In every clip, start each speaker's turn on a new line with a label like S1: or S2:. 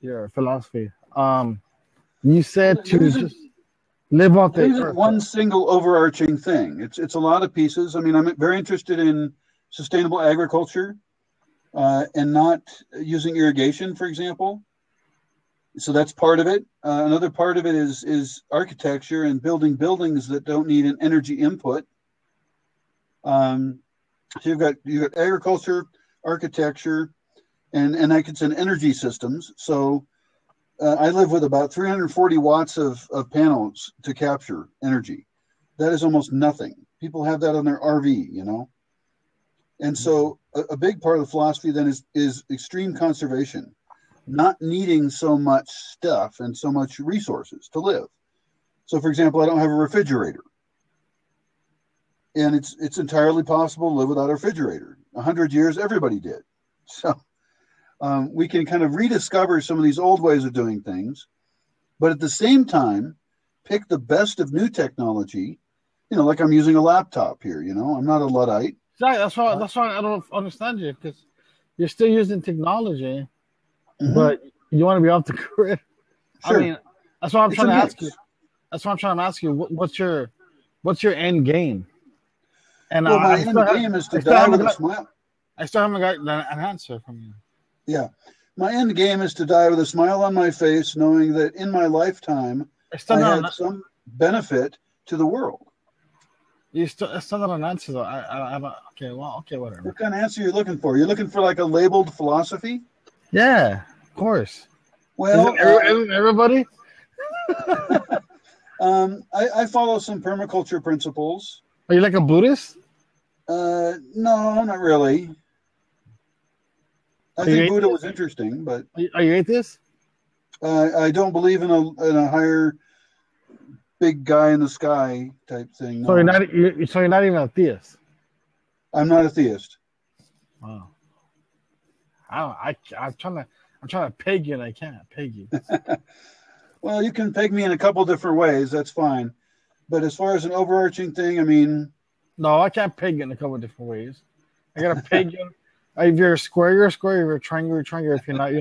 S1: your philosophy. You said
S2: There
S1: to
S2: isn't
S1: just live off
S2: there
S1: the
S2: isn't
S1: earth.
S2: one single overarching thing. It's a lot of pieces. I mean, I'm very interested in sustainable agriculture and not using irrigation, for example. So that's part of it. Another part of it is architecture and building buildings that don't need an energy input. Um, so you've got agriculture, architecture, and like it's an energy systems. So I live with about 340 watts of panels to capture energy. That is almost nothing. People have that on their RV, you know. And so a big part of the philosophy then is extreme conservation, not needing so much stuff and so much resources to live. So, for example, I don't have a refrigerator, and it's entirely possible to live without a refrigerator. 100 years, everybody did. So we can kind of rediscover some of these old ways of doing things, but at the same time, pick the best of new technology. You know, like I'm using a laptop here. You know, I'm not a luddite.
S1: Exactly. That's why I don't understand you because you're still using technology,
S2: Hmm.
S1: but you want to be off the grid. I
S2: Sure,
S1: mean, that's what I'm
S2: it's
S1: trying
S2: a
S1: to ask you.
S2: mix.
S1: That's what I'm trying to ask you. What's your end game? And
S2: Well, my
S1: I
S2: end
S1: still have,
S2: game is to
S1: I still
S2: die
S1: haven't
S2: with a
S1: got
S2: smile.
S1: I still haven't got an answer from you.
S2: Yeah, my end game is to die with a smile on my face, knowing that in my lifetime
S1: I still
S2: I
S1: not
S2: had
S1: an,
S2: some benefit to the world.
S1: it's still not an answer though. I don't. Okay, well, okay, whatever.
S2: What kind of answer are you looking for? You're looking for like a labeled philosophy?
S1: Yeah, of course.
S2: Well,
S1: Isn't everybody?
S2: I follow some permaculture principles.
S1: Are you like a Buddhist?
S2: No, not really. I
S1: Are you
S2: think Buddha
S1: atheist?
S2: was interesting, but
S1: Are you atheist?
S2: I don't believe in a higher big guy in the sky type thing.
S1: So you're
S2: No,
S1: not. So you're not even a theist.
S2: I'm not a theist.
S1: Wow. I don't. I'm trying to peg you and I can't peg you.
S2: Well, you can peg me in a couple different ways. That's fine. But as far as an overarching thing, I mean,
S1: No, I can't peg you in a couple of different ways. I gotta peg you. If you're a square, you're a square. If you're a triangle, you're a triangle. If you're not,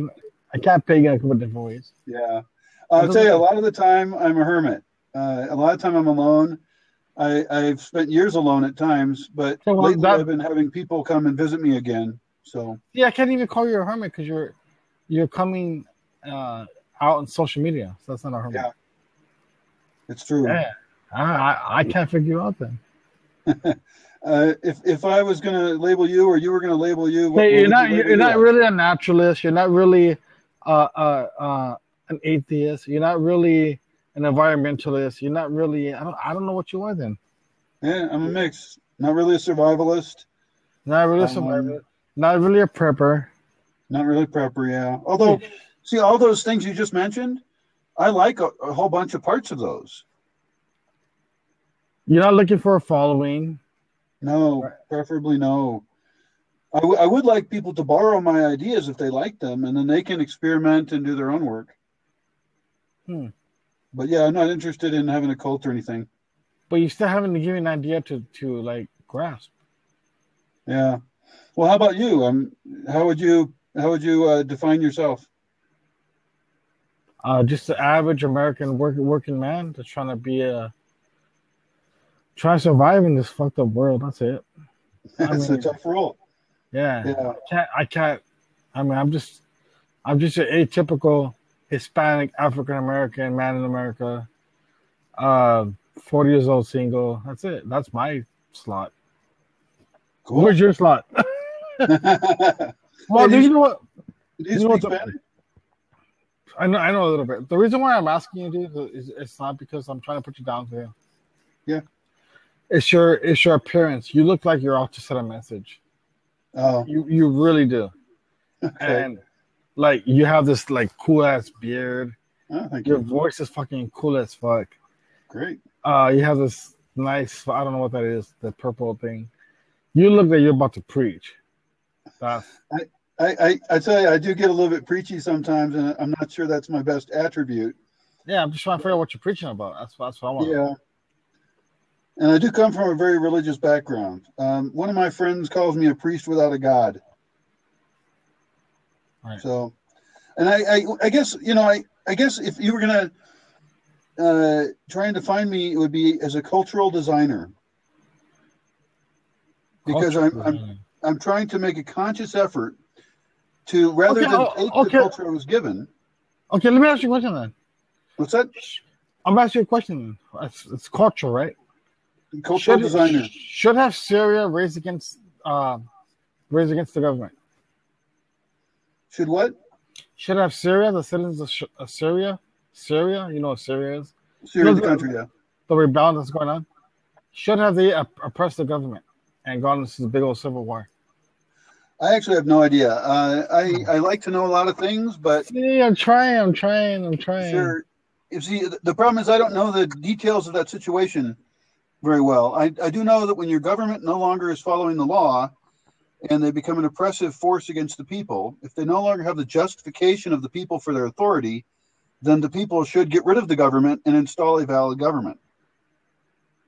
S1: I can't peg you in a couple of different ways.
S2: yeah.
S1: It
S2: I'll tell
S1: doesn't
S2: you, a
S1: matter.
S2: lot of the time I'm a hermit. A lot of time I'm alone. I've spent years alone at times, but
S1: Okay, well,
S2: lately I've been having people come and visit me again. So,
S1: yeah, I can't even call you a hermit because you're coming uh, out on social media. So that's not a hermit.
S2: yeah, it's true.
S1: Yeah, I can't figure you out then.
S2: If I was going to label you or you were going to label you, what,
S1: Hey,
S2: what
S1: you're
S2: would you
S1: not
S2: label
S1: you're
S2: you
S1: not
S2: as?
S1: really a naturalist. You're not really an atheist. You're not really an environmentalist. You're not really. I don't know what you are then.
S2: Yeah, I'm a mix. Not really a survivalist.
S1: Not really a
S2: Um,
S1: survivor. Not really a prepper.
S2: Not really prepper, yeah. Although, see, all those things you just mentioned, I like a whole bunch of parts of those.
S1: You're not looking for a following.
S2: No,
S1: Right.
S2: preferably no. I would like people to borrow my ideas if they like them, and then they can experiment and do their own work.
S1: Hmm.
S2: But yeah, I'm not interested in having a cult or anything.
S1: But you still haven't given an idea to like grasp.
S2: Yeah. Well, how about you? How would you define yourself?
S1: Just the average American working man that's trying to survive in this fucked up world. That's it. I
S2: That's a
S1: mean,
S2: tough role.
S1: yeah.
S2: Yeah.
S1: I can't. I mean, I'm just an atypical Hispanic African American man in America. 40 years old, single. That's it. That's my slot. Where's
S2: Cool.
S1: your slot?
S2: Hey,
S1: Well, do you know what?
S2: do you
S1: You know
S2: speak
S1: what's
S2: Spanish?
S1: I know a little bit. The reason why I'm asking you, dude, is it's not because I'm trying to put you down here.
S2: Yeah.
S1: It's your appearance. You look like you're out to send a message.
S2: Oh,
S1: You really do.
S2: okay.
S1: And like you have this like cool ass beard.
S2: Oh, thank
S1: Your
S2: you.
S1: voice is fucking cool as fuck.
S2: Great.
S1: You have this nice, I don't know what that is, the purple thing. You look like you're about to preach. That's
S2: I, I tell you, I do get a little bit preachy sometimes, and I'm not sure that's my best attribute.
S1: Yeah, I'm just trying to figure out what you're preaching about. That's what I want to know.
S2: Yeah. And I do come from a very religious background. One of my friends calls me a priest without a god.
S1: Right.
S2: So And I guess, I guess if you were gonna try and define me, it would be as a cultural designer, because
S1: Culture.
S2: I'm trying to make a conscious effort to, rather
S1: Okay.
S2: than take the
S1: Okay.
S2: culture I was given.
S1: Okay. Let me ask you a question then.
S2: What's that?
S1: I'm asking you a question. It's culture, right?
S2: Cultural designer.
S1: Should have Syria raised against the government?
S2: Should what?
S1: Should have Syria, the citizens of Syria, you know what Syria is? You
S2: Syria,
S1: know
S2: the country, yeah.
S1: the rebellion that's going on? Should have they oppressed the government and gone into this big old civil war?
S2: I actually have no idea. I like to know a lot of things, but
S1: See, I'm trying.
S2: sure. You see, the problem is I don't know the details of that situation very well. I do know that when your government no longer is following the law and they become an oppressive force against the people, if they no longer have the justification of the people for their authority, then the people should get rid of the government and install a valid government.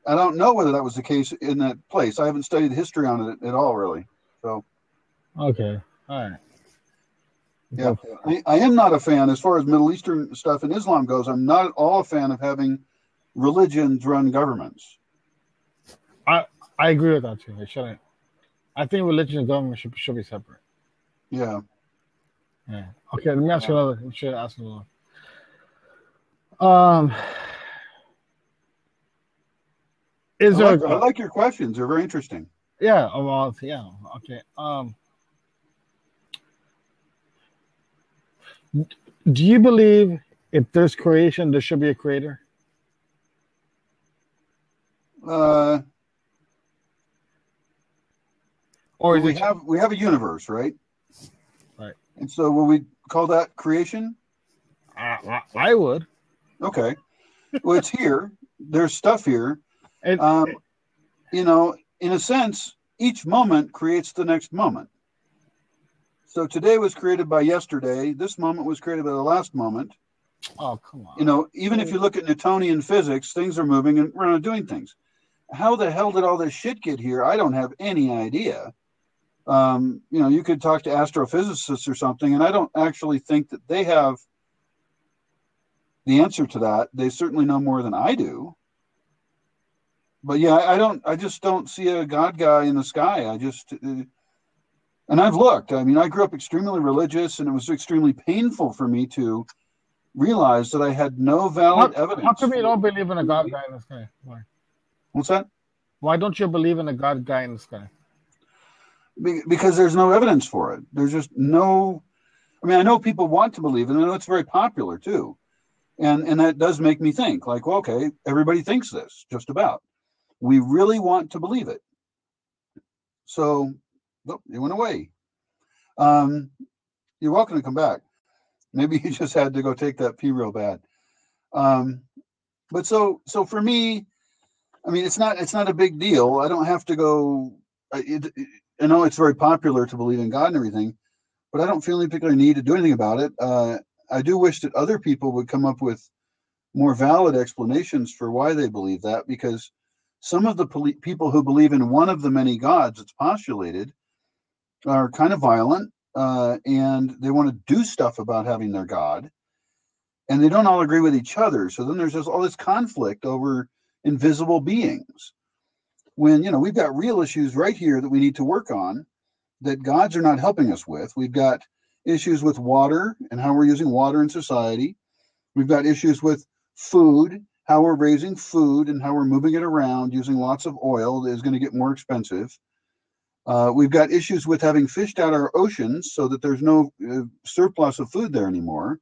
S2: I don't know whether that was the case in that place. I haven't studied history on it at all, really. So,
S1: Okay, all right.
S2: yeah, I am not a fan, as far as Middle Eastern stuff and Islam goes. I'm not at all a fan of having religions run governments.
S1: I agree with that too. They shouldn't. I think religion and government should be separate.
S2: Yeah.
S1: Yeah. Okay, let me ask you another. You should ask another. Um, is there?
S2: I like your questions. They're very interesting.
S1: Yeah. Well, yeah. Okay. Do you believe if there's creation, there should be a creator?
S2: Uh,
S1: Or is
S2: we
S1: it
S2: have a universe, right?
S1: right?
S2: And so will we call that creation?
S1: I would.
S2: Okay. Well, it's here. There's stuff here.
S1: And
S2: In a sense, each moment creates the next moment. So today was created by yesterday. This moment was created by the last moment.
S1: oh, come on.
S2: Even if you look at Newtonian physics, things are moving and we're not doing things. How the hell did all this shit get here? I don't have any idea. You could talk to astrophysicists or something, and I don't actually think that they have the answer to that. They certainly know more than I do. But yeah, I just don't see a God guy in the sky. And I've looked. I mean, I grew up extremely religious, and it was extremely painful for me to realize that I had no valid evidence.
S1: How come you don't believe in a God guy in the sky? Why?
S2: What's that?
S1: Why don't you believe in a God guy in the sky?
S2: Because there's no evidence for it. There's just no. I mean, I know people want to believe, and I know it's very popular too, and that does make me think. Like, well, okay, everybody thinks this, just about. We really want to believe it. So, oh, you went away. You're welcome to come back. Maybe you just had to go take that pee real bad. But so for me, I mean, it's not a big deal. I don't have to go. I know it's very popular to believe in God and everything, but I don't feel any particular need to do anything about it. I do wish that other people would come up with more valid explanations for why they believe that, because some of the people who believe in one of the many gods that's postulated are kind of violent, and they want to do stuff about having their God, and they don't all agree with each other. So then there's just all this conflict over invisible beings, when we've got real issues right here that we need to work on that gods are not helping us with. We've got issues with water and how we're using water in society. We've got issues with food, how we're raising food and how we're moving it around using lots of oil that is going to get more expensive. We've got issues with having fished out our oceans so that there's no surplus of food there anymore,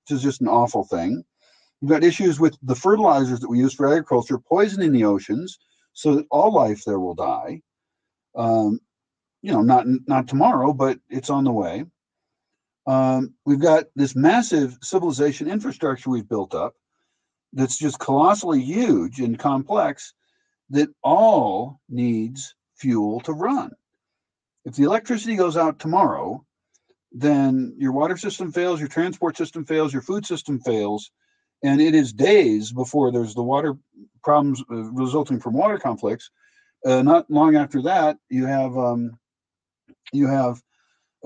S2: which is just an awful thing. We've got issues with the fertilizers that we use for agriculture poisoning the oceans so that all life there will die. Not tomorrow, but it's on the way. We've got this massive civilization infrastructure we've built up that's just colossally huge and complex that all needs fuel to run. If the electricity goes out tomorrow, then your water system fails, your transport system fails, your food system fails, and it is days before there's the water problems resulting from water conflicts. Not long after that, you have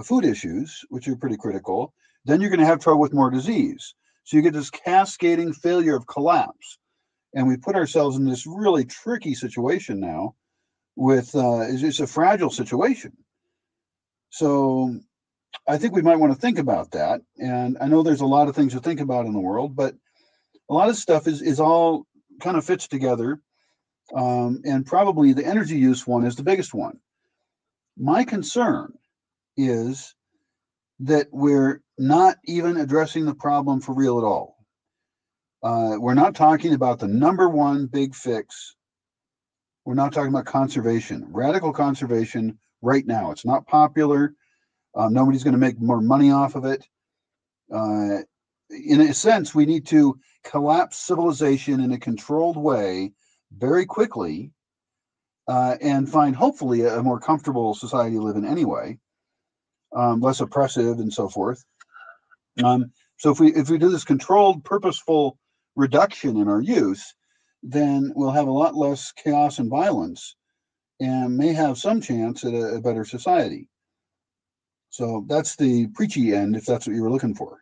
S2: food issues, which are pretty critical. then you're going to have trouble with more disease. So you get this cascading failure of collapse. And we put ourselves in this really tricky situation now with, it's a fragile situation. So I think we might want to think about that. And I know there's a lot of things to think about in the world, but a lot of stuff is all kind of fits together. And probably the energy use one is the biggest one. My concern is that we're not even addressing the problem for real at all. We're not talking about the number one big fix. We're not talking about conservation, radical conservation right now. It's not popular. Nobody's going to make more money off of it. In a sense, we need to collapse civilization in a controlled way very quickly and find hopefully a more comfortable society to live in anyway, less oppressive and so forth. So if we do this controlled, purposeful reduction in our use, then we'll have a lot less chaos and violence and may have some chance at a better society. So that's the preachy end, if that's what you were looking for.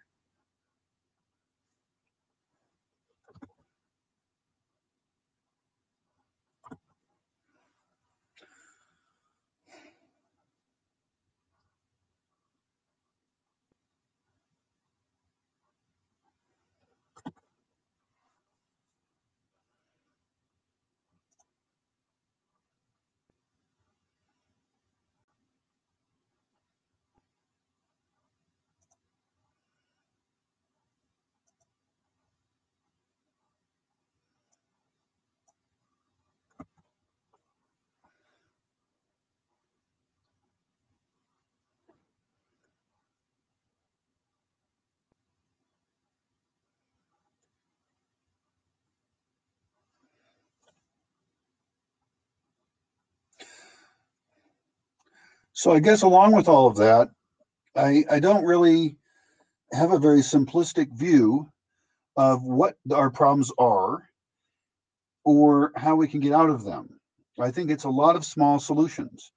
S2: So I guess along with all of that, I don't really have a very simplistic view of what our problems are or how we can get out of them. I think it's a lot of small solutions.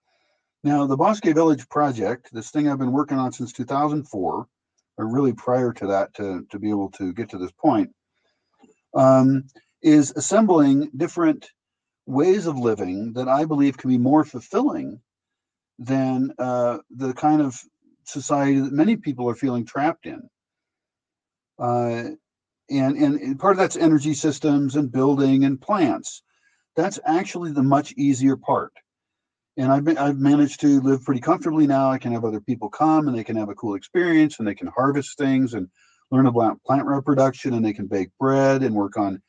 S2: Now, the Bosque Village project, this thing I've been working on since 2004, or really prior to that to be able to get to this point, is assembling different ways of living that I believe can be more fulfilling than the kind of society that many people are feeling trapped in. And part of that's energy systems and building and plants. That's actually the much easier part. And I've managed to live pretty comfortably now. I can have other people come and they can have a cool experience and they can harvest things and learn about plant reproduction and they can bake bread and work on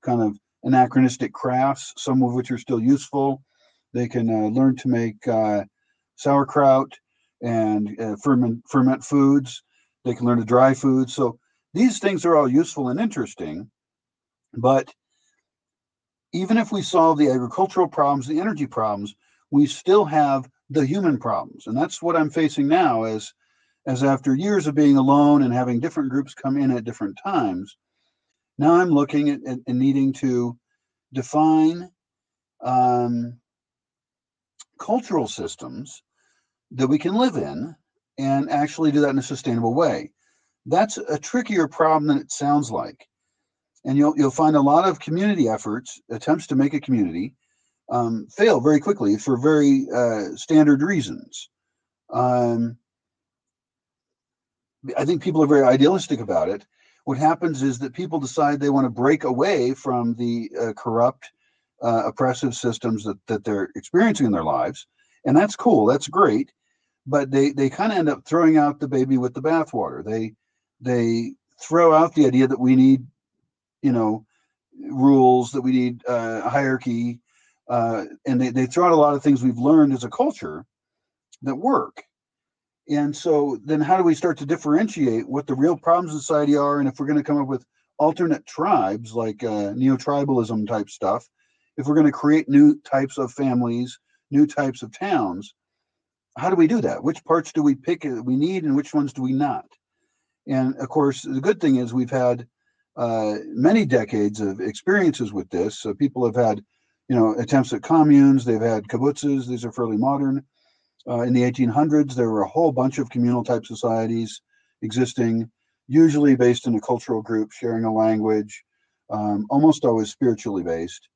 S2: kind of anachronistic crafts, some of which are still useful. They can learn to make sauerkraut and ferment foods. They can learn to dry foods. So these things are all useful and interesting, but even if we solve the agricultural problems, the energy problems, we still have the human problems. And that's what I'm facing now as after years of being alone and having different groups come in at different times, now I'm looking at needing to define cultural systems that we can live in and actually do that in a sustainable way. That's a trickier problem than it sounds like. And you'll find a lot of community efforts, attempts to make a community, fail very quickly for very standard reasons. I think people are very idealistic about it. What happens is that people decide they want to break away from the corrupt, oppressive systems that they're experiencing in their lives. And that's cool, that's great. But they kind of end up throwing out the baby with the bathwater. They throw out the idea that we need, rules, that we need hierarchy, and they throw out a lot of things we've learned as a culture that work. And so then how do we start to differentiate what the real problems in society are? And if we're going to come up with alternate tribes, like neo-tribalism type stuff, if we're going to create new types of families, new types of towns, how do we do that? Which parts do we pick that we need and which ones do we not? And of course, the good thing is we've had many decades of experiences with this. So people have had, attempts at communes. They've had kibbutzes. These are fairly modern. In the 1800s, there were a whole bunch of communal type societies existing, usually based in a cultural group, sharing a language, almost always spiritually based.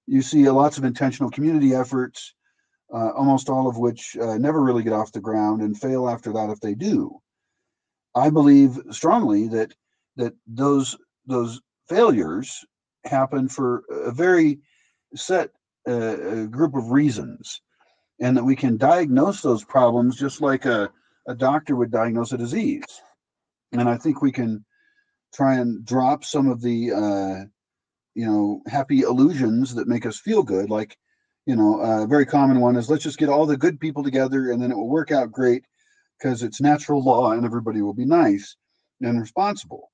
S2: You see lots of intentional community efforts, almost all of which never really get off the ground and fail after that if they do. I believe strongly that those failures happen for a very set group of reasons, and that we can diagnose those problems just like a doctor would diagnose a disease. And I think we can try and drop some of the happy illusions that make us feel good. Like, a very common one is, let's just get all the good people together and then it will work out great because it's natural law and everybody will be nice and responsible.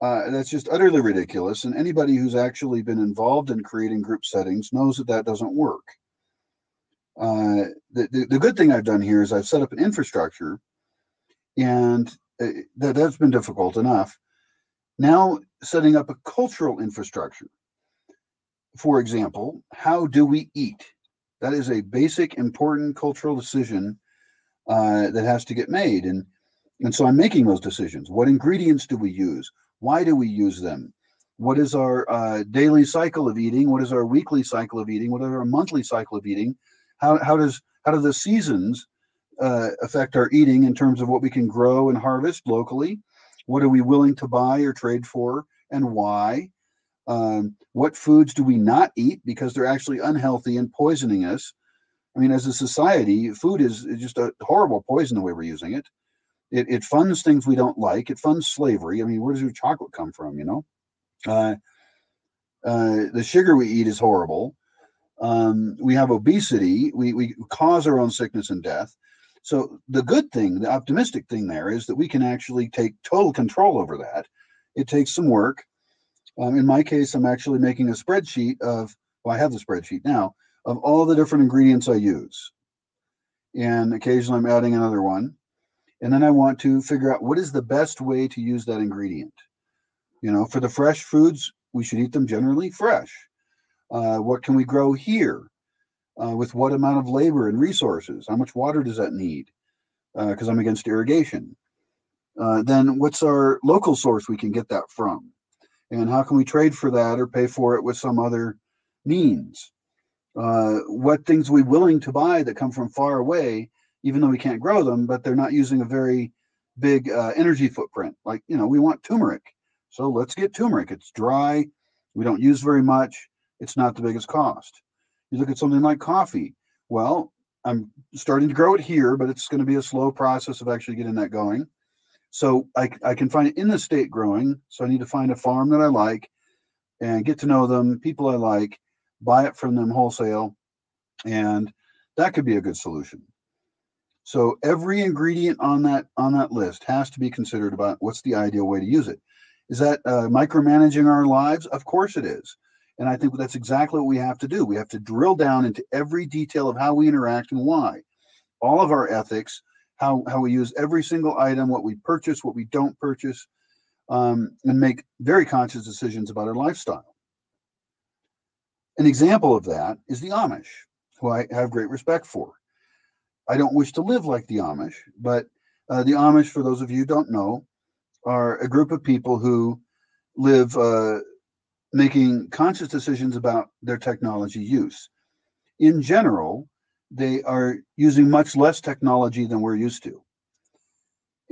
S2: That's just utterly ridiculous. And anybody who's actually been involved in creating group settings knows that that doesn't work. The good thing I've done here is I've set up an infrastructure, and that's been difficult enough. Now, setting up a cultural infrastructure. For example, how do we eat? That is a basic, important cultural decision that has to get made. And so I'm making those decisions. What ingredients do we use? Why do we use them? What is our daily cycle of eating? What is our weekly cycle of eating? What is our monthly cycle of eating? How do the seasons affect our eating in terms of what we can grow and harvest locally? What are we willing to buy or trade for, and why? What foods do we not eat because they're actually unhealthy and poisoning us? I mean, as a society, food is just a horrible poison the way we're using it. It funds things we don't like. It funds slavery. I mean, where does your chocolate come from, the sugar we eat is horrible. We have obesity. We cause our own sickness and death. So the good thing, the optimistic thing there is that we can actually take total control over that. It takes some work. In my case, I'm actually making a spreadsheet I have the spreadsheet now, of all the different ingredients I use. And occasionally I'm adding another one. And then I want to figure out what is the best way to use that ingredient. For the fresh foods, we should eat them generally fresh. What can we grow here? With what amount of labor and resources? How much water does that need? Because I'm against irrigation. Then what's our local source we can get that from? And how can we trade for that or pay for it with some other means? What things are we willing to buy that come from far away, even though we can't grow them, but they're not using a very big energy footprint? Like, we want turmeric. So let's get turmeric. It's dry. We don't use very much. It's not the biggest cost. You look at something like coffee. Well, I'm starting to grow it here, but it's going to be a slow process of actually getting that going. So I can find it in the state growing. So I need to find a farm that I like and get to know them, people I like, buy it from them wholesale, and that could be a good solution. So every ingredient on that list has to be considered about what's the ideal way to use it. Is that micromanaging our lives? Of course it is. And I think that's exactly what we have to do. We have to drill down into every detail of how we interact and why. All of our ethics, how we use every single item, what we purchase, what we don't purchase, and make very conscious decisions about our lifestyle. An example of that is the Amish, who I have great respect for. I don't wish to live like the Amish, but the Amish, for those of you who don't know, are a group of people who live making conscious decisions about their technology use. In general, they are using much less technology than we're used to.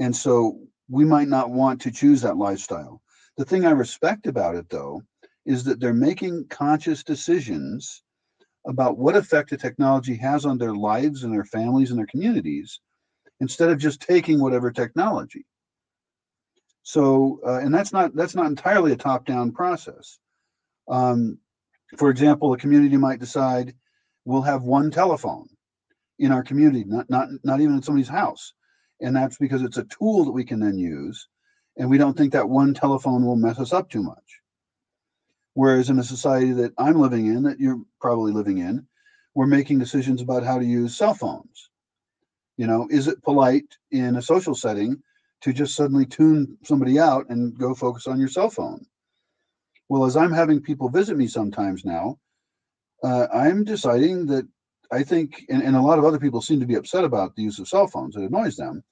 S2: And so we might not want to choose that lifestyle. The thing I respect about it, though, is that they're making conscious decisions about what effect the technology has on their lives and their families and their communities, instead of just taking whatever technology. So, and that's not entirely a top-down process. For example, a community might decide we'll have one telephone in our community, not even in somebody's house, and that's because it's a tool that we can then use, and we don't think that one telephone will mess us up too much. Whereas in a society that I'm living in, that you're probably living in, we're making decisions about how to use cell phones. Is it polite in a social setting to just suddenly tune somebody out and go focus on your cell phone? Well, as I'm having people visit me sometimes now, I'm deciding that I think, and a lot of other people seem to be upset about the use of cell phones. It annoys them.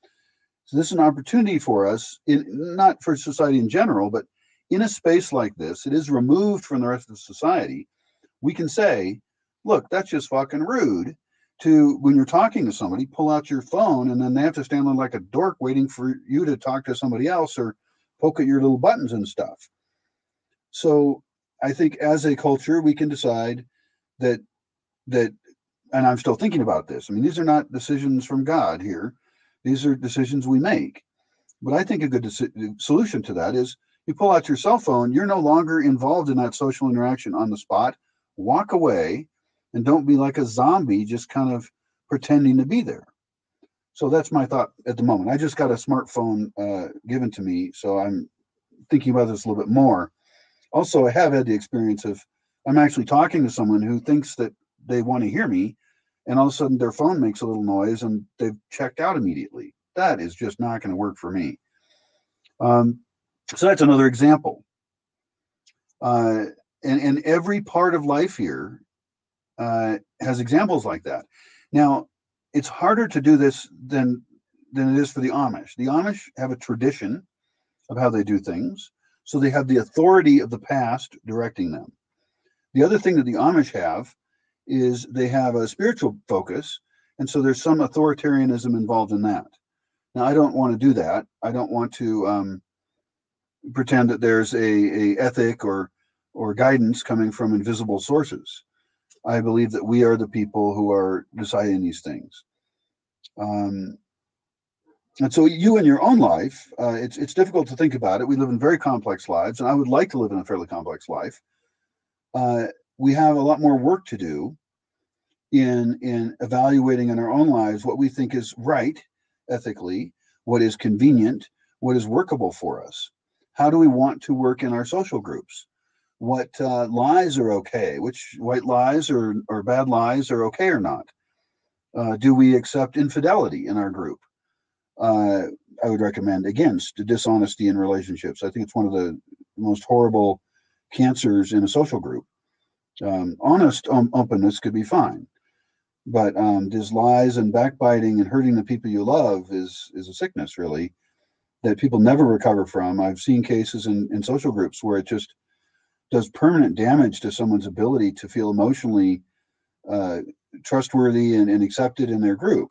S2: So this is an opportunity for us, not for society in general, but in a space like this, it is removed from the rest of society. We can say, look, that's just fucking rude to, when you're talking to somebody, pull out your phone and then they have to stand there like a dork waiting for you to talk to somebody else or poke at your little buttons and stuff. So I think as a culture, we can decide that, and I'm still thinking about this. I mean, these are not decisions from God here. These are decisions we make. But I think a good solution to that is you pull out your cell phone, you're no longer involved in that social interaction on the spot. Walk away and don't be like a zombie just kind of pretending to be there. So that's my thought at the moment. I just got a smartphone given to me, so I'm thinking about this a little bit more. Also, I have had the experience of I'm actually talking to someone who thinks that they want to hear me, and all of a sudden their phone makes a little noise and they've checked out immediately. That is just not going to work for me. So that's another example. And every part of life here has examples like that. Now, it's harder to do this than it is for the Amish. The Amish have a tradition of how they do things, so they have the authority of the past directing them. The other thing that the Amish have is they have a spiritual focus, and so there's some authoritarianism involved in that. Now, I don't want to do that. I don't want to pretend that there's a ethic or guidance coming from invisible sources. I believe that we are the people who are deciding these things. And so you in your own life, it's difficult to think about it. We live in very complex lives, and I would like to live in a fairly complex life. We have a lot more work to do in evaluating in our own lives what we think is right ethically, what is convenient, what is workable for us. How do we want to work in our social groups? What lies are okay? Which white lies or bad lies are okay or not? Do we accept infidelity in our group? I would recommend against dishonesty in relationships. I think it's one of the most horrible cancers in a social group. Honest openness could be fine, but there's lies and backbiting and hurting the people you love is a sickness, really, that people never recover from. I've seen cases in social groups where it just does permanent damage to someone's ability to feel emotionally trustworthy and accepted in their group.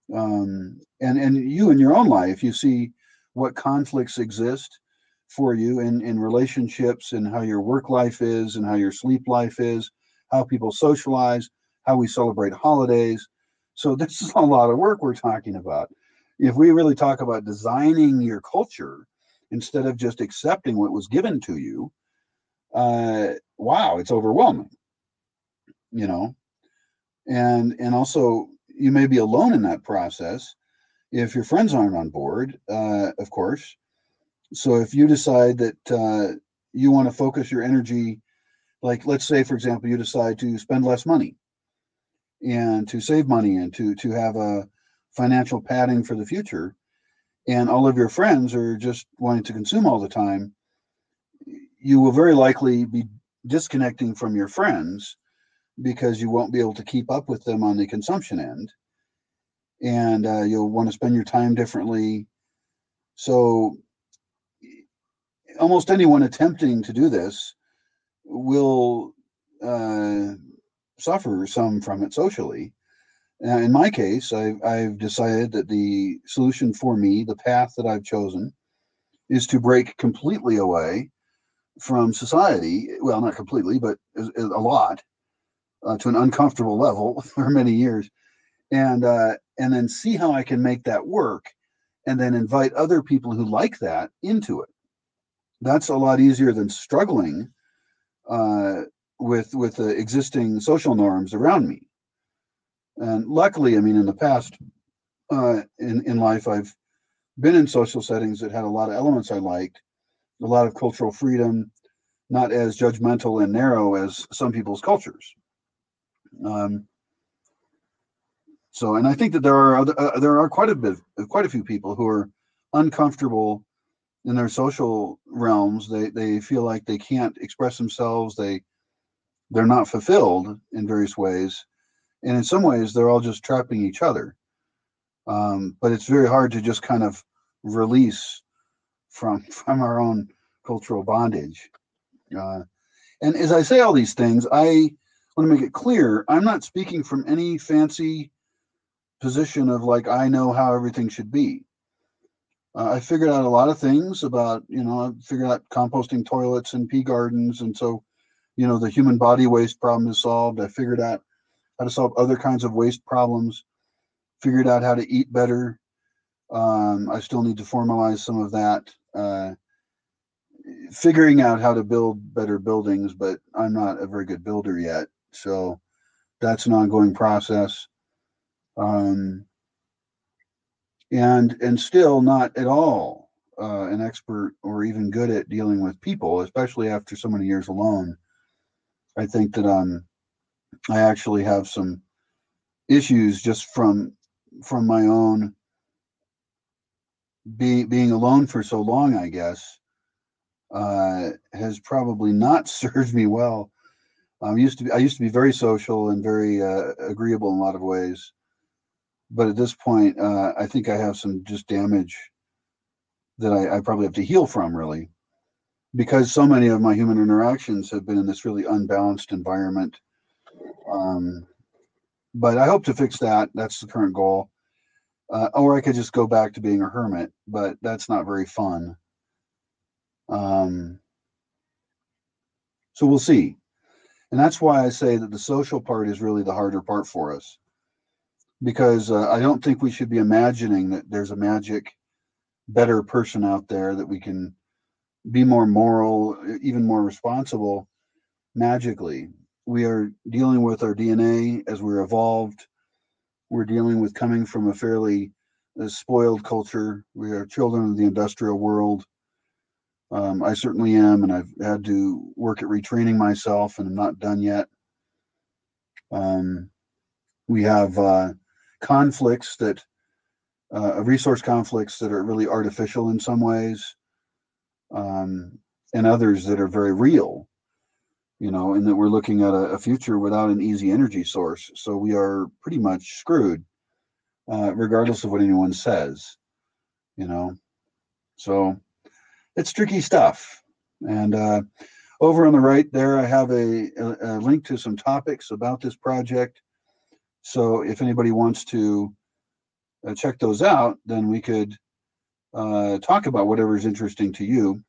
S2: And you in your own life, you see what conflicts exist for you in relationships and how your work life is and how your sleep life is, how people socialize, how we celebrate holidays. So this is a lot of work we're talking about. If we really talk about designing your culture instead of just accepting what was given to you, wow, it's overwhelming, you know. And also you may be alone in that process if your friends aren't on board, of course. So if you decide that you want to focus your energy, like let's say, for example, you decide to spend less money and to save money and to have a financial padding for the future, and all of your friends are just wanting to consume all the time, you will very likely be disconnecting from your friends because you won't be able to keep up with them on the consumption end, and you'll want to spend your time differently. So almost anyone attempting to do this will suffer some from it socially. In my case, I've decided that the solution for me, the path that I've chosen, is to break completely away from society. Well, not completely, but a lot, to an uncomfortable level for many years, and then see how I can make that work, and then invite other people who like that into it. That's a lot easier than struggling with the existing social norms around me. And luckily, I mean, in the past, in life, I've been in social settings that had a lot of elements I liked, a lot of cultural freedom, not as judgmental and narrow as some people's cultures. So, and I think that there are quite a few people who are uncomfortable in their social realms. They feel like they can't express themselves. They're not fulfilled in various ways, and in some ways, they're all just trapping each other. But it's very hard to just kind of release from our own cultural bondage. Uh, and as I say all these things, I want to make it clear I'm not speaking from any fancy position of like I know how everything should be. I figured out a lot of things about, I figured out composting toilets and pea gardens, and so the human body waste problem is solved. I figured out how to solve other kinds of waste problems. Figured out how to eat better. I still need to formalize some of that. Figuring out how to build better buildings, but I'm not a very good builder yet. So that's an ongoing process. And still not at all an expert or even good at dealing with people, especially after so many years alone. I think that I actually have some issues just from my own being alone for so long, I guess, has probably not served me well. I used to be very social and very agreeable in a lot of ways, but at this point, I think I have some just damage that I probably have to heal from, really, because so many of my human interactions have been in this really unbalanced environment. But I hope to fix that. That's the current goal. Or I could just go back to being a hermit, but that's not very fun. So we'll see. And that's why I say that the social part is really the harder part for us, because I don't think we should be imagining that there's a magic, better person out there that we can be more moral, even more responsible magically. We are dealing with our DNA as we're evolved. We're dealing with coming from a fairly spoiled culture. We are children of the industrial world. I certainly am, and I've had to work at retraining myself, and I'm not done yet. We have conflicts resource conflicts that are really artificial in some ways, and others that are very real, and that we're looking at a future without an easy energy source. So we are pretty much screwed, regardless of what anyone says, So it's tricky stuff. And over on the right there, I have a link to some topics about this project. So if anybody wants to check those out, then we could talk about whatever is interesting to you.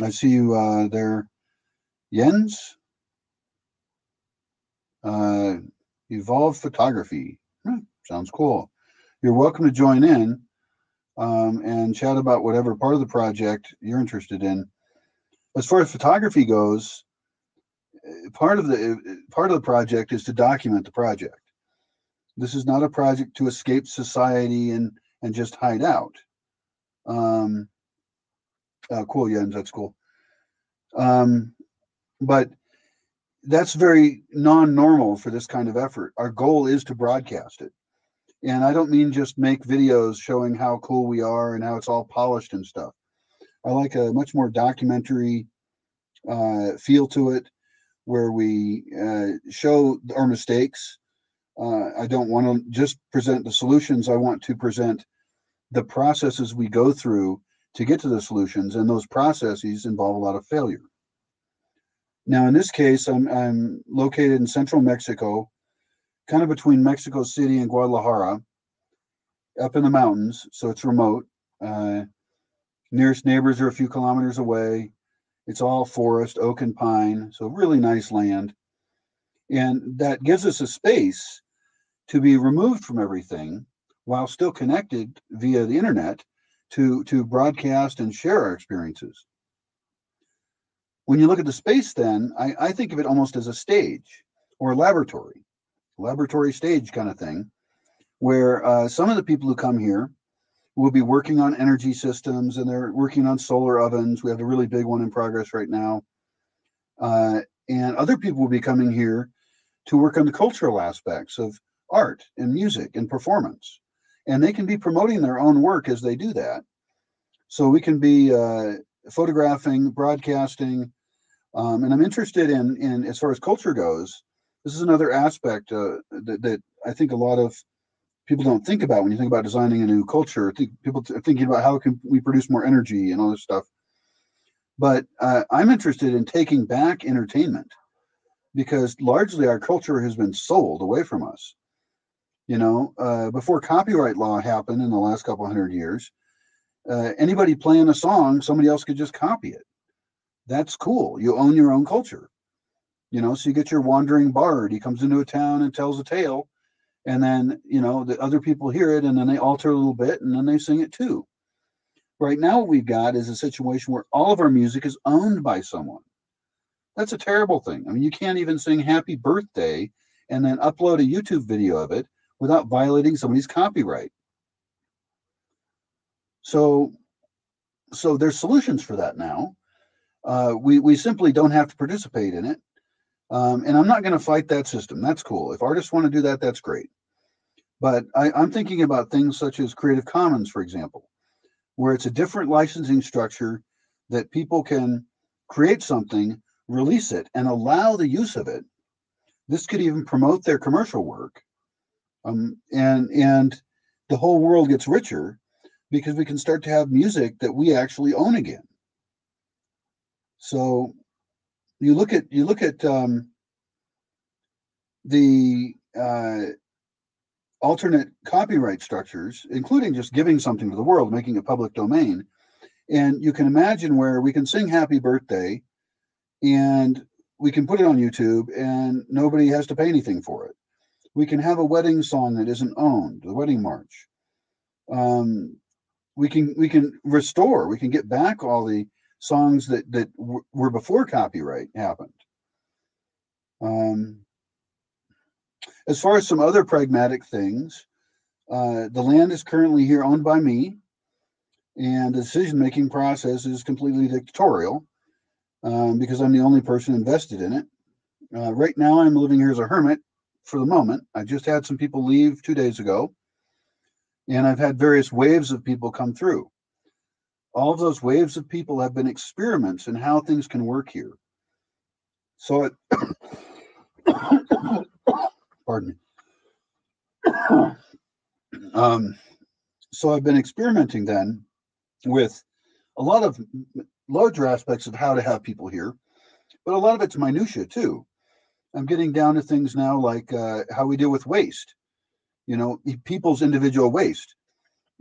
S2: I see you there, Jens. Evolved photography. Sounds cool. You're welcome to join in and chat about whatever part of the project you're interested in. As far as photography goes, part of the project is to document the project. This is not a project to escape society and just hide out. Cool, Jens. That's cool. But that's very non-normal for this kind of effort. Our goal is to broadcast it. And I don't mean just make videos showing how cool we are and how it's all polished and stuff. I like a much more documentary feel to it, where we show our mistakes. I don't want to just present the solutions. I want to present the processes we go through to get to the solutions, and those processes involve a lot of failure. Now, in this case, I'm located in central Mexico, kind of between Mexico City and Guadalajara, up in the mountains, so it's remote. Nearest neighbors are a few kilometers away. It's all forest, oak and pine, so really nice land. And that gives us a space to be removed from everything while still connected via the internet to broadcast and share our experiences. When you look at the space, then, I think of it almost as a stage or a laboratory stage kind of thing, where some of the people who come here will be working on energy systems, and they're working on solar ovens. We have a really big one in progress right now. And other people will be coming here to work on the cultural aspects of art and music and performance. And they can be promoting their own work as they do that. So we can be photographing, broadcasting. And I'm interested in, as far as culture goes, this is another aspect that I think a lot of people don't think about when you think about designing a new culture. People are thinking about how can we produce more energy and all this stuff. But I'm interested in taking back entertainment because largely our culture has been sold away from us. Before copyright law happened in the last couple hundred years, anybody playing a song, somebody else could just copy it. That's cool. You own your own culture. So you get your wandering bard. He comes into a town and tells a tale, and then, the other people hear it, and then they alter a little bit, and then they sing it too. Right now, what we've got is a situation where all of our music is owned by someone. That's a terrible thing. I mean, you can't even sing happy birthday and then upload a YouTube video of it without violating somebody's copyright. So there's solutions for that now. We simply don't have to participate in it. And I'm not going to fight that system. That's cool. If artists want to do that, that's great. But I'm thinking about things such as Creative Commons, for example, where it's a different licensing structure that people can create something, release it, and allow the use of it. This could even promote their commercial work. And the whole world gets richer because we can start to have music that we actually own again. So you look at the alternate copyright structures, including just giving something to the world, making it public domain. And you can imagine where we can sing happy birthday and we can put it on YouTube and nobody has to pay anything for it. We can have a wedding song that isn't owned, the wedding march. We can restore, we can get back all the songs that were before copyright happened. As far as some other pragmatic things, the land is currently here owned by me, and the decision-making process is completely dictatorial because I'm the only person invested in it. Right now, I'm living here as a hermit for the moment. I just had some people leave 2 days ago, and I've had various waves of people come through. All of those waves of people have been experiments in how things can work here. So pardon me. So I've been experimenting then with a lot of larger aspects of how to have people here, but a lot of it's minutia too. I'm getting down to things now like how we deal with waste, people's individual waste.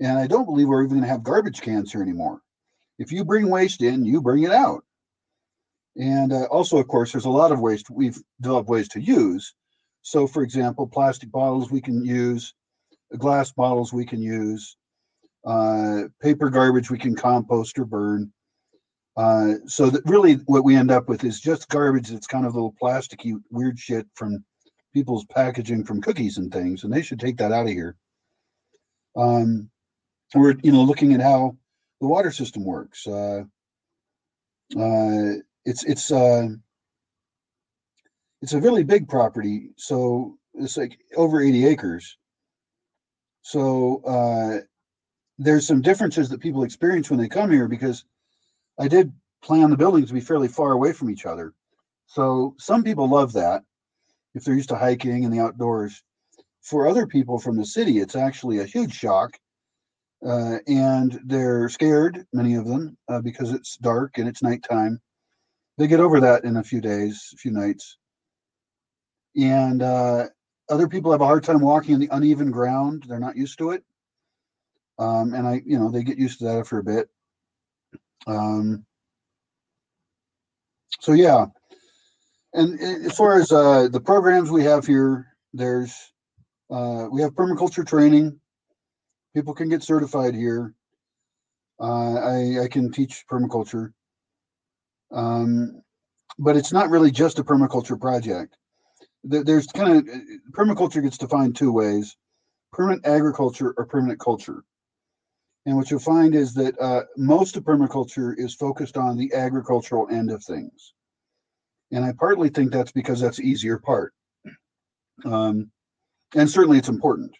S2: And I don't believe we're even going to have garbage cans here anymore. If you bring waste in, you bring it out. And also, of course, there's a lot of waste. We've developed ways to use. So, for example, plastic bottles we can use, glass bottles we can use, paper garbage we can compost or burn. So that really what we end up with is just garbage that's kind of little plasticky weird shit from people's packaging from cookies and things, and they should take that out of here. We're looking at how the water system works. It's a really big property, so it's like over 80 acres. So there's some differences that people experience when they come here because I did plan the buildings to be fairly far away from each other. So some people love that if they're used to hiking in the outdoors. For other people from the city, it's actually a huge shock. And they're scared, many of them, because it's dark and it's nighttime. They get over that in a few days, a few nights. And other people have a hard time walking on the uneven ground. They're not used to it. And they get used to that after a bit. So yeah. And as far as the programs we have here, we have permaculture training. People can get certified here. I can teach permaculture. But it's not really just a permaculture project. There's permaculture gets defined two ways: permanent agriculture or permanent culture. And what you'll find is that most of permaculture is focused on the agricultural end of things. And I partly think that's because that's the easier part. And certainly it's important.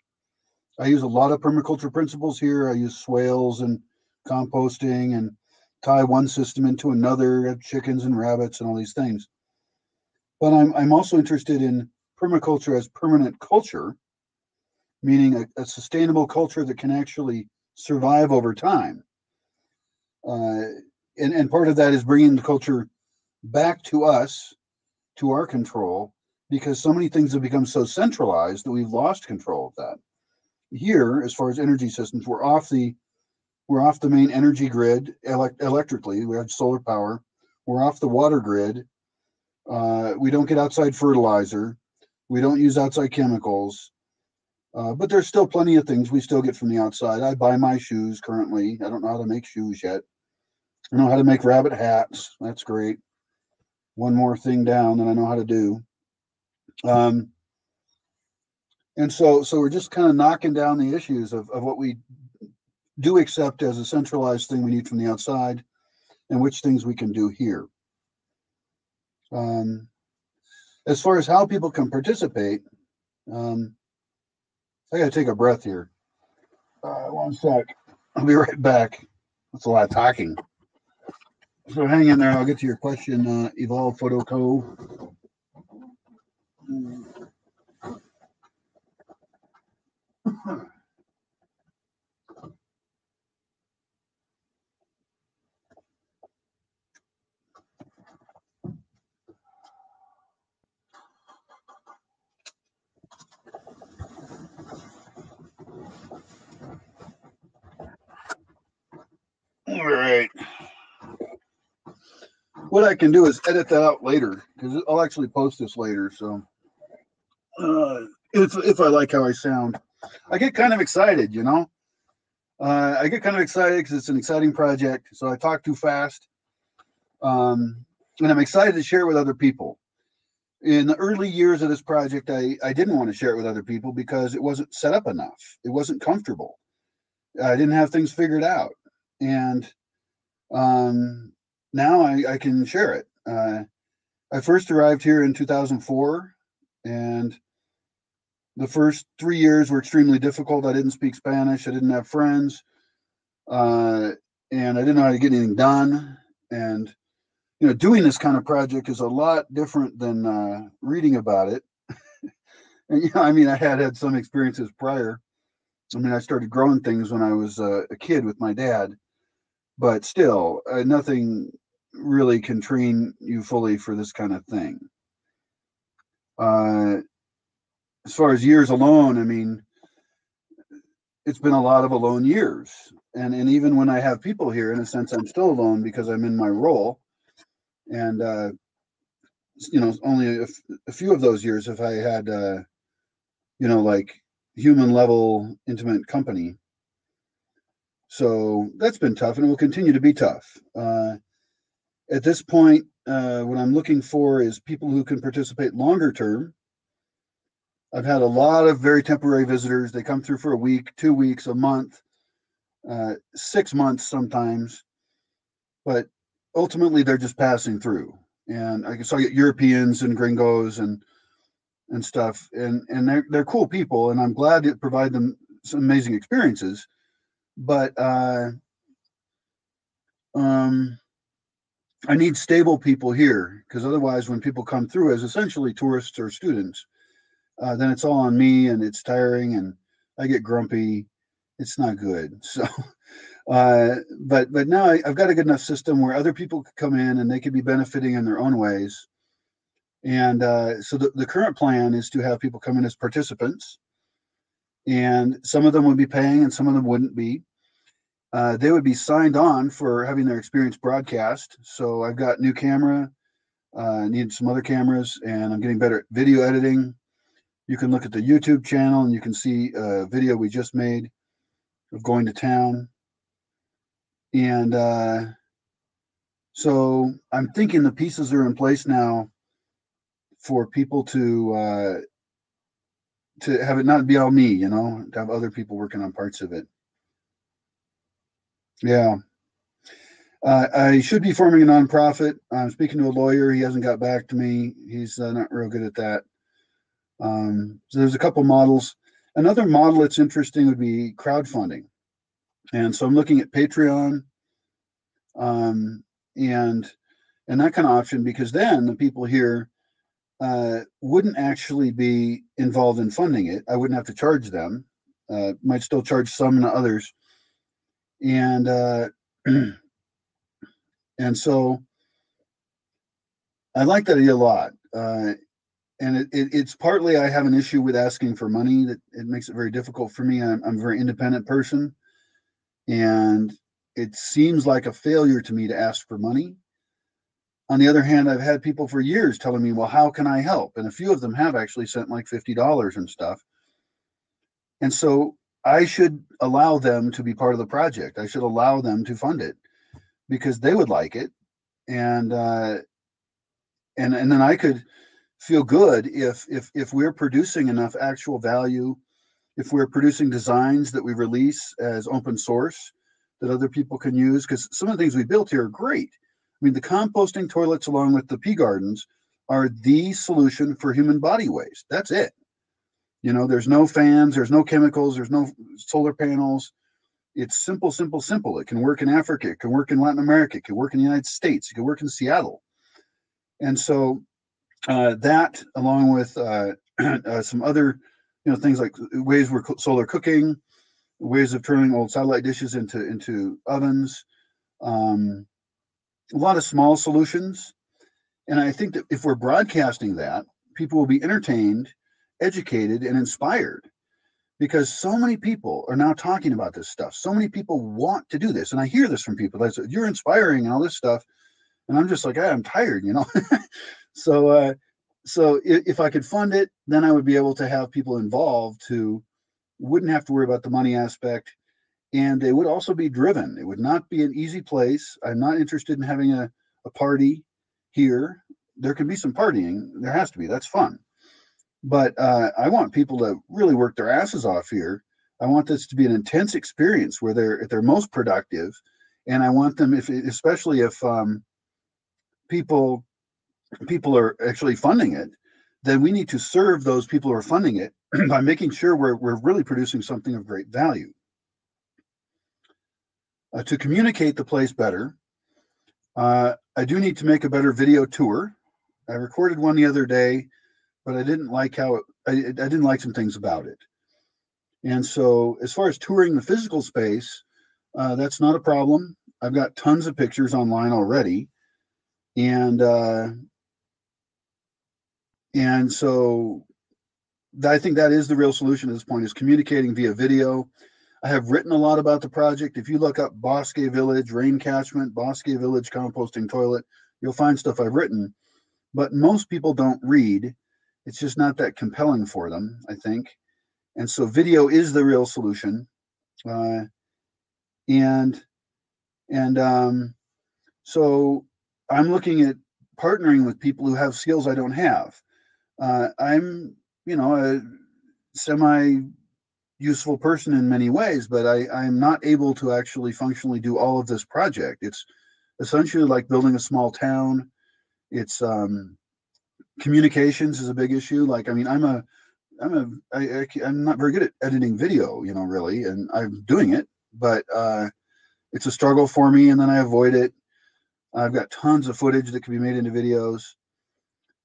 S2: I use a lot of permaculture principles here. I use swales and composting and tie one system into another, have chickens and rabbits and all these things. But I'm also interested in permaculture as permanent culture, meaning a sustainable culture that can actually survive over time. Uh, and part of that is bringing the culture back to us, to our control, because so many things have become so centralized that we've lost control of that. Here, as far as energy systems, we're off the main energy grid electrically. We have solar power. We're off the water grid. We don't get outside fertilizer. We don't use outside chemicals. But there's still plenty of things we still get from the outside. I buy my shoes currently. I don't know how to make shoes yet. I know how to make rabbit hats. That's great. One more thing down that I know how to do. Um, and so we're just kind of knocking down the issues of what we do accept as a centralized thing we need from the outside and which things we can do here. As far as how people can participate, I got to take a breath here. One sec. I'll be right back. That's a lot of talking. So hang in there. I'll get to your question, Evolve Photo Co. All right. What I can do is edit that out later because I'll actually post this later. So if I like how I sound, I get kind of excited, you know. I get kind of excited because it's an exciting project. So I talk too fast, and I'm excited to share it with other people. In the early years of this project, I didn't want to share it with other people because it wasn't set up enough. It wasn't comfortable. I didn't have things figured out, and now I can share it. I first arrived here in 2004, and the first 3 years were extremely difficult. I didn't speak Spanish. I didn't have friends, and I didn't know how to get anything done. And you know, doing this kind of project is a lot different than reading about it. And you know, I mean, I had some experiences prior. I mean, I started growing things when I was a kid with my dad, but still, nothing really can train you fully for this kind of thing. As far as years alone, I mean, it's been a lot of alone years. And even when I have people here, in a sense, I'm still alone because I'm in my role. And, you know, only a few of those years have I had, you know, like human level intimate company. So that's been tough and it will continue to be tough. At this point, what I'm looking for is people who can participate longer term. I've had a lot of very temporary visitors. They come through for a week, 2 weeks, a month, 6 months sometimes, but ultimately they're just passing through. And I get Europeans and gringos and stuff, and they're cool people, and I'm glad to provide them some amazing experiences. But I need stable people here because otherwise, when people come through as essentially tourists or students, then it's all on me and it's tiring and I get grumpy. It's not good. So, but now I've got a good enough system where other people could come in and they could be benefiting in their own ways. And so the current plan is to have people come in as participants, and some of them would be paying and some of them wouldn't be. They would be signed on for having their experience broadcast. So I've got new camera, need some other cameras, and I'm getting better at video editing. You can look at the YouTube channel and you can see a video we just made of going to town. And so I'm thinking the pieces are in place now for people to have it not be all me, you know, to have other people working on parts of it. Yeah. I should be forming a nonprofit. I'm speaking to a lawyer. He hasn't got back to me. He's not real good at that. So there's a couple models. Another model that's interesting would be crowdfunding. And so I'm looking at Patreon and that kind of option, because then the people here wouldn't actually be involved in funding it. I wouldn't have to charge them. Might still charge some to others, and and so I like that idea a lot. And it's partly I have an issue with asking for money, that it makes it very difficult for me. I'm a very independent person, and it seems like a failure to me to ask for money. On the other hand, I've had people for years telling me, well, how can I help? And a few of them have actually sent like $50 and stuff. And so I should allow them to be part of the project. I should allow them to fund it because they would like it. And then I could feel good if we're producing enough actual value, if we're producing designs that we release as open source that other people can use, because some of the things we built here are great. I mean, the composting toilets along with the pea gardens are the solution for human body waste. That's it. There's no fans, there's no chemicals, there's no solar panels. It's simple, simple, simple. It can work in Africa, it can work in Latin America, it can work in the United States, it can work in Seattle. And so that, along with some other, things like ways we're solar cooking, ways of turning old satellite dishes into ovens, a lot of small solutions. And I think that if we're broadcasting that, people will be entertained, educated, and inspired, because so many people are now talking about this stuff. So many people want to do this. And I hear this from people. They say, you're inspiring and all this stuff. And I'm just like, I'm tired, So if I could fund it, then I would be able to have people involved who wouldn't have to worry about the money aspect, and they would also be driven. It would not be an easy place. I'm not interested in having a party here. There can be some partying. There has to be. That's fun. But I want people to really work their asses off here. I want this to be an intense experience where they're most productive, and I want them, especially if people are actually funding it, then we need to serve those people who are funding it by making sure we're really producing something of great value. To communicate the place better, I do need to make a better video tour. I recorded one the other day, but I didn't like I didn't like some things about it. And so as far as touring the physical space, that's not a problem. I've got tons of pictures online already. And so I think that is the real solution at this point, is communicating via video. I have written a lot about the project. If you look up Bosque Village rain catchment, Bosque Village composting toilet, you'll find stuff I've written. But most people don't read. It's just not that compelling for them, I think. And so video is the real solution. So I'm looking at partnering with people who have skills I don't have. I'm, a semi-useful person in many ways, but I'm not able to actually functionally do all of this project. It's essentially like building a small town. It's communications is a big issue. Like, I mean, I'm not very good at editing video, really, and I'm doing it, but it's a struggle for me, and then I avoid it. I've got tons of footage that can be made into videos.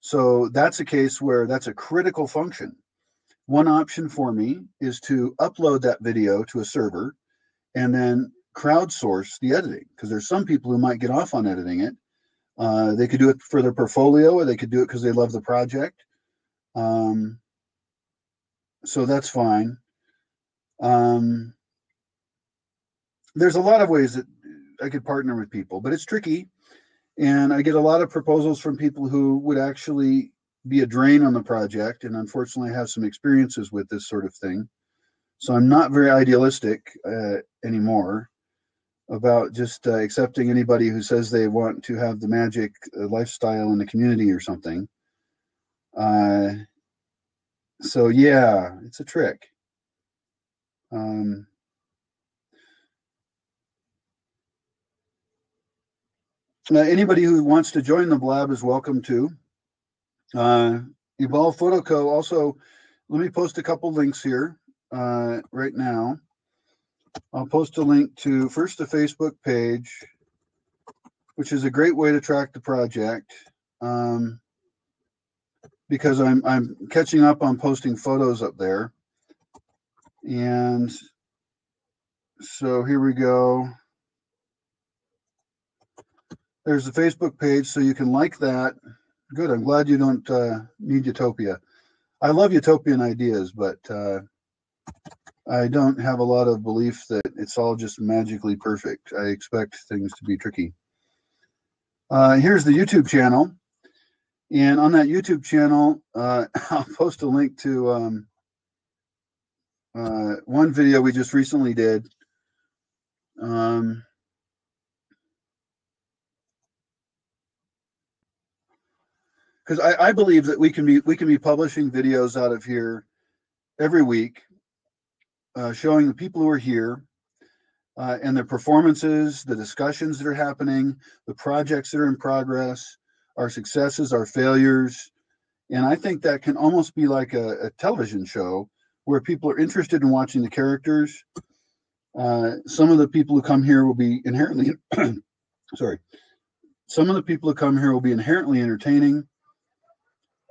S2: So that's a case where that's a critical function. One option for me is to upload that video to a server and then crowdsource the editing, because there's some people who might get off on editing it. They could do it for their portfolio, or they could do it because they love the project. So that's fine. There's a lot of ways that I could partner with people, but it's tricky. And I get a lot of proposals from people who would actually be a drain on the project. And unfortunately, I have some experiences with this sort of thing. So I'm not very idealistic anymore about just accepting anybody who says they want to have the magic lifestyle in the community or something. So yeah, it's a trick. Anybody who wants to join the Blab is welcome to. Evolve Photo Co. Also, let me post a couple links here right now. I'll post a link to first the Facebook page, which is a great way to track the project, because I'm catching up on posting photos up there. And so here we go. There's the Facebook page, so you can like that. Good. I'm glad you don't need utopia. I love utopian ideas, but I don't have a lot of belief that it's all just magically perfect. I expect things to be tricky. Here's the YouTube channel. And on that YouTube channel, I'll post a link to one video we just recently did. Because I believe that we can be publishing videos out of here every week, showing the people who are here and their performances, the discussions that are happening, the projects that are in progress, our successes, our failures. And I think that can almost be like a television show where people are interested in watching the characters. Some of the people who come here will be inherently, sorry, some of the people who come here will be inherently entertaining.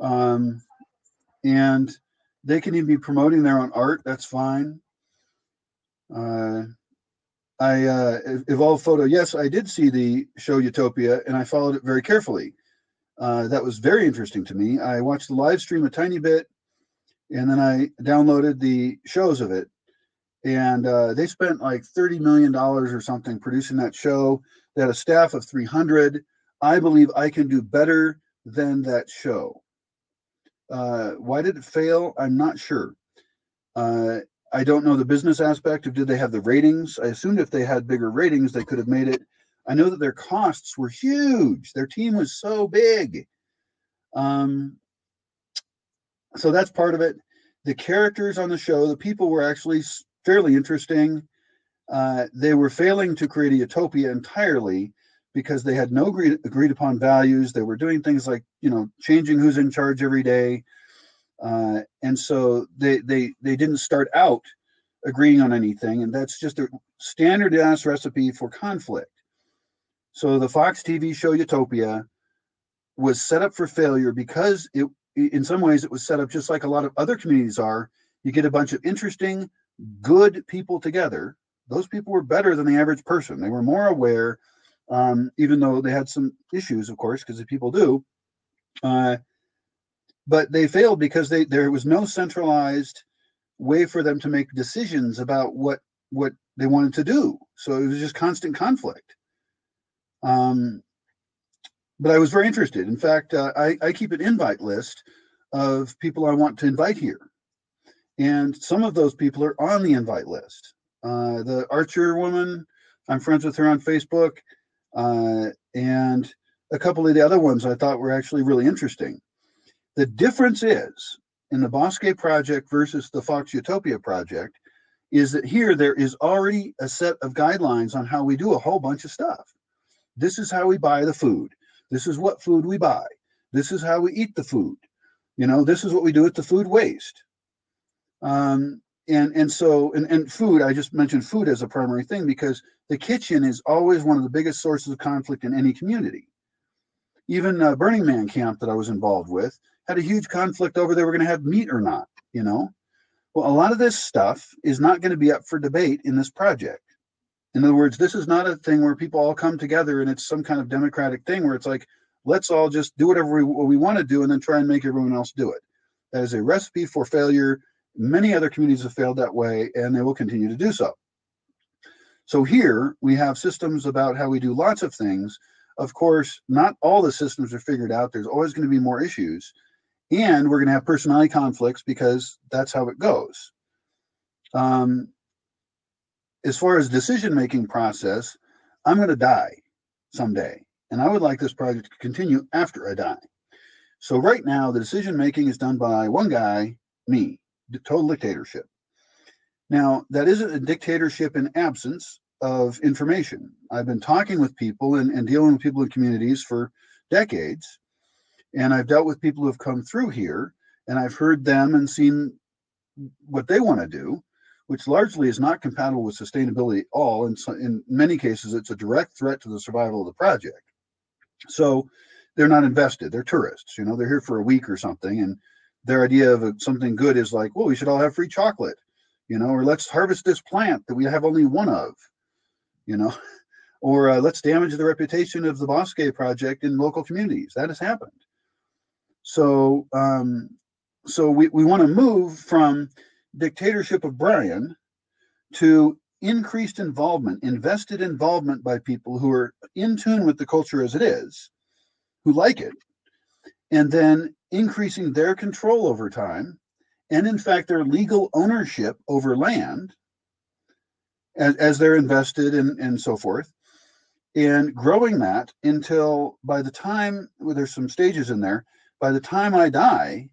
S2: And they can even be promoting their own art. That's fine. Evolved Photo. Yes, I did see the show Utopia, and I followed it very carefully. That was very interesting to me. I watched the live stream a tiny bit, and then I downloaded the shows of it. And they spent like $30 million or something producing that show. They had a staff of 300. I believe I can do better than that show. Why did it fail? I'm not sure. I don't know the business aspect of did they have the ratings. I assumed if they had bigger ratings, they could have made it. I know that their costs were huge. Their team was so big. So that's part of it. The characters on the show, the people were actually fairly interesting. They were failing to create a utopia entirely because they had no agreed upon values. They were doing things like, changing who's in charge every day. And so they didn't start out agreeing on anything. And that's just a standard ass recipe for conflict. So the Fox TV show Utopia was set up for failure because in some ways it was set up just like a lot of other communities are. You get a bunch of interesting, good people together. Those people were better than the average person. They were more aware, even though they had some issues, of course, because people do. But they failed because there was no centralized way for them to make decisions about what they wanted to do. So it was just constant conflict. But I was very interested. In fact, I keep an invite list of people I want to invite here. And some of those people are on the invite list. The Archer woman, I'm friends with her on Facebook. And a couple of the other ones I thought were actually really interesting. The difference is in the Bosque project versus the Fox Utopia project is that here there is already a set of guidelines on how we do a whole bunch of stuff. This is how we buy the food. This is what food we buy. This is how we eat the food. This is what we do with the food waste. And food, I just mentioned food as a primary thing because the kitchen is always one of the biggest sources of conflict in any community. Even Burning Man camp that I was involved with had a huge conflict over they were going to have meat or not, Well, a lot of this stuff is not going to be up for debate in this project. In other words, this is not a thing where people all come together and it's some kind of democratic thing where it's like, let's all just do whatever we want to do and then try and make everyone else do it. That is a recipe for failure. Many other communities have failed that way, and they will continue to do so. So here we have systems about how we do lots of things. Of course, not all the systems are figured out. There's always going to be more issues. And we're going to have personality conflicts because that's how it goes. As far as decision-making process, I'm going to die someday. And I would like this project to continue after I die. So right now, the decision-making is done by one guy, me, total dictatorship. Now, that isn't a dictatorship in absence of information. I've been talking with people and dealing with people in communities for decades. And I've dealt with people who have come through here, and I've heard them and seen what they want to do, which largely is not compatible with sustainability at all. And so in many cases, it's a direct threat to the survival of the project. So they're not invested. They're tourists. They're here for a week or something. And their idea of something good is like, well, we should all have free chocolate. or let's harvest this plant that we have only one of, you know, or let's damage the reputation of the Bosque project in local communities. That has happened. So, so we want to move from dictatorship of Brian to increased involvement, invested involvement by people who are in tune with the culture as it is, who like it, and then increasing their control over time, and in fact their legal ownership over land as they're invested and so forth, and growing that until by the time, well, there's some stages in there, by the time I die,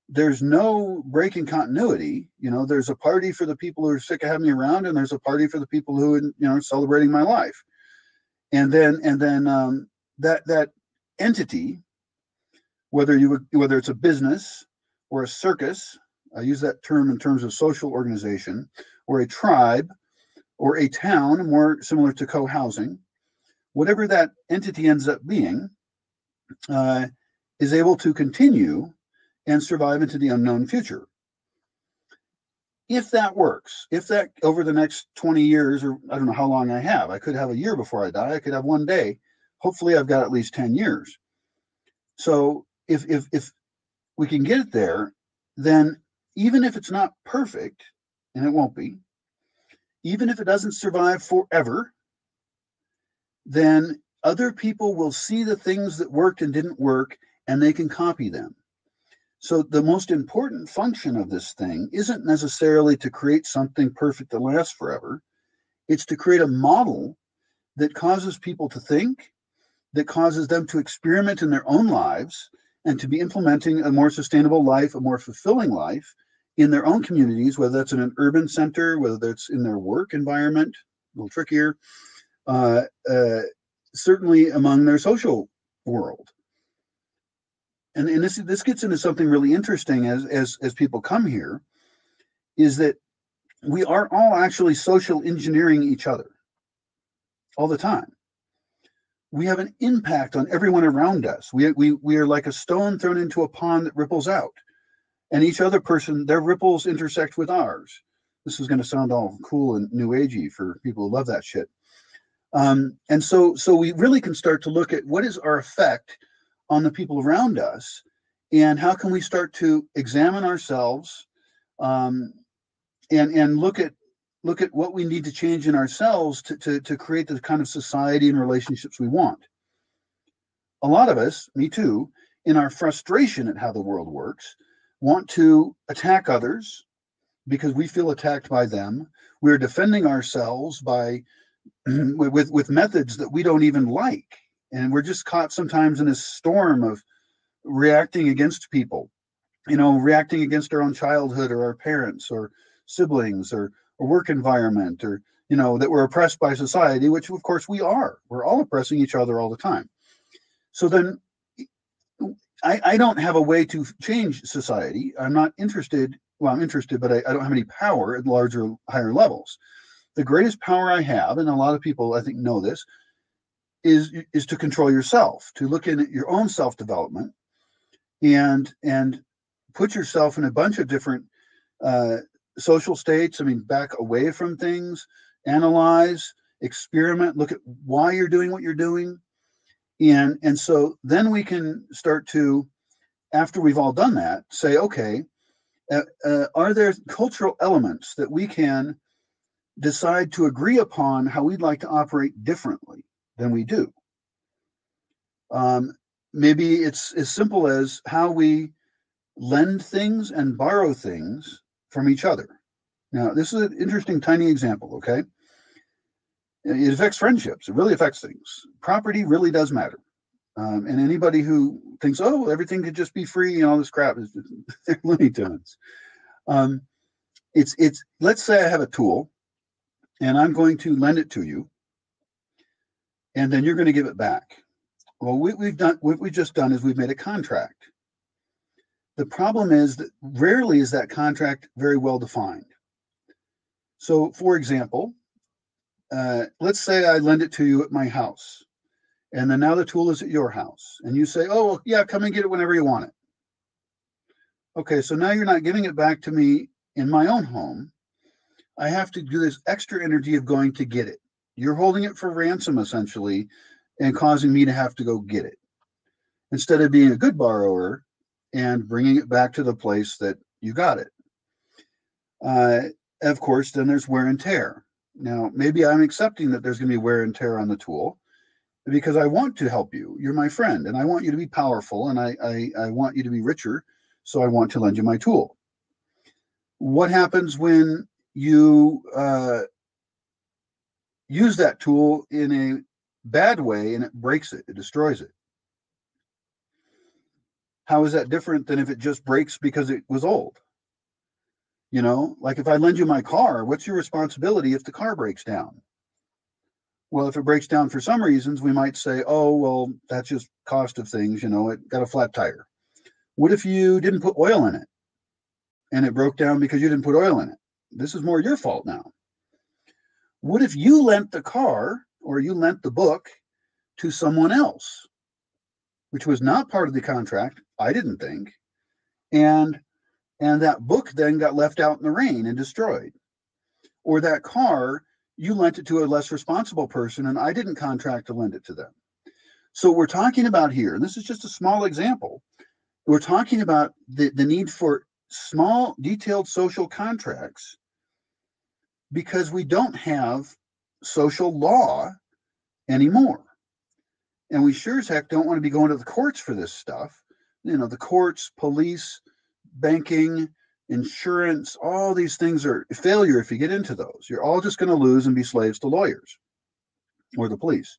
S2: there's no breaking continuity. There's a party for the people who are sick of having me around, and there's a party for the people who are celebrating my life. And then that entity, whether it's a business or a circus, I use that term in terms of social organization, or a tribe, or a town, more similar to co-housing, whatever that entity ends up being, is able to continue and survive into the unknown future. If that works, if that over the next 20 years, or I don't know how long I could have a year before I die, I could have one day. Hopefully I've got at least 10 years. So if we can get it there, then even if it's not perfect, and it won't be, even if it doesn't survive forever, then other people will see the things that worked and didn't work, and they can copy them. So the most important function of this thing isn't necessarily to create something perfect that lasts forever. It's to create a model that causes people to think, that causes them to experiment in their own lives, and to be implementing a more sustainable life, a more fulfilling life in their own communities, whether that's in an urban center, whether that's in their work environment, a little trickier, certainly among their social world. And this gets into something really interesting as people come here, is that we are all actually social engineering each other all the time. We have an impact on everyone around us. We are like a stone thrown into a pond that ripples out, and each other person, their ripples intersect with ours. This is going to sound all cool and new agey for people who love that shit. And so we really can start to look at what is our effect on the people around us, and how can we start to examine ourselves, and look at what we need to change in ourselves to create the kind of society and relationships we want. A lot of us, me too, in our frustration at how the world works, want to attack others because we feel attacked by them. We're defending ourselves by with methods that we don't even like. And we're just caught sometimes in this storm of reacting against people, reacting against our own childhood or our parents or siblings or work environment, or, that we're oppressed by society, which of course we are. We're all oppressing each other all the time. So then I don't have a way to change society. I'm not interested. Well, I'm interested, but I don't have any power at larger, higher levels. The greatest power I have, and a lot of people I think know this, is to control yourself, to look in at your own self-development and put yourself in a bunch of different social states. Back away from things, analyze, experiment, look at why you're doing what you're doing. And so then we can start to, after we've all done that, say, okay, are there cultural elements that we can decide to agree upon how we'd like to operate differently than we do? Maybe it's as simple as how we lend things and borrow things from each other. Now, this is an interesting tiny example, okay? It affects friendships. It really affects things. Property really does matter. And anybody who thinks, oh, everything could just be free and all this crap, they're Looney Tunes. Let's say I have a tool and I'm going to lend it to you, and then you're going to give it back. Well, what we've just done is we've made a contract. The problem is that rarely is that contract very well defined. So, for example, let's say I lend it to you at my house, and then now the tool is at your house, and you say, oh, well, yeah, come and get it whenever you want it. Okay, so now you're not giving it back to me in my own home. I have to do this extra energy of going to get it. You're holding it for ransom, essentially, and causing me to have to go get it. Instead of being a good borrower and bringing it back to the place that you got it. Uh, of course, then there's wear and tear. Now, maybe I'm accepting that there's going to be wear and tear on the tool because I want to help you. You're my friend, and I want you to be powerful, and I want you to be richer, so I want to lend you my tool. What happens when you use that tool in a bad way and it breaks it, it destroys it? How is that different than if it just breaks because it was old? You know, like if I lend you my car, what's your responsibility if the car breaks down? Well, if it breaks down for some reasons, we might say, oh, well, that's just cost of things. You know, it got a flat tire. What if you didn't put oil in it and it broke down because you didn't put oil in it? This is more your fault now. What if you lent the car or you lent the book to someone else, which was not part of the contract, I didn't think, and that book then got left out in the rain and destroyed? Or that car, you lent it to a less responsible person and I didn't contract to lend it to them. So we're talking about here, and this is just a small example, we're talking about the need for small, detailed social contracts because we don't have social law anymore. And we sure as heck don't want to be going to the courts for this stuff. You know, the courts, police, banking, insurance, all these things are a failure if you get into those. You're all just going to lose and be slaves to lawyers or the police.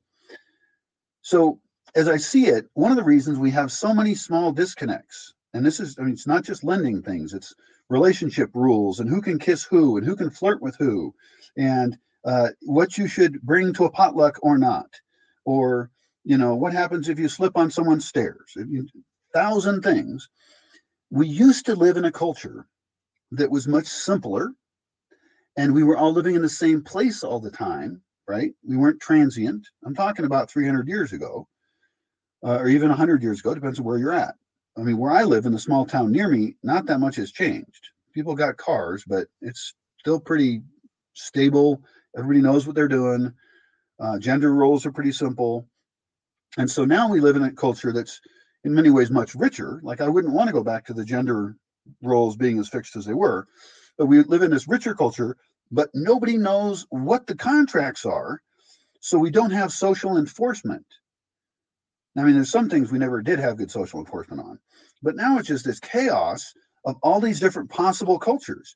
S2: So as I see it, one of the reasons we have so many small disconnects, and this is, I mean, it's not just lending things, it's relationship rules and who can kiss who and who can flirt with who and what you should bring to a potluck or not. Or, you know, what happens if you slip on someone's stairs? 1,000 things. We used to live in a culture that was much simpler and we were all living in the same place all the time, right? We weren't transient. I'm talking about 300 years ago or even 100 years ago, depends on where you're at. I mean, where I live in the small town near me, not that much has changed. People got cars, but it's still pretty stable. Everybody knows what they're doing. Gender roles are pretty simple. And so now we live in a culture that's in many ways much richer. Like I wouldn't want to go back to the gender roles being as fixed as they were, but we live in this richer culture, but nobody knows what the contracts are. So we don't have social enforcement. I mean, there's some things we never did have good social enforcement on, but now it's just this chaos of all these different possible cultures.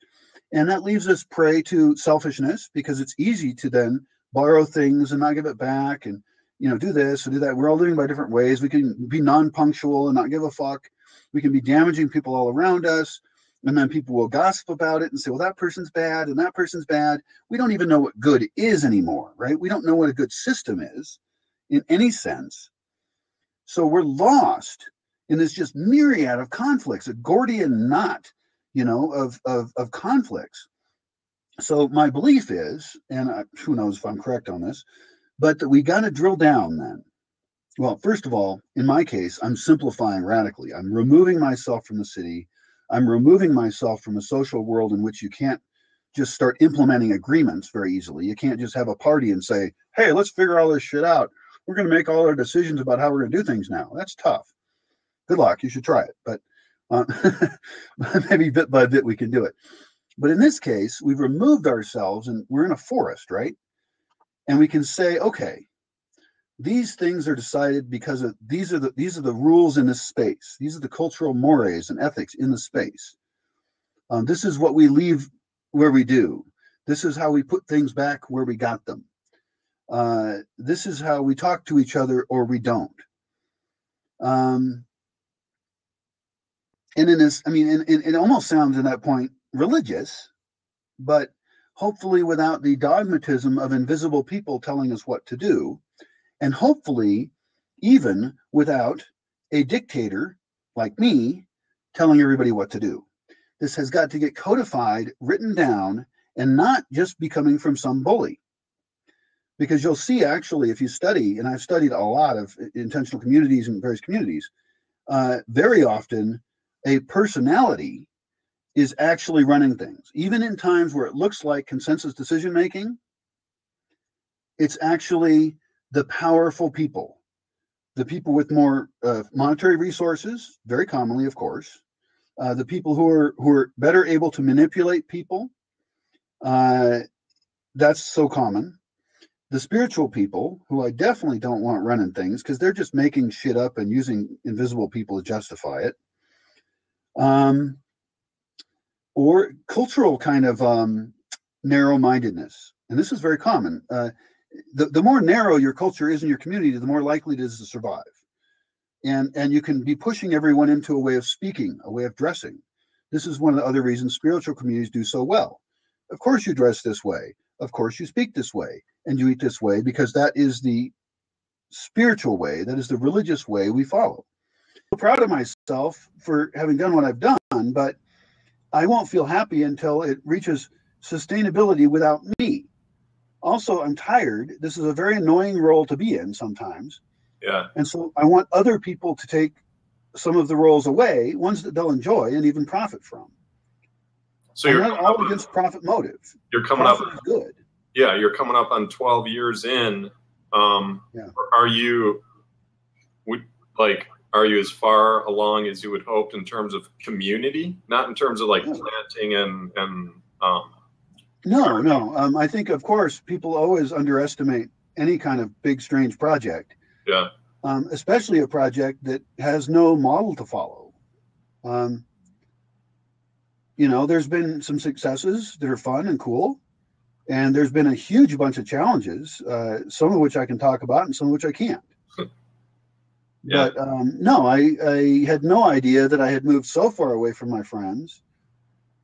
S2: And that leaves us prey to selfishness because it's easy to then borrow things and not give it back and, you know, do this or do that. We're all living by different ways. We can be non-punctual and not give a fuck. We can be damaging people all around us. And then people will gossip about it and say, well, that person's bad and that person's bad. We don't even know what good is anymore, right? We don't know what a good system is in any sense. So we're lost in this just myriad of conflicts, a Gordian knot, you know, of conflicts. So my belief is, and who knows if I'm correct on this, but that we got to drill down then. Well, first of all, in my case, I'm simplifying radically. I'm removing myself from the city. I'm removing myself from a social world in which you can't just start implementing agreements very easily. You can't just have a party and say, hey, let's figure all this shit out. We're going to make all our decisions about how we're going to do things now. That's tough. Good luck. You should try it. But maybe bit by bit we can do it. But in this case, we've removed ourselves and we're in a forest, right? And we can say, okay, these things are decided because of these are the rules in this space. These are the cultural mores and ethics in the space. This is what we leave where we do. This is how we put things back where we got them. This is how we talk to each other or we don't. And in this, I mean, it almost sounds at that point religious, but hopefully without the dogmatism of invisible people telling us what to do, and hopefully even without a dictator like me telling everybody what to do. This has got to get codified, written down, and not just be coming from some bully. Because you'll see, actually, if you study, and I've studied a lot of intentional communities and various communities, very often a personality is actually running things. Even in times where it looks like consensus decision making, it's actually the powerful people, the people with more monetary resources, very commonly, of course, the people who are better able to manipulate people. That's so common. The spiritual people, who I definitely don't want running things because they're just making shit up and using invisible people to justify it. Or cultural kind of narrow-mindedness. And this is very common. The more narrow your culture is in your community, the more likely it is to survive. And you can be pushing everyone into a way of speaking, a way of dressing. This is one of the other reasons spiritual communities do so well. Of course you dress this way. Of course you speak this way. And you eat this way, because that is the spiritual way. That is the religious way we follow. I'm proud of myself for having done what I've done, but I won't feel happy until it reaches sustainability without me. Also, I'm tired. This is a very annoying role to be in sometimes.
S3: Yeah.
S2: And so I want other people to take some of the roles away, ones that they'll enjoy and even profit from. So you're not all against profit motive.
S3: You're coming up.
S2: Profit is good.
S3: Yeah, you're coming up on 12 years in. Are you as far along as you would hope in terms of community, not in terms of like planting and
S2: No. I think, of course, people always underestimate any kind of big, strange project.
S3: Yeah.
S2: Especially a project that has no model to follow. There's been some successes that are fun and cool. And there's been a huge bunch of challenges, some of which I can talk about and some of which I can't. Yeah. But no, I had no idea that I had moved so far away from my friends.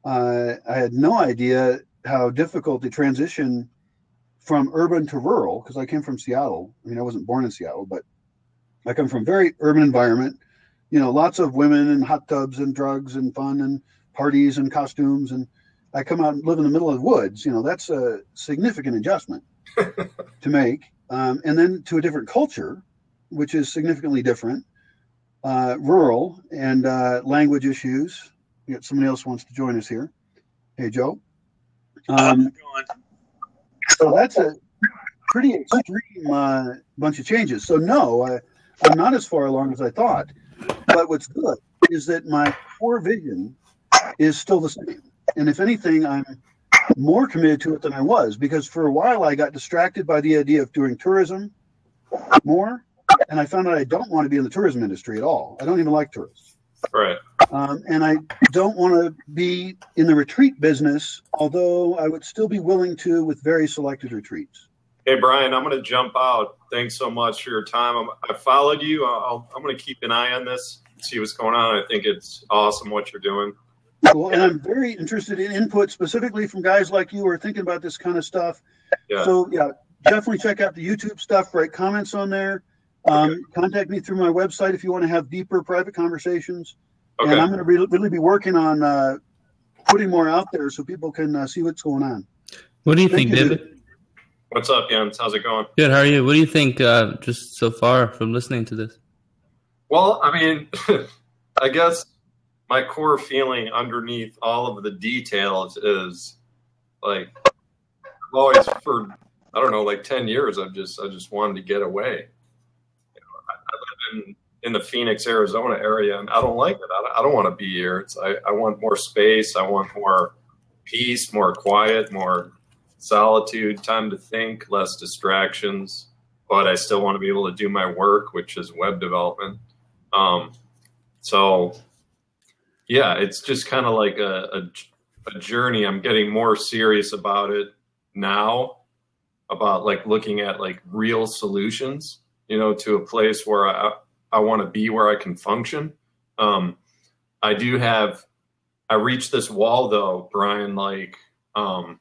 S2: I had no idea how difficult the transition from urban to rural, because I came from Seattle. I mean, I wasn't born in Seattle, but I come from a very urban environment. Lots of women and hot tubs and drugs and fun and parties and costumes, and I come out and live in the middle of the woods. That's a significant adjustment to make. And then to a different culture, which is significantly different, rural, and language issues. We got somebody else who wants to join us here. Hey, Joe. So that's a pretty extreme bunch of changes. So no, I'm not as far along as I thought. But what's good is that my core vision is still the same. And if anything, I'm more committed to it than I was, because for a while I got distracted by the idea of doing tourism more. And I found out I don't want to be in the tourism industry at all. I don't even like tourists.
S3: Right.
S2: And I don't want to be in the retreat business, although I would still be willing to with very selected retreats.
S3: Hey, Brian, I'm going to jump out. Thanks so much for your time. I followed you. I'm going to keep an eye on this, see what's going on. I think it's awesome what you're doing.
S2: Cool. And I'm very interested in input specifically from guys like you who are thinking about this kind of stuff.
S3: Yeah.
S2: So, definitely check out the YouTube stuff, write comments on there. Contact me through my website if you want to have deeper private conversations. Okay. And I'm going to really be working on putting more out there so people can see what's going on.
S4: What do you think, David?
S3: What's up, Jens? How's it going?
S4: Good. How are you? What do you think just so far from listening to this?
S3: Well, I mean, I guess my core feeling underneath all of the details is like, I've always, for, I don't know, like 10 years, I just wanted to get away. I live in the Phoenix, Arizona area, and I don't like it. I don't want to be here. I want more space. I want more peace, more quiet, more solitude, time to think, less distractions. But I still want to be able to do my work, which is web development. So, yeah, it's just kind of like a journey. I'm getting more serious about it now, about like looking at like real solutions, to a place where I want to be, where I can function. I reached this wall though, Brian, like, I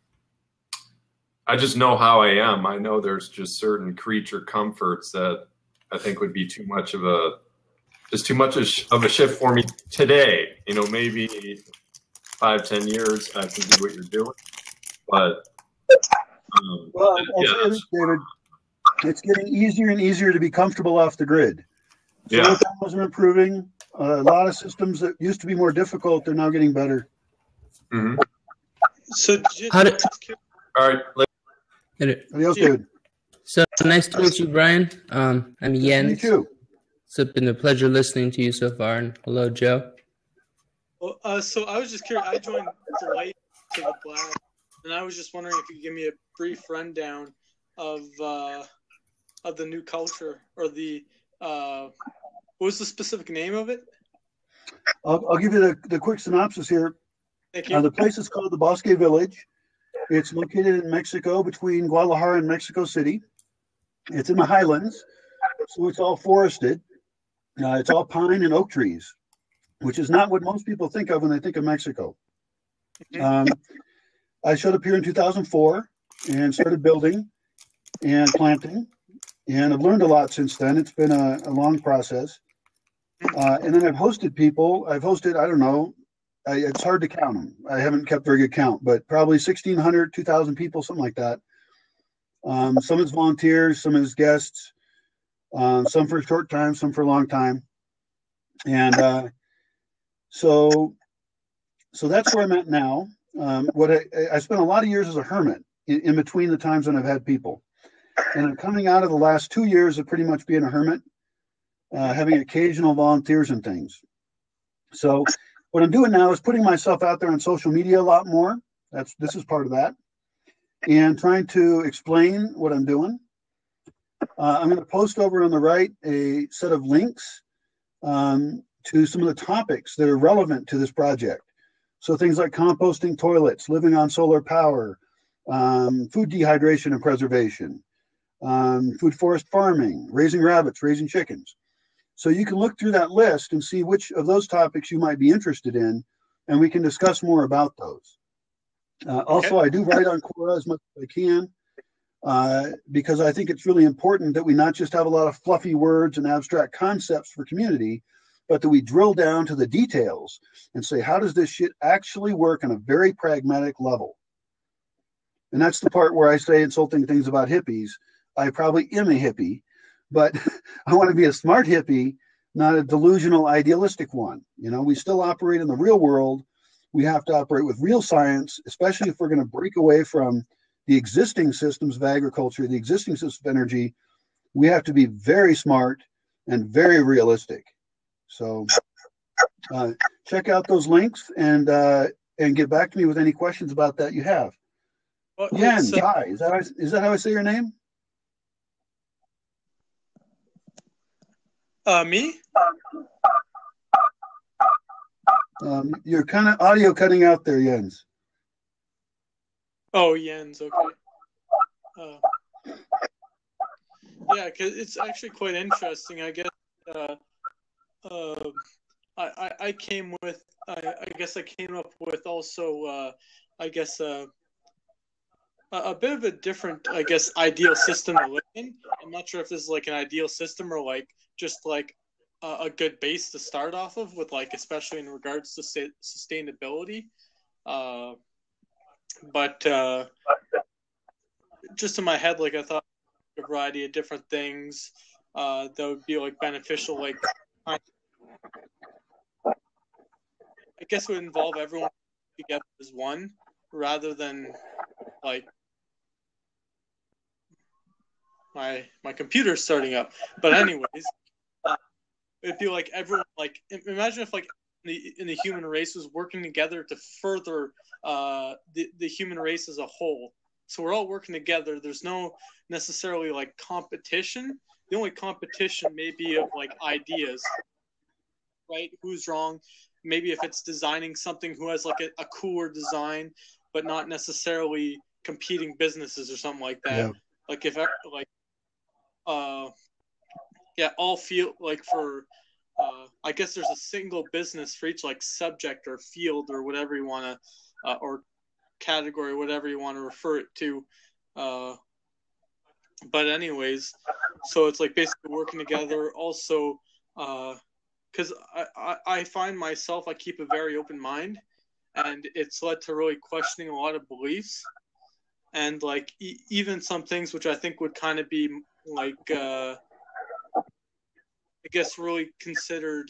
S3: just know how I am. I know there's just certain creature comforts that I think would be too much of a shift for me today. Maybe 5-10 years I can do what you're doing. But
S2: well, I'll say this, David, it's getting easier and easier to be comfortable off the grid. Solar panels are improving. A lot of systems that used to be more difficult, they're now getting better.
S3: Mm-hmm.
S5: So,
S4: How did?
S3: All right.
S2: Adios, dude.
S4: So nice to meet you, Brian. I'm
S2: Nice to
S4: Jens.
S2: meet you.
S4: It's been a pleasure listening to you so far. And hello, Joe.
S5: Well, so I was just curious. I joined late to the Black, and I was just wondering if you could give me a brief rundown of the new culture, or the what was the specific name of it?
S2: I'll give you the quick synopsis here.
S5: Thank you.
S2: The place is called the Bosque Village. It's located in Mexico, between Guadalajara and Mexico City. It's in the highlands, so it's all forested. It's all pine and oak trees, which is not what most people think of when they think of Mexico. I showed up here in 2004 and started building and planting, and I've learned a lot since then. It's been a long process. And then I've hosted people. I've hosted, I don't know, it's hard to count them. I haven't kept very good count, but probably 1,600, 2,000 people, something like that. Some as volunteers, some as guests, some for a short time, some for a long time. And so that's where I'm at now. What I spent a lot of years as a hermit in between the times when I've had people. And I'm coming out of the last 2 years of pretty much being a hermit, having occasional volunteers and things. So what I'm doing now is putting myself out there on social media a lot more. This is part of that. And trying to explain what I'm doing. I'm going to post over on the right a set of links to some of the topics that are relevant to this project. So things like composting toilets, living on solar power, food dehydration and preservation, food forest farming, raising rabbits, raising chickens. So you can look through that list and see which of those topics you might be interested in, and we can discuss more about those. Also, I do write on Quora as much as I can, because I think it's really important that we not just have a lot of fluffy words and abstract concepts for community, but that we drill down to the details and say, how does this shit actually work on a very pragmatic level? And that's the part where I say insulting things about hippies. I probably am a hippie, but I want to be a smart hippie, not a delusional, idealistic one. You know, we still operate in the real world. We have to operate with real science, especially if we're going to break away from the existing systems of agriculture, the existing systems of energy. We have to be very smart and very realistic. So check out those links and get back to me with any questions about that you have.
S5: Well,
S2: Jens, hi. Is that how I say your name?
S5: Me?
S2: You're kind of audio cutting out there, Jens.
S5: Oh, Jens. Okay. Yeah, because it's actually quite interesting. I guess I came with. I guess I came up with also. I guess a bit of a different, I guess, ideal system to live in. I'm not sure if this is like an ideal system or like just like a good base to start off of, with like, especially in regards to sustainability. But just in my head, like I thought a variety of different things that would be like beneficial. Like I guess it would involve everyone together as one, rather than like my computer's starting up. But anyways, it'd be like everyone, like imagine if like in the human race was working together to further the human race as a whole. So we're all working together. There's no necessarily like competition. The only competition may be of like ideas, right? Who's wrong? Maybe if it's designing something, who has like a cooler design, but not necessarily competing businesses or something like that. Yeah. Like if like all feel like for I guess there's a single business for each like subject or field or whatever you want to or category, whatever you want to refer it to. But anyways, so it's like basically working together. Also, because I find myself, I keep a very open mind, and it's led to really questioning a lot of beliefs, and like even some things which I think would kind of be like I guess really considered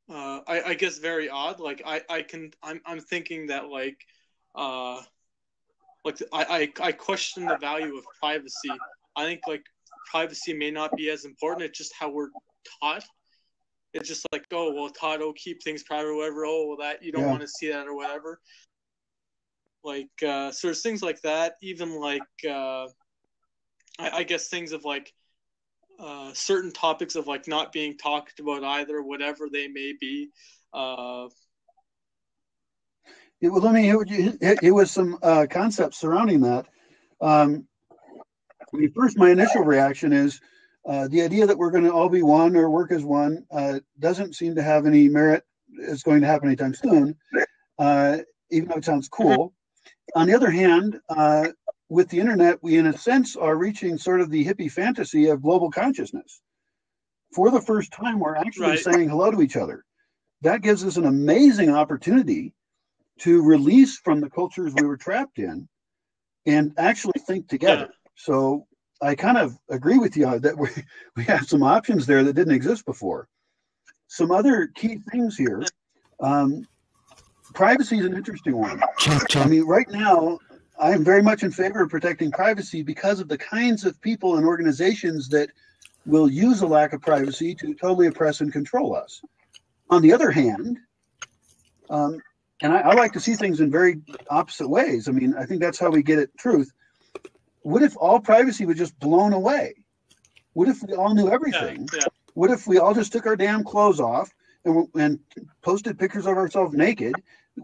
S5: I guess very odd. Like I'm thinking that I question the value of privacy. I think like privacy may not be as important. It's just how we're taught. It's just like, oh well, Todd, oh keep things private or whatever. Oh well, that you don't want to see that or whatever. Like so there's things like that. Even like I guess things of like certain topics of like not being talked about either, whatever they may be.
S2: Well, let me it was some concepts surrounding that. First, my initial reaction is the idea that we're going to all be one or work as one doesn't seem to have any merit. It's going to happen anytime soon, even though it sounds cool. On the other hand, with the internet, we in a sense are reaching sort of the hippie fantasy of global consciousness. For the first time, we're actually saying hello to each other. That gives us an amazing opportunity to release from the cultures we were trapped in and actually think together. So I kind of agree with you that we have some options there that didn't exist before. Some other key things here. Privacy is an interesting one. I mean, right now, I am very much in favor of protecting privacy because of the kinds of people and organizations that will use a lack of privacy to totally oppress and control us. On the other hand, and I like to see things in very opposite ways. I mean, I think that's how we get at truth. What if all privacy was just blown away? What if we all knew everything? What if we all just took our damn clothes off and posted pictures of ourselves naked?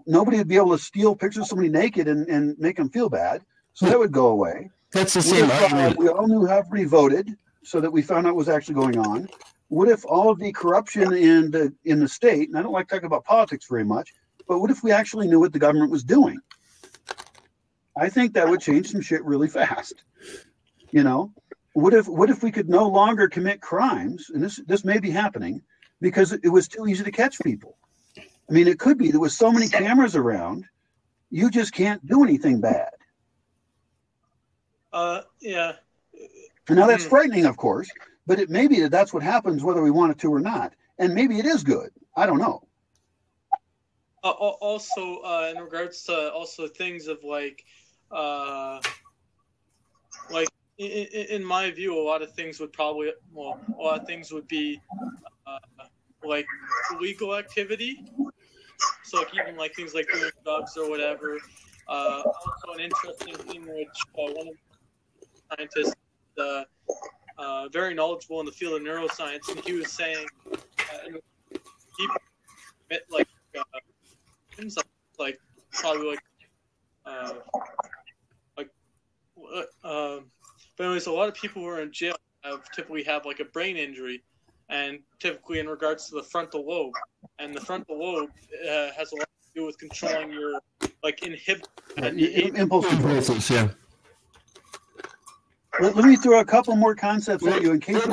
S2: Nobody would be able to steal pictures of somebody naked and make them feel bad. So that would go away.
S6: That's the same argument.
S2: We all knew how everybody voted so that we found out what was actually going on. What if all of the corruption in the state, and I don't like talking about politics very much, but what if we actually knew what the government was doing? I think that would change some shit really fast. You know, what if we could no longer commit crimes, and this may be happening because it was too easy to catch people. I mean, it could be there was so many cameras around, you just can't do anything bad.
S5: Yeah.
S2: And now that's frightening, of course, but it may be that's what happens whether we want it to or not. And maybe it is good. I don't know.
S5: Also, in regards to also things of like in my view, a lot of things would be like illegal activity. So like, even like things like doing drugs or whatever. Also an interesting thing which one of the scientists, very knowledgeable in the field of neuroscience, and he was saying people commit like probably but anyways, a lot of people who are in jail typically have like a brain injury, and typically in regards to the frontal lobe, and the frontal lobe has a lot to do with controlling your like
S2: impulse controls. Yeah. Let me throw a couple more concepts at you in case you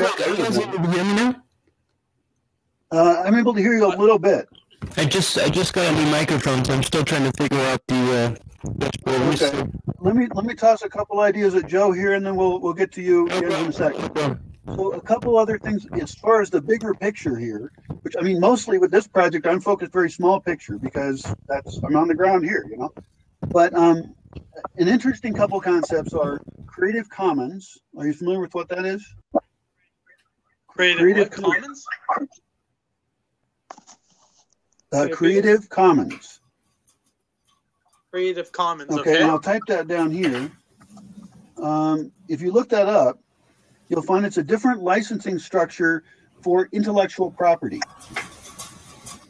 S2: I'm able to hear you a little bit.
S6: I just got a new microphone, so I'm still trying to figure out the.
S2: Okay. Let me toss a couple ideas at Joe here, and then we'll get to you in a second. So a couple other things as far as the bigger picture here, which I mean mostly with this project, I'm focused very small picture because I'm on the ground here, you know. But an interesting couple concepts are Creative Commons. Are you familiar with what that is?
S5: Creative Commons?
S2: Creative Commons.
S5: Creative Commons.
S2: Okay, and I'll type that down here. If you look that up, you'll find it's a different licensing structure for intellectual property.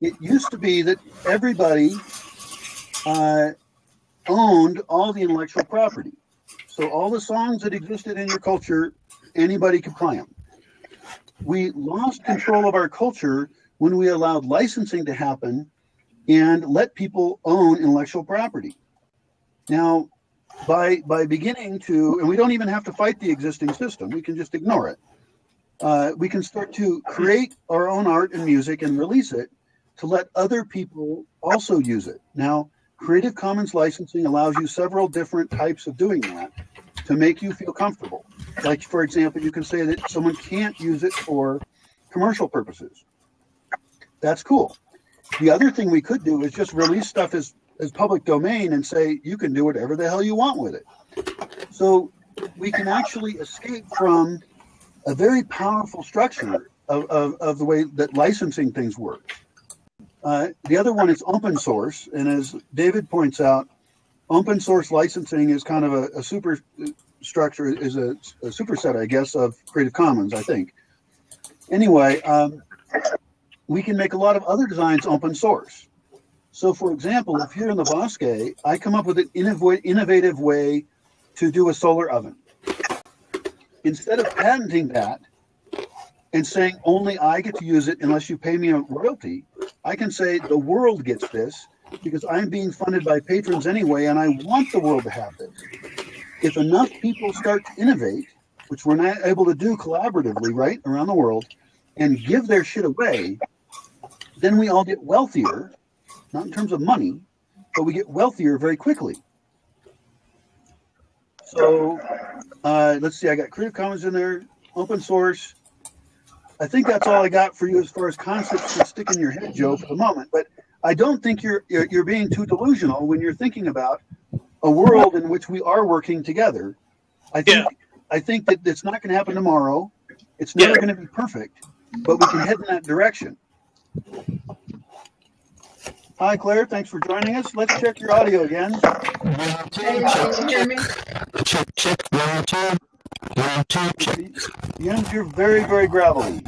S2: It used to be that everybody owned all the intellectual property. So all the songs that existed in your culture, anybody could play them. We lost control of our culture when we allowed licensing to happen and let people own intellectual property. Now, by beginning to, and we don't even have to fight the existing system, we can just ignore it. We can start to create our own art and music and release it to let other people also use it. Now, Creative Commons licensing allows you several different types of doing that to make you feel comfortable. Like, for example, you can say that someone can't use it for commercial purposes. That's cool. The other thing we could do is just release stuff as public domain and say you can do whatever the hell you want with it. So we can actually escape from a very powerful structure of the way that licensing things work. The other one is open source, and as David points out, open source licensing is kind of a super structure, is a superset, I guess, of Creative Commons, I think. Anyway, we can make a lot of other designs open source. So, for example, if you're in the Bosque, I come up with an innovative way to do a solar oven. Instead of patenting that and saying only I get to use it unless you pay me a royalty, I can say the world gets this because I'm being funded by patrons anyway, and I want the world to have this. If enough people start to innovate, which we're not able to do collaboratively, right, around the world, and give their shit away, then we all get wealthier, not in terms of money, but we get wealthier very quickly. So let's see, I got Creative Commons in there, open source. I think that's all I got for you as far as concepts to stick in your head, Joe, for the moment. But I don't think you're being too delusional when you're thinking about a world in which we are working together. I think that it's not going to happen tomorrow. It's never going to be perfect, but we can head in that direction. Hi, Claire. Thanks for joining us. Let's check your audio again.
S7: Hey, can you hear me?
S6: Check. 1, 2. 1, 2, check.
S2: Jens, you're very, very gravelly.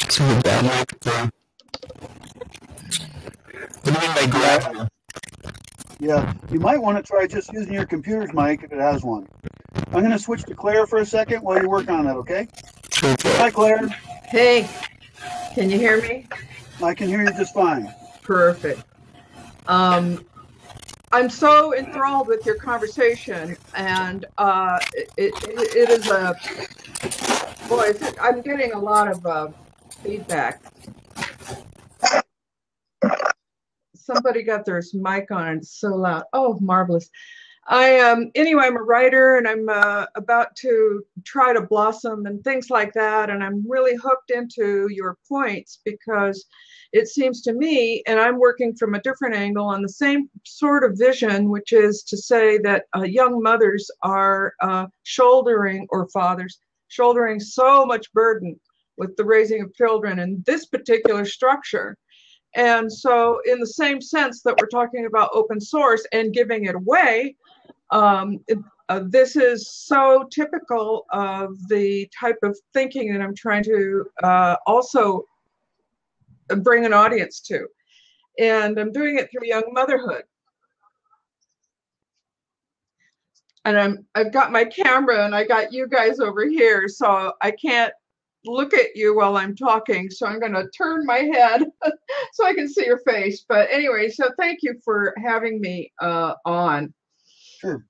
S6: It's a bad microphone. What do you mean by gravelly?
S2: Yeah, you might want to try just using your computer's mic if it has one. I'm going to switch to Claire for a second while you work on that, okay? Hi, Claire.
S7: Hey, can you hear me?
S2: I can hear you just fine.
S7: Perfect. I'm so enthralled with your conversation, and it is a boy. I'm getting a lot of feedback. Somebody got their mic on and it's so loud. Oh, marvelous. Anyway, I'm a writer, and I'm about to try to blossom and things like that. And I'm really hooked into your points because it seems to me, and I'm working from a different angle on the same sort of vision, which is to say that young mothers are shouldering, or fathers, shouldering so much burden with the raising of children in this particular structure. And so in the same sense that we're talking about open source and giving it away, this is so typical of the type of thinking that I'm trying to also bring an audience to. And I'm doing it through young motherhood. And I've got my camera and I got you guys over here, so I can't look at you while I'm talking, so I'm going to turn my head so I can see your face. But anyway, so thank you for having me on.
S2: Sure.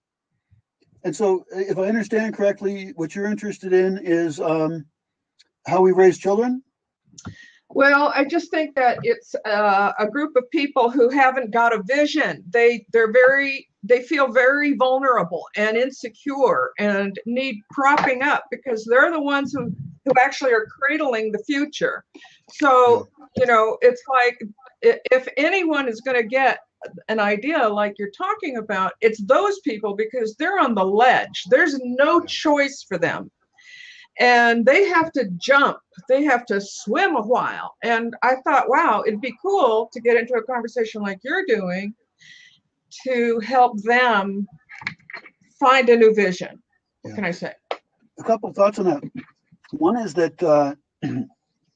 S2: And so if I understand correctly, what you're interested in is how we raise children?
S7: Well, I just think that it's a group of people who haven't got a vision. They feel very vulnerable and insecure and need propping up because they're the ones who actually are cradling the future. So, you know, it's like if anyone is going to get an idea like you're talking about, it's those people because they're on the ledge. There's no choice for them. And they have to jump. They have to swim a while. And I thought, wow, it'd be cool to get into a conversation like you're doing to help them find a new vision. What can I say?
S2: A couple of thoughts on that. One is that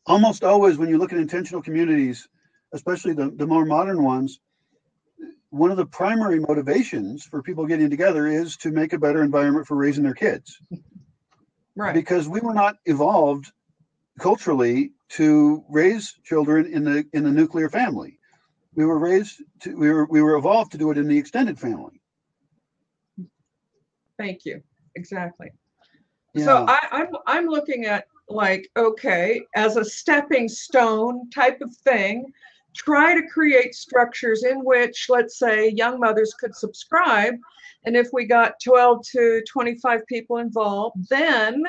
S2: almost always when you look at intentional communities, especially the more modern ones, one of the primary motivations for people getting together is to make a better environment for raising their kids.
S7: Right.
S2: Because we were not evolved culturally to raise children in the nuclear family. We were evolved to do it in the extended family.
S7: Thank you. Exactly.
S2: Yeah.
S7: So I'm looking at, like, okay, as a stepping stone type of thing, try to create structures in which, let's say, young mothers could subscribe. And if we got 12 to 25 people involved, then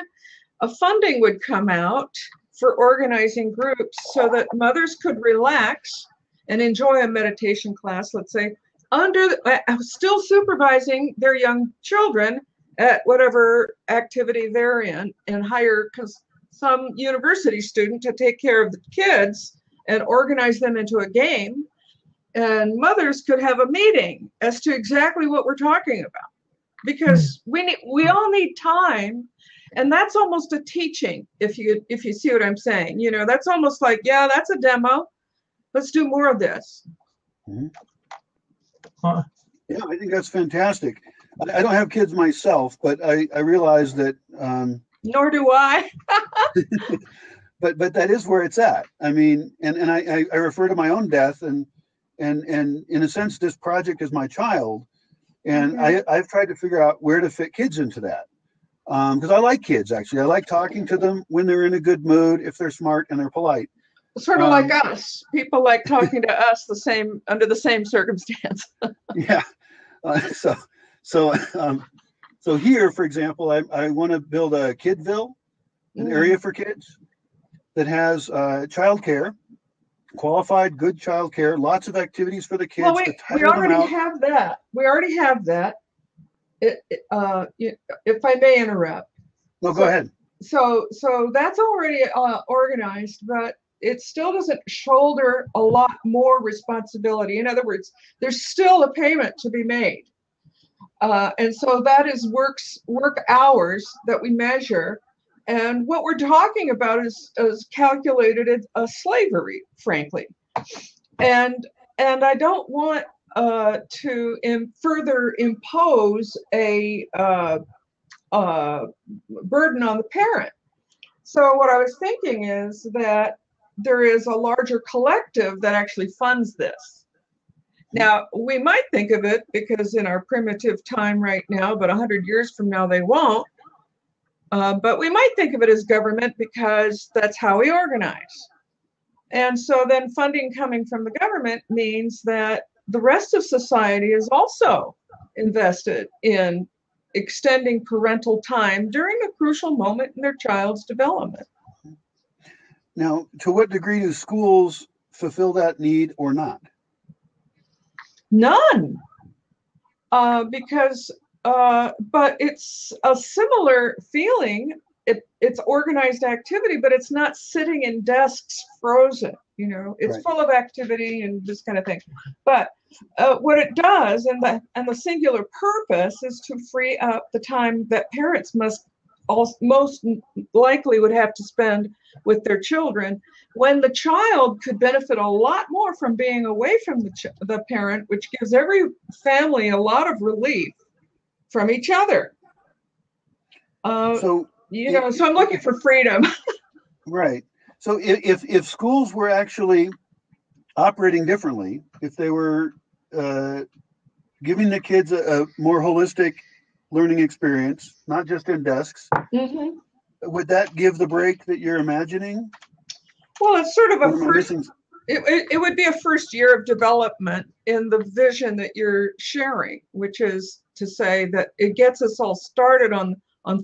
S7: a funding would come out for organizing groups so that mothers could relax and enjoy a meditation class, let's say, still supervising their young children at whatever activity they're in, and hire some university student to take care of the kids and organize them into a game. And mothers could have a meeting as to exactly what we're talking about, because we all need time. And that's almost a teaching, if you see what I'm saying. You know, that's almost like, yeah, that's a demo. Let's do more of this.
S2: Mm-hmm. Yeah, I think that's fantastic. I don't have kids myself, but I realize that.
S7: Nor do I.
S2: but that is where it's at. I mean, and I refer to my own death, and in a sense, this project is my child, and I've tried to figure out where to fit kids into that. Because I like kids, actually. I like talking to them when they're in a good mood, if they're smart and they're polite.
S7: Sort of like us. People like talking to us under the same circumstance.
S2: Yeah. So here, for example, I want to build a Kidville, an area for kids that has childcare, qualified, good childcare, lots of activities for the kids.
S7: Well, we already have that. We already have that. If I may interrupt.
S2: No, go ahead.
S7: So that's already organized, but it still doesn't shoulder a lot more responsibility. In other words, there's still a payment to be made. And so that is work hours that we measure. And what we're talking about is calculated slavery, frankly. And I don't want to further impose a burden on the parent. So what I was thinking is that there is a larger collective that actually funds this. Now, we might think of it, because in our primitive time right now, but 100 years from now they won't, but we might think of it as government, because that's how we organize. And so then funding coming from the government means that the rest of society is also invested in extending parental time during a crucial moment in their child's development.
S2: Now, to what degree do schools fulfill that need or not?
S7: None, because, but it's a similar feeling. It's organized activity, but it's not sitting in desks frozen. You know, it's
S2: Right.
S7: full of activity and this kind of thing. But what it does, and the singular purpose, is to free up the time that parents most likely would have to spend with their children, when the child could benefit a lot more from being away from the parent, which gives every family a lot of relief from each other. So I'm looking for freedom.
S2: Right. So if schools were actually operating differently, if they were giving the kids a more holistic learning experience, not just in desks, would that give the break that you're imagining?
S7: Well, it's sort of it would be a first year of development in the vision that you're sharing, which is to say that it gets us all started on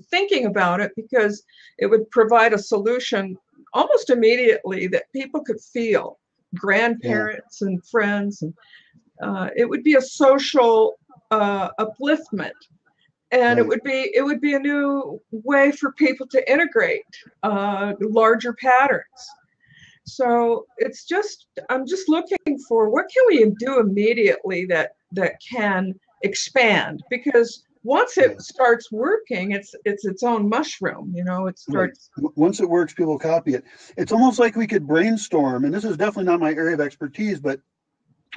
S7: thinking about it, because it would provide a solution almost immediately that people could feel, grandparents and friends, and it would be a social upliftment. And
S2: Right.
S7: it would be a new way for people to integrate larger patterns. So I'm just looking for, what can we do immediately that can expand? Because once it starts working, it's its own mushroom. You know, it starts.
S2: Right. Once it works, people copy it. It's almost like we could brainstorm, and this is definitely not my area of expertise, but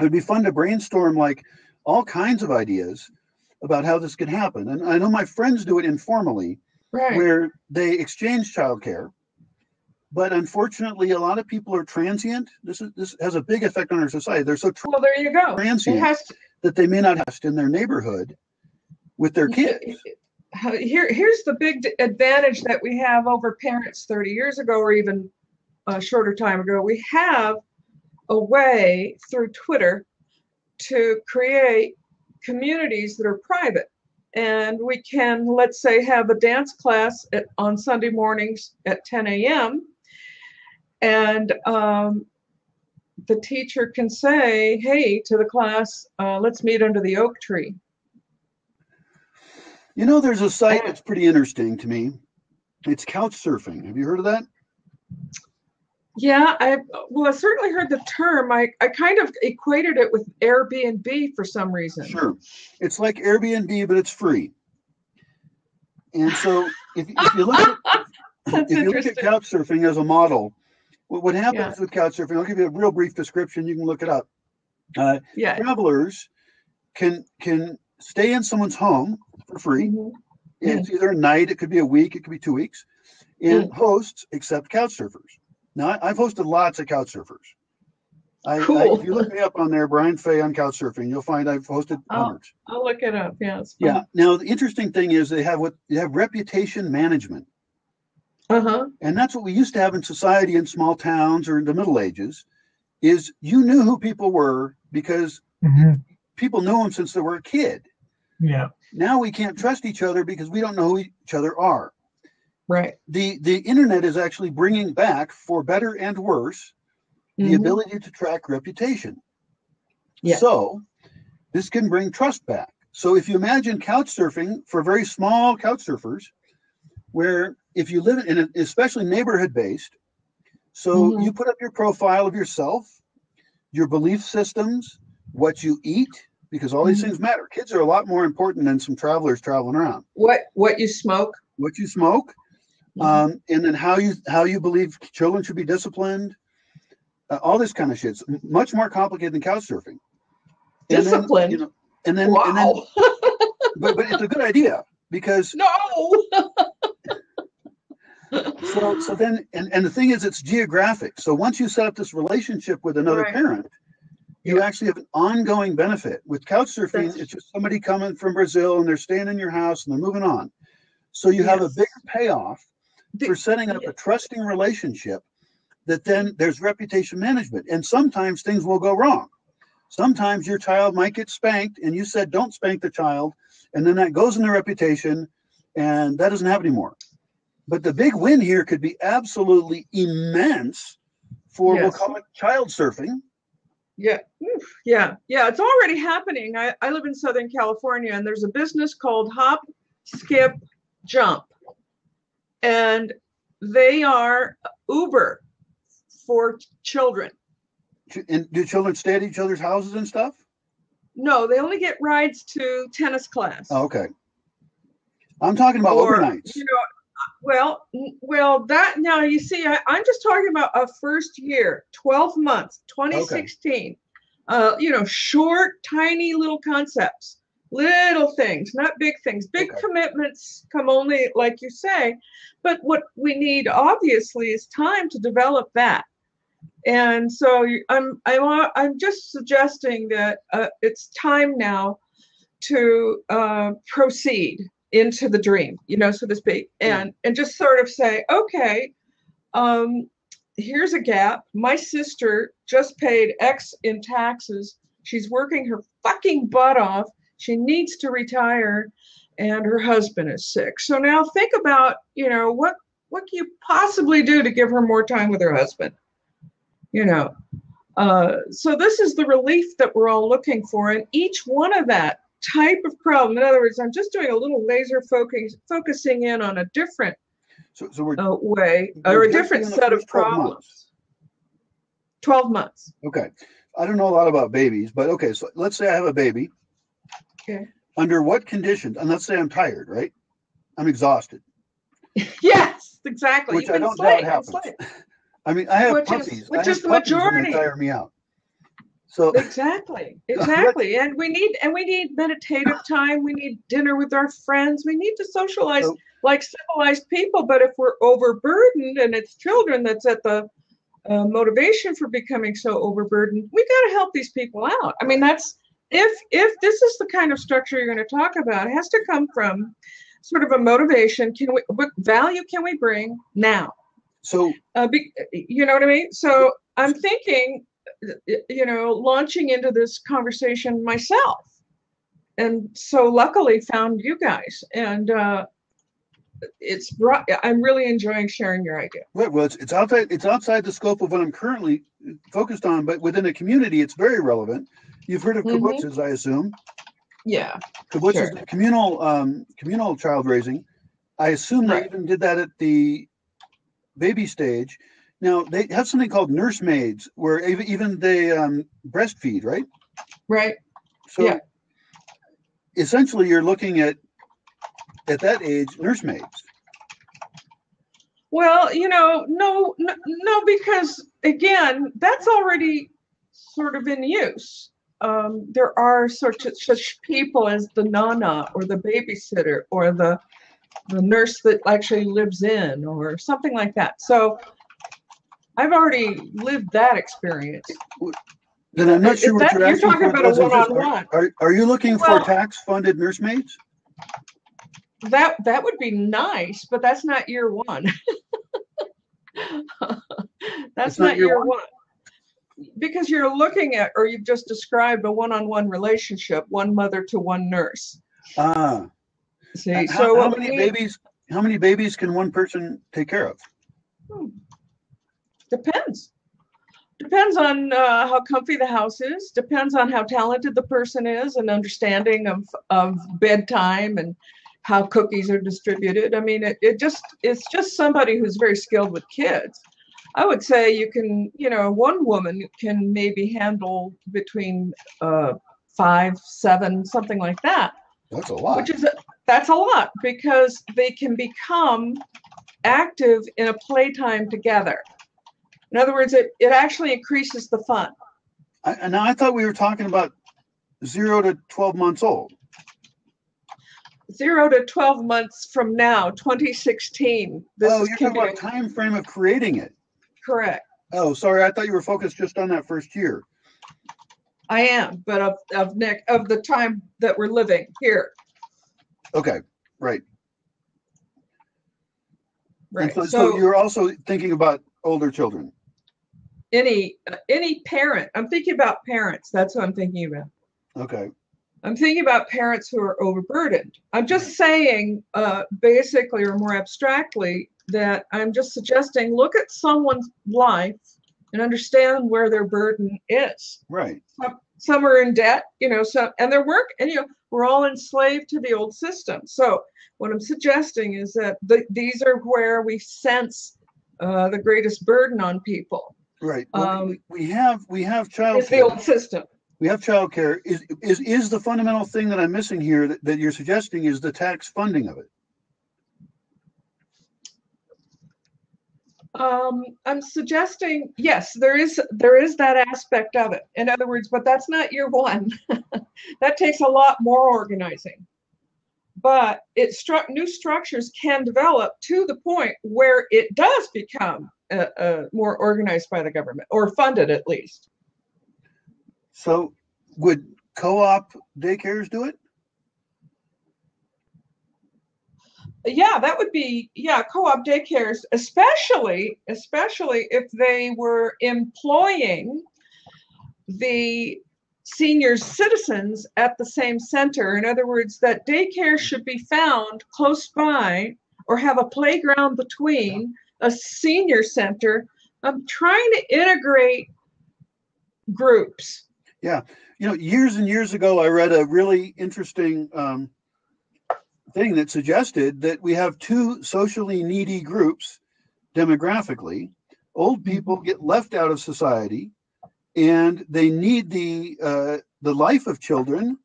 S2: it would be fun to brainstorm like all kinds of ideas about how this could happen. And I know my friends do it informally,
S7: Right.
S2: where they exchange childcare. But unfortunately, a lot of people are transient. This has a big effect on our society. They're so
S7: Well, there you go.
S2: transient that they may not have in their neighborhood with their kids.
S7: Here's the big advantage that we have over parents 30 years ago, or even a shorter time ago. We have a way through Twitter to create communities that are private. And we can, let's say, have a dance class on Sunday mornings at 10 a.m. And the teacher can say, hey, to the class, let's meet under the oak tree.
S2: You know, there's a site that's pretty interesting to me. It's couch surfing. Have you heard of that?
S7: Yeah, I certainly heard the term. I kind of equated it with Airbnb for some reason.
S2: Sure. It's like Airbnb, but it's free. And so if you look at couch surfing as a model, what happens with couch surfing, I'll give you a real brief description. You can look it up. Travelers can stay in someone's home for free.
S7: Mm-hmm.
S2: It's either a night, it could be a week, it could be 2 weeks. And hosts accept couch surfers. Now, I've hosted lots of couch surfers.
S7: Cool.
S2: If you look me up on there, Brian Fay on couch surfing, you'll find I've hosted hundreds.
S7: I'll look it up. Yeah.
S2: Yeah. Now, the interesting thing is they have reputation management. And that's what we used to have in society in small towns or in the Middle Ages, is you knew who people were because people knew them since they were a kid.
S6: Yeah.
S2: Now we can't trust each other because we don't know who each other are.
S7: Right.
S2: The internet is actually bringing back, for better and worse, the ability to track reputation. Yeah. So this can bring trust back. So if you imagine couch surfing for very small couch surfers, where if you live in especially neighborhood based, so you put up your profile of yourself, your belief systems, what you eat, because all these things matter. Kids are a lot more important than some travelers traveling around.
S7: What you smoke.
S2: What you smoke. And then how you believe children should be disciplined, all this kind of shit's much more complicated than couch surfing.
S7: Disciplined.
S2: And then,
S7: wow.
S2: But it's a good idea because
S7: no.
S2: so then and the thing is, it's geographic. So once you set up this relationship with another parent, you actually have an ongoing benefit. With couch surfing, it's just somebody coming from Brazil and they're staying in your house and they're moving on. So you have a bigger payoff for setting up a trusting relationship that then there's reputation management. And sometimes things will go wrong. Sometimes your child might get spanked and you said, don't spank the child. And then that goes in the reputation and that doesn't happen anymore. But the big win here could be absolutely immense for, we'll call it child surfing.
S7: Yeah. It's already happening. I live in Southern California and there's a business called Hop, Skip, Jump. And they are Uber for children.
S2: And do children stay at each other's houses and stuff?
S7: No, they only get rides to tennis class.
S2: Oh, okay. I'm talking about overnights.
S7: You know, well, that now you see, I'm just talking about a first year, 12 months, 2016. Short, tiny little concepts, little things, not big things. Big commitments come only, like you say. But what we need, obviously, is time to develop that. And so I'm just suggesting that it's time now to proceed into the dream, so to speak, and just sort of say, okay, here's a gap. My sister just paid X in taxes. She's working her fucking butt off. She needs to retire, and her husband is sick. So now think about, what can you possibly do to give her more time with her husband? So this is the relief that we're all looking for. And each one of that type of problem, in other words, I'm just doing a little laser focusing in on a different way or a different set of problems. 12 months.
S2: Okay. I don't know a lot about babies, but okay. So let's say I have a baby.
S7: Okay.
S2: Under what conditions? And let's say I'm tired, right? I'm exhausted.
S7: Yes, exactly.
S2: Which I don't doubt happens. I mean, I have puppies.
S7: Which is the majority.
S2: That tire me out. So
S7: exactly. And we need meditative time. We need dinner with our friends. We need to socialize like civilized people. But if we're overburdened and it's children that's at the motivation for becoming so overburdened, we got to help these people out. I mean, that's if this is the kind of structure you're going to talk about, it has to come from sort of a motivation. What value can we bring now?
S2: So,
S7: you know what I mean? So I'm thinking, launching into this conversation myself. And so luckily found you guys. And I'm really enjoying sharing your idea.
S2: Right. Well, it's outside the scope of what I'm currently focused on, but within a community, it's very relevant. You've heard of kibbutzes, I assume.
S7: Yeah.
S2: Kibbutzes,
S7: Sure.
S2: communal child raising. I assume they even did that at the baby stage. Now they have something called nursemaids, where even they breastfeed, right?
S7: Right.
S2: So essentially, you're looking at that age nursemaids.
S7: Well, no, because again, that's already sort of in use. There are such people as the nana or the babysitter or the nurse that actually lives in or something like that. So I've already lived that experience.
S2: Then I'm not sure what
S7: you're talking about a one-on-one.
S2: Are you looking for tax-funded nursemaids?
S7: That would be nice, but that's not year one. That's not year one. Because you're looking at, or you've just described a one-on-one relationship, one mother to one nurse. See,
S2: how many babies can one person take care of?
S7: Depends. Depends on how comfy the house is. Depends on how talented the person is and understanding of bedtime and how cookies are distributed. I mean, it's just somebody who's very skilled with kids. I would say you can, one woman can maybe handle between 5, 7, something like that.
S2: That's a lot.
S7: That's a lot because they can become active in a playtime together. In other words, it actually increases the fun.
S2: Now I thought we were talking about 0 to 12 months old.
S7: 0 to 12 months from now, 2016.
S2: You're talking about time frame of creating it.
S7: Correct.
S2: Oh, sorry. I thought you were focused just on that first year.
S7: I am, but of the time that we're living here.
S2: Okay, right.
S7: Right.
S2: So you're also thinking about older children.
S7: Any parent. I'm thinking about parents. That's what I'm thinking about.
S2: Okay.
S7: I'm thinking about parents who are overburdened. I'm just saying, basically, or more abstractly, that I'm just suggesting look at someone's life and understand where their burden is.
S2: Right.
S7: Some are in debt, and their work, and we're all enslaved to the old system. So what I'm suggesting is that these are where we sense the greatest burden on people.
S2: Right. Well, we have child.
S7: It's the old system.
S2: We have child care. Is the fundamental thing that I'm missing here that you're suggesting is the tax funding of it?
S7: I'm suggesting, yes, there is that aspect of it. In other words, but that's not year one. That takes a lot more organizing. But new structures can develop to the point where it does become more organized by the government, or funded at least.
S2: So would co-op daycares do it?
S7: Yeah, that would be, co-op daycares, especially if they were employing the senior citizens at the same center. In other words, that daycare should be found close by or have a playground between a senior center. I'm trying to integrate groups.
S2: Yeah. Years and years ago, I read a really interesting thing that suggested that we have two socially needy groups demographically. Old people get left out of society, and they need the life of children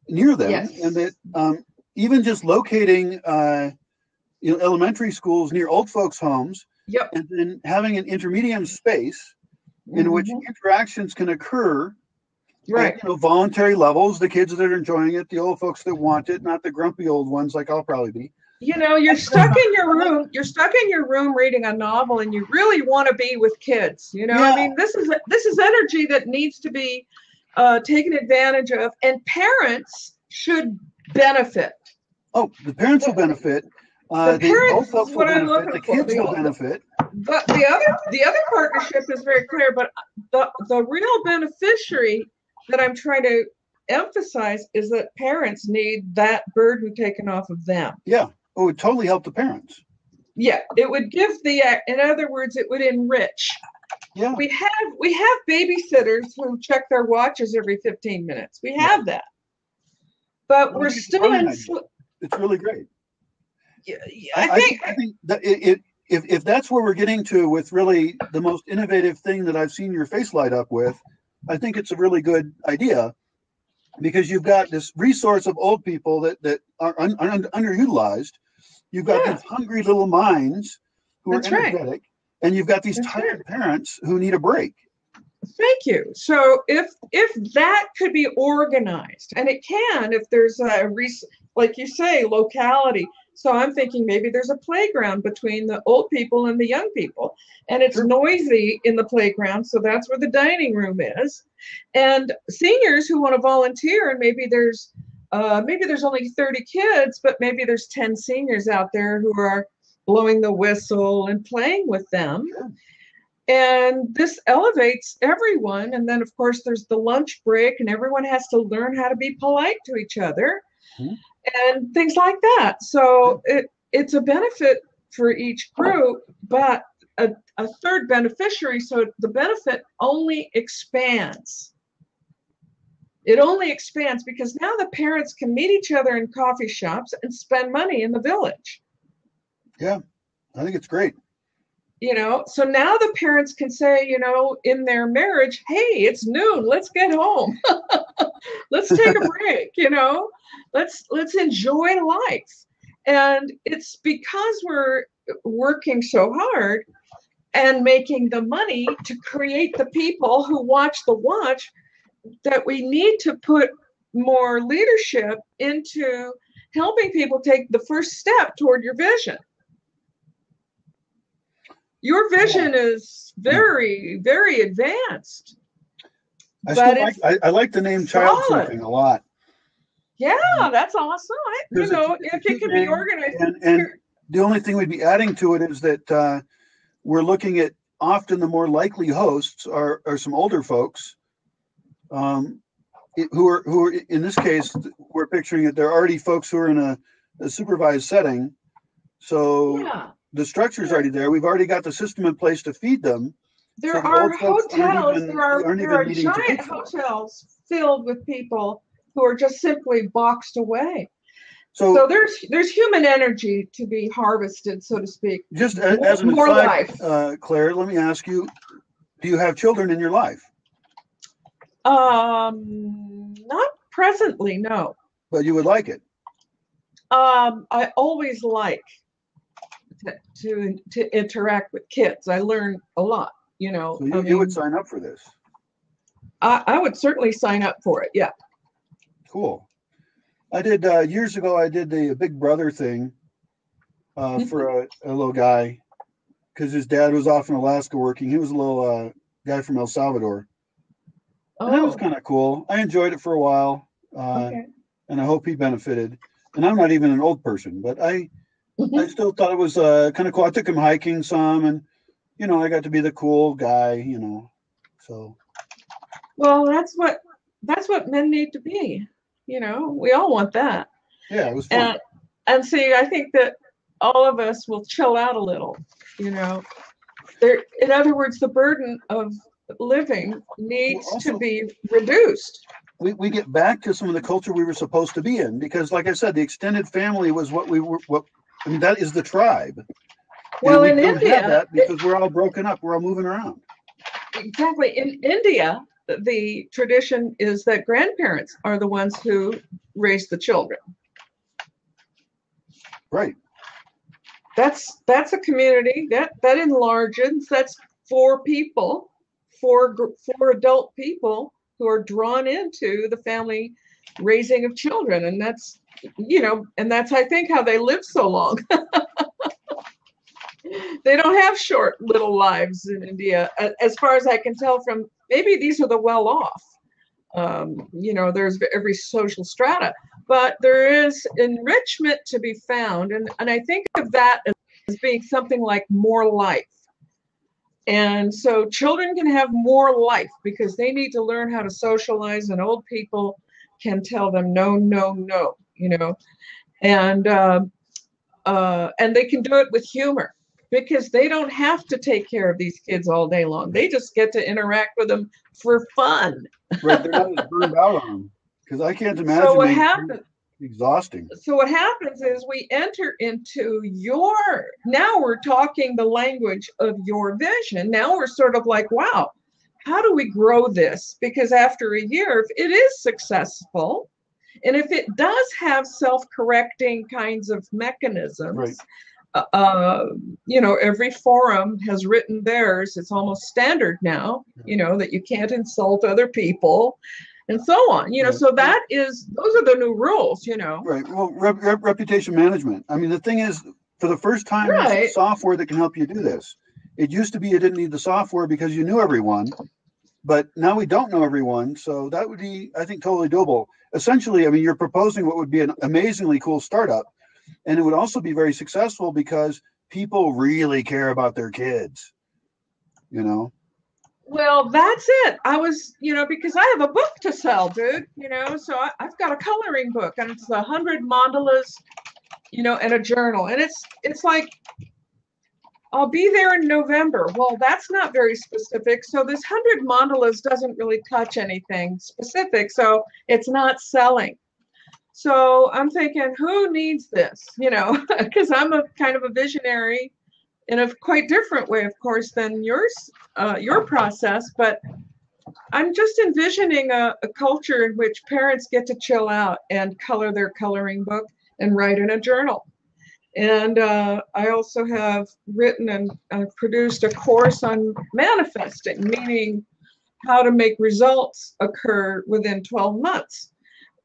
S2: near them. Yes. And that even just locating elementary schools near old folks' homes,
S7: yep.
S2: And then having an intermediate space in which interactions can occur.
S7: Right.
S2: At, voluntary levels, the kids that are enjoying it, the old folks that want it, not the grumpy old ones like I'll probably be.
S7: You're stuck in your room. You're stuck in your room reading a novel, and you really want to be with kids. I mean, this is energy that needs to be taken advantage of, and parents should benefit.
S2: Oh, the parents will benefit.
S7: The old folks will benefit.
S2: The kids will benefit.
S7: But the other partnership is very clear. But the real beneficiary that I'm trying to emphasize is that parents need that burden taken off of them.
S2: Yeah. it would totally help the parents.
S7: Yeah, it would give in other words, it would enrich.
S2: Yeah.
S7: We have babysitters who check their watches every 15 minutes. We have that. But we're still in.
S2: It's really great.
S7: Yeah,
S2: I think that if that's where we're getting to with really the most innovative thing that I've seen your face light up with, I think it's a really good idea, because you've got this resource of old people that are underutilized. You've got these hungry little minds who are energetic, and you've got these tired parents who need a break.
S7: Thank you. So if that could be organized, and it can, if there's like you say, locality. So I'm thinking maybe there's a playground between the old people and the young people, and it's noisy in the playground, so that's where the dining room is. And seniors who want to volunteer, and maybe there's only 30 kids, but maybe there's 10 seniors out there who are blowing the whistle and playing with them.
S2: Sure.
S7: And this elevates everyone. And then, of course, there's the lunch break, and everyone has to learn how to be polite to each other and things like that. So it's a benefit for each group, but a third beneficiary. So the benefit only expands. It only expands because now the parents can meet each other in coffee shops and spend money in the village. Yeah,
S2: I think it's great.
S7: So now the parents can say, in their marriage, hey, it's noon, let's get home. Let's take a break, let's enjoy life. And it's because we're working so hard and making the money to create the people who watch the watch that we need to put more leadership into helping people take the first step toward your vision. Your vision is very, very advanced.
S2: I like the name child proofing a lot.
S7: Yeah, that's awesome. If it can be organized.
S2: And the only thing we'd be adding to it is that we're looking at often the more likely hosts are some older folks who are in this case, we're picturing it. They're already folks who are in a supervised setting. So the structure's already there. We've already got the system in place to feed them.
S7: There are hotels. There are giant hotels filled with people who are just simply boxed away. So there's human energy to be harvested, so to speak.
S2: Just as an aside, Claire, let me ask you: do you have children in your life?
S7: Not presently, no.
S2: But you would like it.
S7: I always like to interact with kids. I learn a lot, So
S2: you would sign up for this?
S7: I would certainly sign up for it, yeah.
S2: Cool. I did, years ago, I did the Big Brother thing for a little guy, because his dad was off in Alaska working. He was a little guy from El Salvador. And that was kind of cool. I enjoyed it for a while, and I hope he benefited. And I'm not even an old person, but I still thought it was kind of cool. I took him hiking some, and I got to be the cool guy, So.
S7: Well, that's what men need to be. We all want that.
S2: Yeah, it was fun.
S7: And see, I think that all of us will chill out a little. In other words, the burden of living needs to be reduced.
S2: We get back to some of the culture we were supposed to be in, because, like I said, the extended family was that is the tribe.
S7: Well,
S2: in
S7: India,
S2: have that because we're all broken up. We're all moving around.
S7: Exactly. In India, the tradition is that grandparents are the ones who raise the children.
S2: Right.
S7: That's a community that enlarges. That's four adult people who are drawn into the family raising of children, and that's I think how they live so long. They don't have short little lives in India, as far as I can tell from. Maybe these are the well-off. There's every social strata, but there is enrichment to be found, and I think of that as being something like more life. And so children can have more life because they need to learn how to socialize, and old people can tell them no, no, no. And and they can do it with humor because they don't have to take care of these kids all day long. They just get to interact with them for fun.
S2: Right, they're not as burned out on them because I can't imagine.
S7: So what happens?
S2: Exhausting.
S7: So what happens is we enter into now we're talking the language of your vision. Now we're sort of like, wow, how do we grow this? Because after a year, if it is successful, and if it does have self-correcting kinds of mechanisms, every forum has written theirs. It's almost standard now, that you can't insult other people and so on, so those are the new rules,
S2: Right. Well, reputation management. I mean, the thing is, for the first time, there's software that can help you do this. It used to be you didn't need the software because you knew everyone, but now we don't know everyone. So that would be, I think, totally doable. Essentially, I mean, you're proposing what would be an amazingly cool startup, and it would also be very successful because people really care about their kids,
S7: Well, that's it. I was, because I have a book to sell, dude, so I've got a coloring book and it's 100 mandalas, and a journal. And it's like, I'll be there in November. Well, that's not very specific. So this 100 mandalas doesn't really touch anything specific. So it's not selling. So I'm thinking, who needs this? Because I'm a kind of a visionary in a quite different way, of course, than your process. But I'm just envisioning a culture in which parents get to chill out and color their coloring book and write in a journal. And I also have written and produced a course on manifesting, meaning how to make results occur within 12 months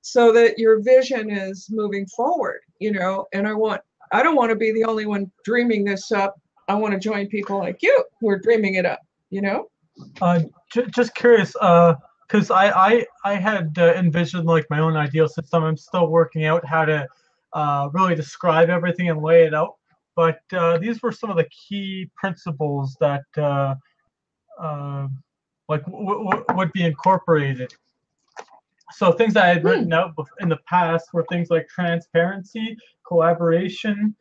S7: so that your vision is moving forward, and I don't want to be the only one dreaming this up. I want to join people like you who are dreaming it up,
S5: Just curious, because I had envisioned like my own ideal system. I'm still working out how to really describe everything and lay it out. But these were some of the key principles that would be incorporated. So things that I had written out in the past were things like transparency, collaboration,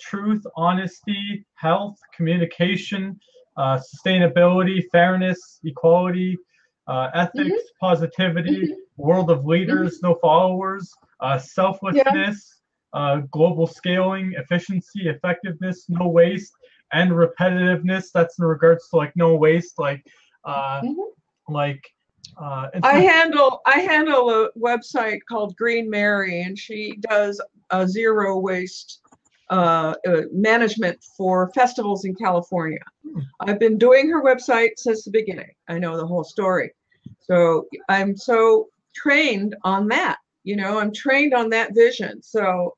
S5: truth, honesty, health, communication, sustainability, fairness, equality, ethics, positivity, world of leaders, no followers, selflessness, global scaling, efficiency, effectiveness, no waste, and repetitiveness. That's in regards to like no waste,
S7: I handle a website called Green Mary, and she does a zero waste management for festivals in California. I've been doing her website since the beginning. I know the whole story. So I'm so trained on that, I'm trained on that vision. So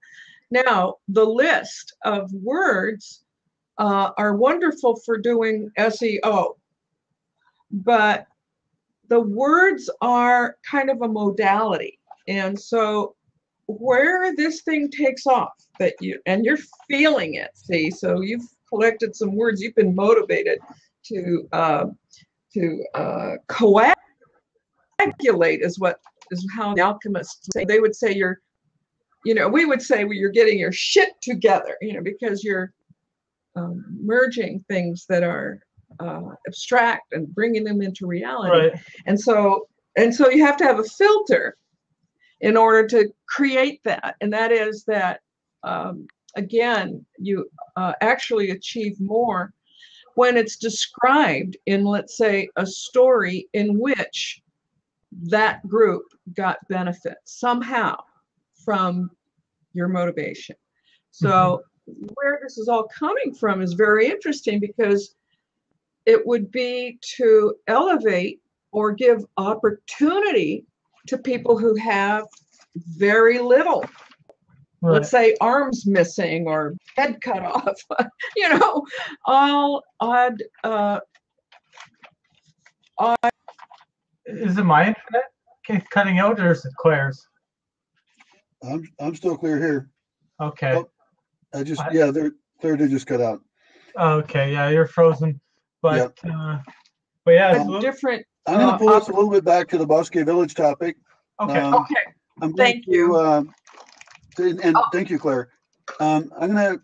S7: now the list of words are wonderful for doing SEO, but the words are kind of a modality. And so where this thing takes off you're feeling it, see, so you've collected some words, you've been motivated to coagulate is how the alchemists say. They would say we would say you're getting your shit together, because you're merging things that are abstract and bringing them into reality. Right. And so you have to have a filter in order to create that. And that is that, again, you actually achieve more when it's described in, let's say, a story in which that group got benefit somehow from your motivation. So where this is all coming from is very interesting, because it would be to elevate or give opportunity to people who have very little. Right. Let's say arms missing or head cut off, all odd.
S5: Is it my internet cutting out, or is it Claire's?
S2: I'm still clear here.
S5: Okay.
S2: Oh, Claire did just cut out.
S5: Okay, yeah, you're frozen. But
S7: different.
S2: I'm going to pull us a little bit back to the Bosque Village topic.
S7: Okay.
S2: I'm
S7: Thank you.
S2: Thank you, Claire. I'm going to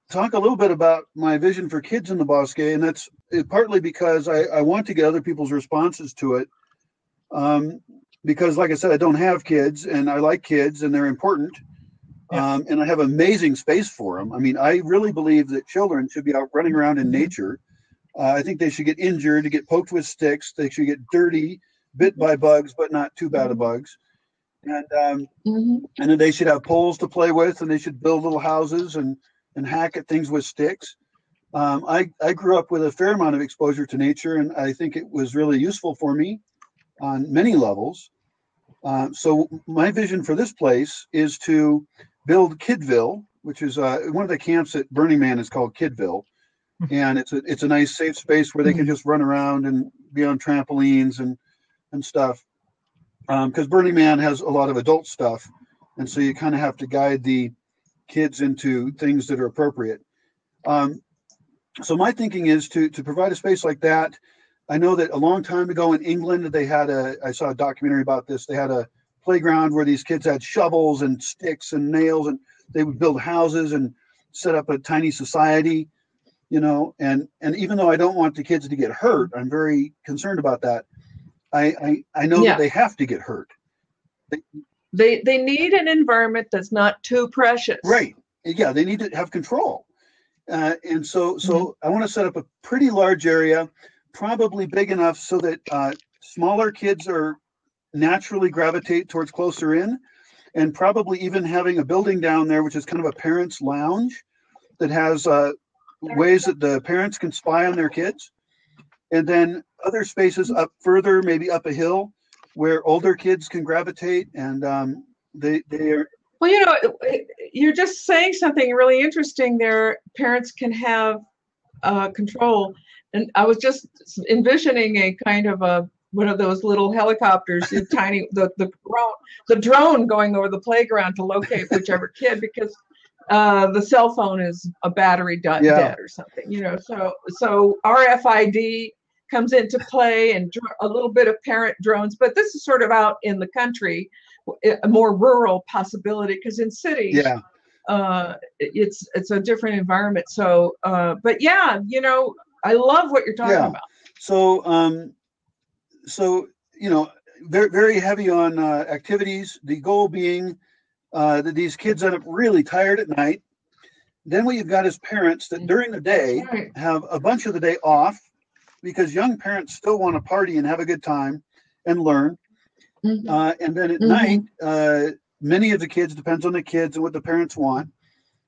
S2: talk a little bit about my vision for kids in the Bosque, and that's partly because I want to get other people's responses to it. Because, like I said, I don't have kids, and I like kids, and they're important. And I have amazing space for them. I mean, I really believe that children should be out running around in nature. I think they should get injured, to get poked with sticks. They should get dirty, bit by bugs, but not too bad of bugs. And then they should have poles to play with, and they should build little houses and hack at things with sticks. I grew up with a fair amount of exposure to nature, and I think it was really useful for me on many levels. So my vision for this place is to build Kidville, which is one of the camps at Burning Man is called Kidville. And it's a nice safe space where they can just run around and be on trampolines and stuff. Because Burning Man has a lot of adult stuff. And so you kind of have to guide the kids into things that are appropriate. So my thinking is to provide a space like that. I know that a long time ago in England, I saw a documentary about this. They had a playground where these kids had shovels and sticks and nails, and they would build houses and set up a tiny society, and even though I don't want the kids to get hurt, I'm very concerned about that. I know that they have to get hurt.
S7: They need an environment that's not too precious.
S2: Right. Yeah, they need to have control. And so I want to set up a pretty large area, probably big enough so that smaller kids are naturally gravitate towards closer in, and probably even having a building down there, which is kind of a parents' lounge that has ways that the parents can spy on their kids. And then other spaces up further, maybe up a hill, where older kids can gravitate, and they are.
S7: Well, you're just saying something really interesting there. Parents can have control. And I was just envisioning a kind of one of those little helicopters, the drone going over the playground to locate whichever kid, because the cell phone is a battery dead or something, So RFID comes into play, and a little bit of parent drones. But this is sort of out in the country, a more rural possibility, because in cities, it's a different environment. So, but yeah, I love what you're talking about.
S2: So, very, very heavy on activities. The goal being that these kids end up really tired at night. Then what you've got is parents that during the day have a bunch of the day off, because young parents still want to party and have a good time and learn. And then at night, many of the kids, depends on the kids and what the parents want,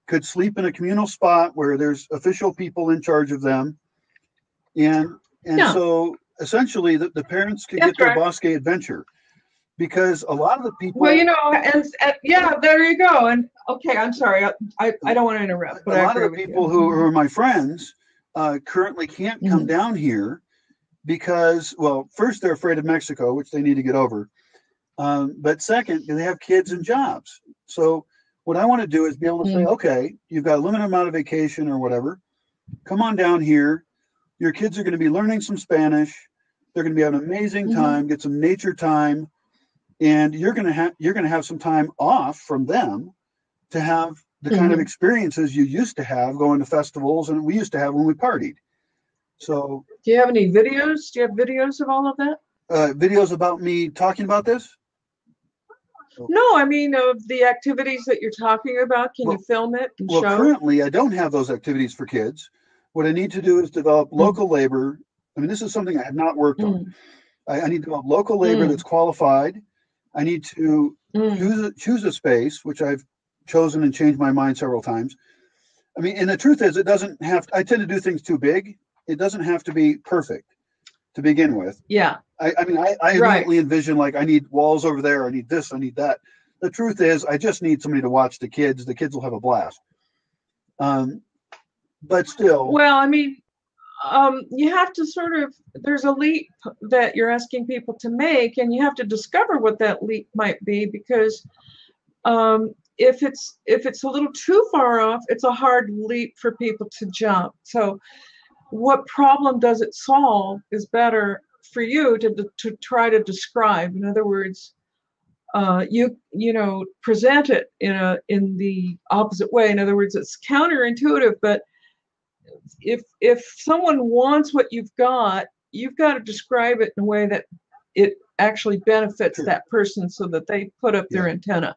S2: could sleep in a communal spot where there's official people in charge of them. And so essentially the parents could get their Bosque adventure, because a lot of the people.
S7: Well, and there you go. And okay, I'm sorry, I don't want to interrupt. But
S2: a lot of the people who are my friends currently can't come down here because, well, first they're afraid of Mexico, which they need to get over. But second, they have kids and jobs. So what I want to do is be able to say, okay, you've got a limited amount of vacation or whatever. Come on down here. Your kids are going to be learning some Spanish. They're going to be having an amazing time, get some nature time, and you're going to have some time off from them to have the kind of experiences you used to have going to festivals and we used to have when we partied. So,
S7: do you have any videos? Do you have videos of all of that?
S2: Videos about me talking about this?
S7: No, I mean of the activities that you're talking about. Can you film it and show?
S2: Well, currently I don't have those activities for kids. What I need to do is develop local labor. I mean, this is something I have not worked on. I need to develop local labor that's qualified. I need to choose a space, which I've chosen and changed my mind several times. I mean, and the truth is, it doesn't have to, I tend to do things too big. It doesn't have to be perfect to begin with.
S7: Yeah.
S2: I mean, I immediately envision, like, I need walls over there. I need this. I need that. The truth is, I just need somebody to watch the kids. The kids will have a blast. But still.
S7: Well, I mean, you have to sort of, there's a leap that you're asking people to make, and you have to discover what that leap might be, because if it's a little too far off, it's a hard leap for people to jump. So what problem does it solve is better for you to try to describe. In other words, you present it in the opposite way. In other words, it's counterintuitive, but if someone wants what you've got to describe it in a way that it actually benefits that person so that they put up their antenna.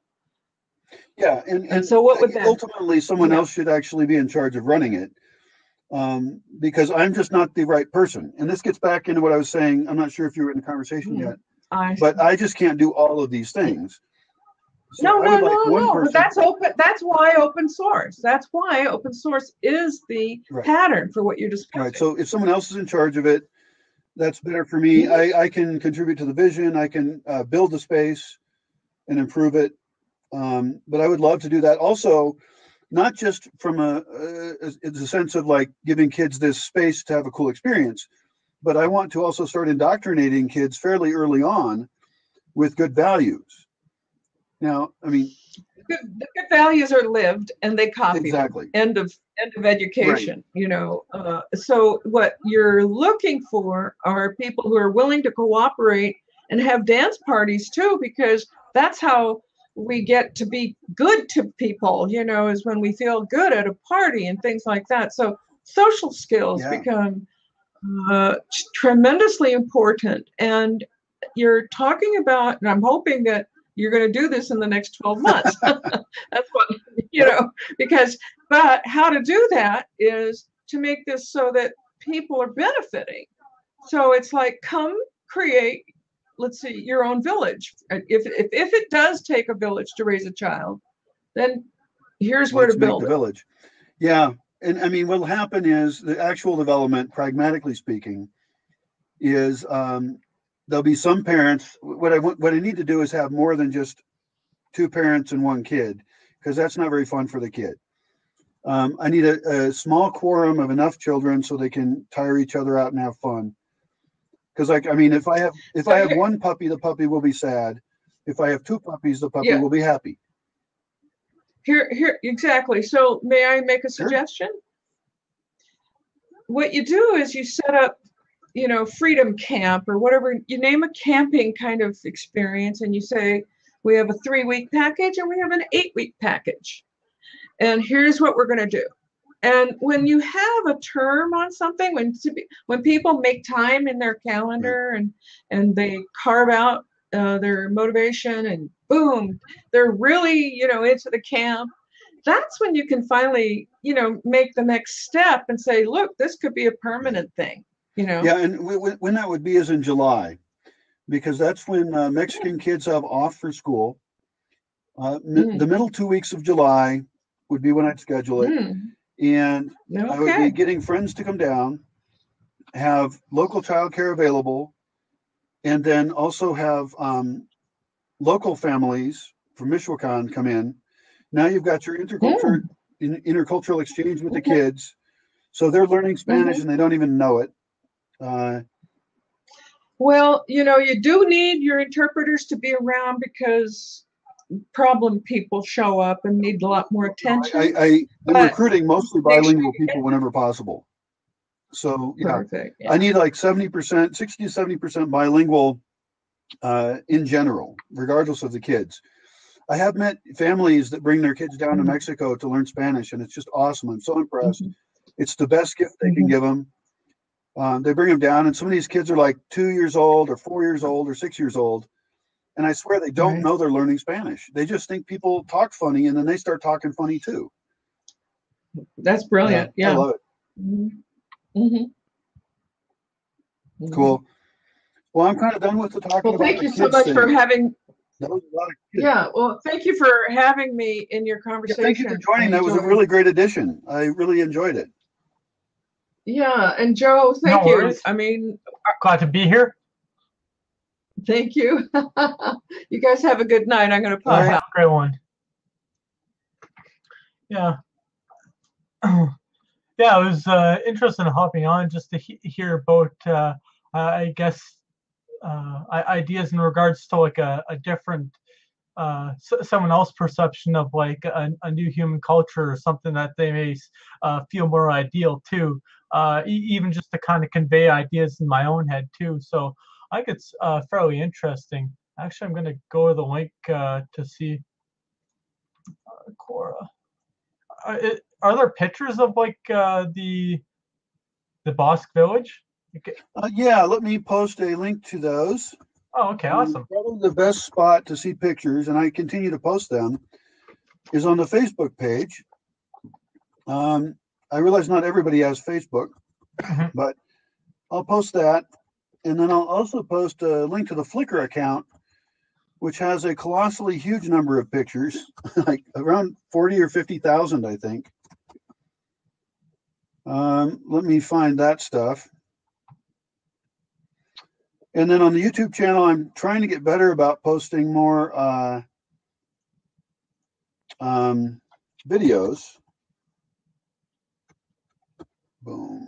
S2: Yeah,
S7: and so what would that
S2: ultimately someone else should actually be in charge of running it, because I'm just not the right person. And this gets back into what I was saying. I'm not sure if you were in the conversation yet, but I just can't do all of these things. So
S7: no. But that's open. That's why open source. That's why open source is the pattern for what you're discussing.
S2: Right. So if someone else is in charge of it, that's better for me. I can contribute to the vision. I can build the space and improve it. But I would love to do that also, not just from the sense of like giving kids this space to have a cool experience, but I want to also start indoctrinating kids fairly early on with good values. Now, I mean,
S7: the good values are lived and they copy
S2: exactly.
S7: End of education. Right. So what you're looking for are people who are willing to cooperate and have dance parties too, because that's how we get to be good to people, is when we feel good at a party and things like that. So social skills become tremendously important. And you're talking about, and I'm hoping that you're going to do this in the next 12 months. That's what, but how to do that is to make this so that people are benefiting. So it's like, come create, let's see, your own village. If it does take a village to raise a child, then here's where to build
S2: the village. Yeah. And I mean, what'll happen is the actual development, pragmatically speaking, is there'll be some parents. What I need to do is have more than just two parents and one kid, because that's not very fun for the kid. I need a small quorum of enough children so they can tire each other out and have fun. Because if I have one puppy, the puppy will be sad. If I have two puppies, the puppy will be happy.
S7: Here, exactly. So may I make a suggestion? Sure. What you do is you set up, freedom camp or whatever, you name a camping kind of experience, and you say, we have a 3-week package and we have an 8-week package. And here's what we're going to do. And when you have a term on something, when people make time in their calendar and they carve out their motivation and boom, they're really, into the camp, that's when you can finally, make the next step and say, look, this could be a permanent thing,
S2: Yeah, and when that would be is in July, because that's when Mexican kids have off for school. The middle 2 weeks of July would be when I'd schedule it. And I would be getting friends to come down, have local childcare available, and then also have local families from Michoacan come in. Now you've got your intercultural exchange with the kids. So they're learning Spanish and they don't even know it.
S7: Well, you do need your interpreters to be around because problem people show up and need a lot more attention.
S2: I'm recruiting mostly bilingual people whenever possible. So
S7: perfect,
S2: I need like 60 to 70% bilingual in general, regardless of the kids. I have met families that bring their kids down to Mexico to learn Spanish, and it's just awesome. I'm so impressed. It's the best gift they can give them. They bring them down, and some of these kids are like 2 years old or 4 years old or 6 years old. And I swear they don't know they're learning Spanish. They just think people talk funny, and then they start talking funny too.
S7: That's brilliant. Yeah.
S2: I love it. Cool. Well, I'm kind of done with the talking.
S7: Well, thank you so much for having.
S2: That was a lot of kids.
S7: Yeah. Well, thank you for having me in your conversation.
S2: Thank you for joining. That was a really great addition. I really enjoyed it.
S7: Yeah, and Joe, thank you. Worries. I mean,
S6: glad to be here.
S7: Thank you. You guys have a good night. I'm going to pop out.
S6: Great one. Yeah. Yeah, it was interesting hopping on just to hear about, I guess, ideas in regards to like a different, someone else's perception of like a new human culture or something that they may feel more ideal too. Even just to kind of convey ideas in my own head too. So I think it's fairly interesting. Actually, I'm going to go to the link to see Cora. Are there pictures of like the Bosque Village?
S2: Yeah, let me post a link to those.
S6: Oh, okay, awesome.
S2: Probably the best spot to see pictures, and I continue to post them, is on the Facebook page. I realize not everybody has Facebook, but I'll post that. And then I'll also post a link to the Flickr account, which has a colossally huge number of pictures, like around 40 or 50,000, I think. Let me find that stuff. And then on the YouTube channel, I'm trying to get better about posting more videos. Boom.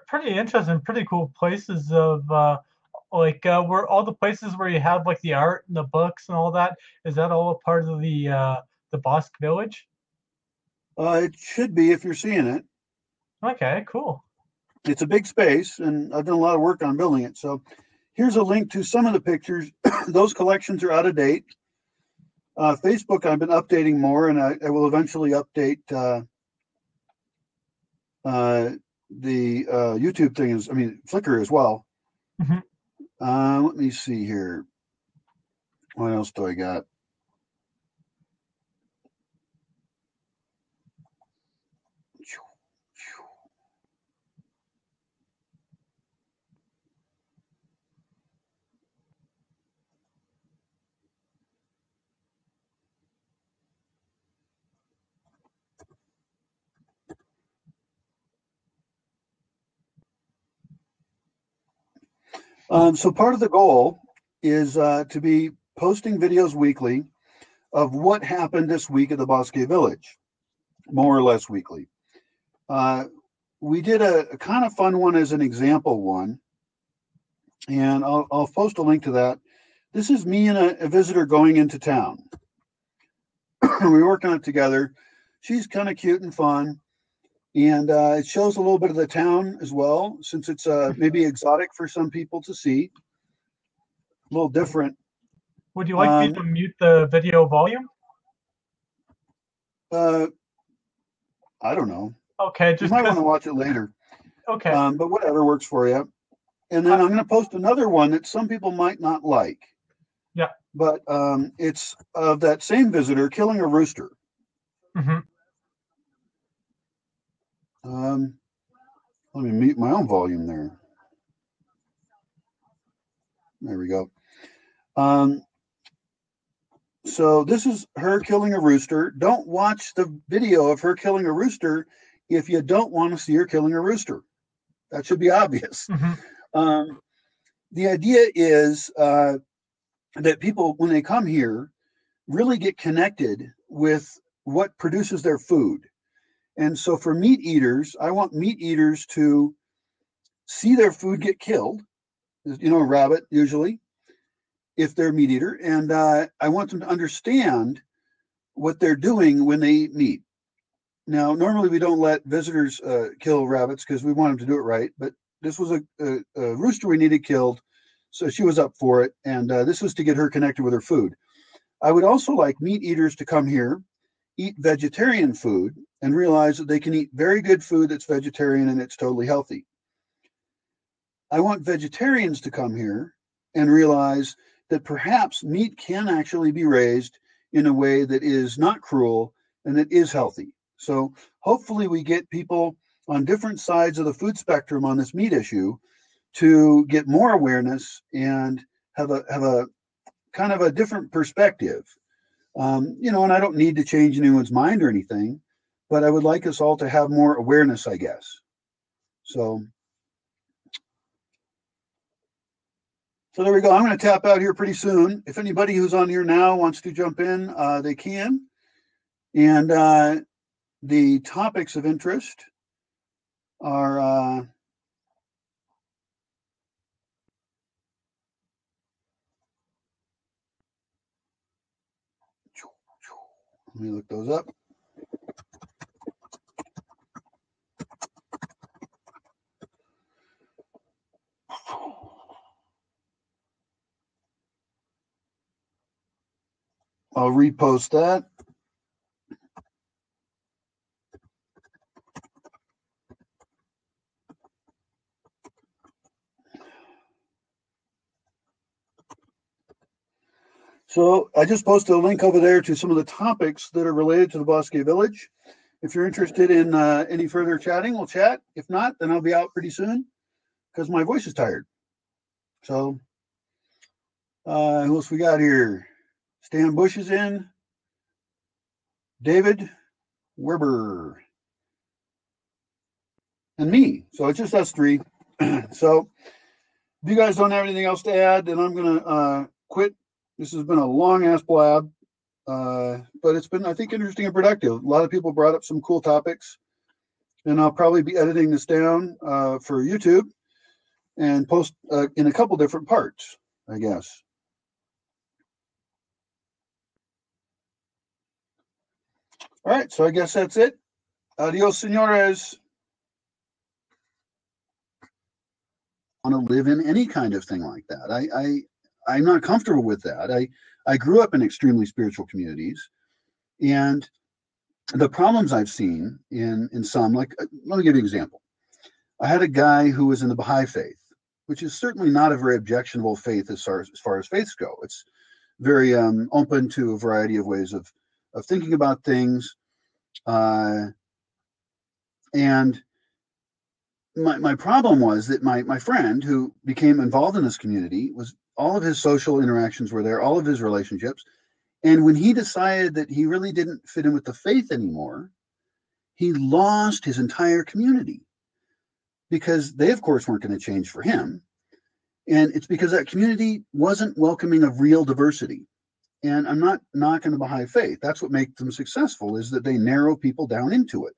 S6: Pretty interesting, pretty cool places of where all the places where you have like the art and the books and all that. Is that all a part of the Bosque Village?
S2: It should be if you're seeing it.
S6: Okay, cool.
S2: It's a big space, and I've done a lot of work on building it. So here's a link to some of the pictures. Those collections are out of date. Facebook, I've been updating more, and I will eventually update the YouTube thing Flickr as well. Let me see here. What else do I got? So part of the goal is to be posting videos weekly of what happened this week at the Bosque Village, more or less weekly. We did a kind of fun one as an example one, and I'll post a link to that. This is me and a visitor going into town. We work on it together. She's kind of cute and fun. And it shows a little bit of the town as well, since it's maybe exotic for some people to see. A little different.
S6: Would you like me to mute the video volume?
S2: I don't know.
S6: Okay,
S2: you might want to watch it later.
S6: Okay.
S2: But whatever works for you. And then I'm going to post another one that some people might not like.
S6: Yeah.
S2: But it's of that same visitor killing a rooster. Let me mute my own volume there. There we go. So this is her killing a rooster. Don't watch the video of her killing a rooster if you don't want to see her killing a rooster. That should be obvious. The idea is that people, when they come here, really get connected with what produces their food. And so for meat eaters, I want meat eaters to see their food get killed, a rabbit usually, if they're a meat eater. And I want them to understand what they're doing when they eat meat. Now, normally we don't let visitors kill rabbits because we want them to do it right. But this was a rooster we needed killed, so she was up for it. And this was to get her connected with her food. I would also like meat eaters to come here, eat vegetarian food, and realize that they can eat very good food that's vegetarian and it's totally healthy. I want vegetarians to come here and realize that perhaps meat can actually be raised in a way that is not cruel and that is healthy. So hopefully we get people on different sides of the food spectrum on this meat issue to get more awareness and have a kind of a different perspective. And I don't need to change anyone's mind or anything, but I would like us all to have more awareness, I guess. So there we go. I'm going to tap out here pretty soon. If anybody who's on here now wants to jump in, they can. And the topics of interest are Let me look those up. I'll repost that. So I just posted a link over there to some of the topics that are related to the Bosque Village. If you're interested in any further chatting, we'll chat. If not, then I'll be out pretty soon because my voice is tired. So who else we got here? Stan Bush is in. David Werber. And me. So it's just us three. So if you guys don't have anything else to add, then I'm going to quit. This has been a long-ass blab. But it's been, I think, interesting and productive. A lot of people brought up some cool topics. And I'll probably be editing this down for YouTube and post in a couple different parts, I guess. All right, so I guess that's it. Adios, señores. I want to live in any kind of thing like that. I'm not comfortable with that. I grew up in extremely spiritual communities, and the problems I've seen in some, like, let me give you an example. I had a guy who was in the Baha'i faith, which is certainly not a very objectionable faith as far as faiths go. It's very open to a variety of ways of thinking about things. And my problem was that my friend who became involved in this community was, all of his social interactions were there, all of his relationships. And when he decided that he really didn't fit in with the faith anymore, he lost his entire community because they, of course, weren't going to change for him. And it's because that community wasn't welcoming of real diversity. And I'm not knocking the Baha'i faith. That's what makes them successful, is that they narrow people down into it.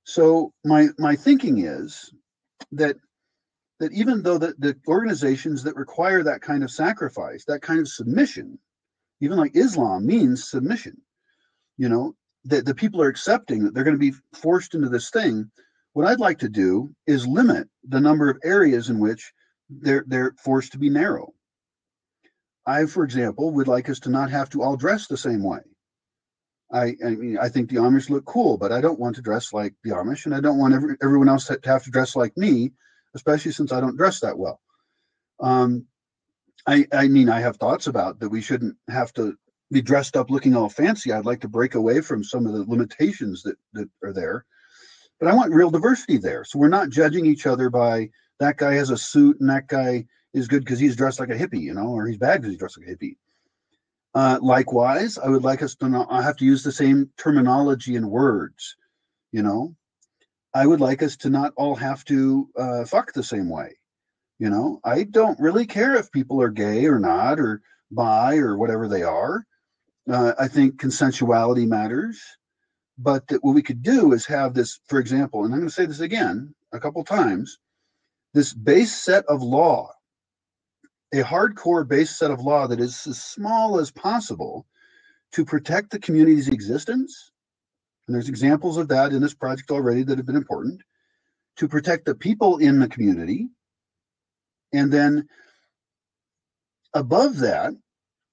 S2: So my thinking is that even though the organizations that require that kind of sacrifice, that kind of submission, even like Islam means submission, that the people are accepting that they're going to be forced into this thing. What I'd like to do is limit the number of areas in which they're forced to be narrow. I, for example, would like us to not have to all dress the same way. I mean, I think the Amish look cool, but I don't want to dress like the Amish, and I don't want everyone else to have to dress like me, especially since I don't dress that well. I mean, I have thoughts about that we shouldn't have to be dressed up looking all fancy. I'd like to break away from some of the limitations that are there. But I want real diversity there. So we're not judging each other by that guy has a suit and that guy is good because he's dressed like a hippie, or he's bad because he's dressed like a hippie. Likewise, I would like us to not have to use the same terminology and words. I would like us to not all have to fuck the same way. I don't really care if people are gay or not, or bi or whatever they are. I think consensuality matters. But that what we could do is have this, for example, and I'm going to say this again a couple times, this base set of law, a hardcore base set of law that is as small as possible to protect the community's existence. And there's examples of that in this project already that have been important, to protect the people in the community. And then above that,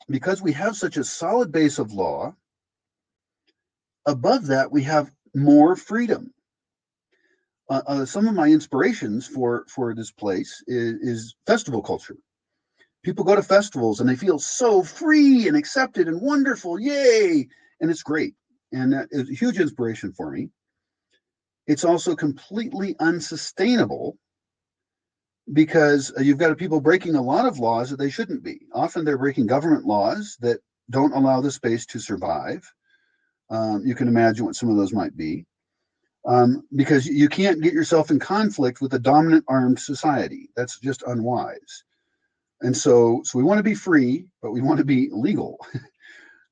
S2: because we have such a solid base of law, above that, we have more freedom. Some of my inspirations for this place is festival culture. People go to festivals and they feel so free and accepted and wonderful, yay! And it's great. And that is a huge inspiration for me. It's also completely unsustainable because you've got people breaking a lot of laws that they shouldn't be. Often they're breaking government laws that don't allow the space to survive. You can imagine what some of those might be. Because you can't get yourself in conflict with a dominant armed society. That's just unwise. And so we want to be free, but we want to be legal.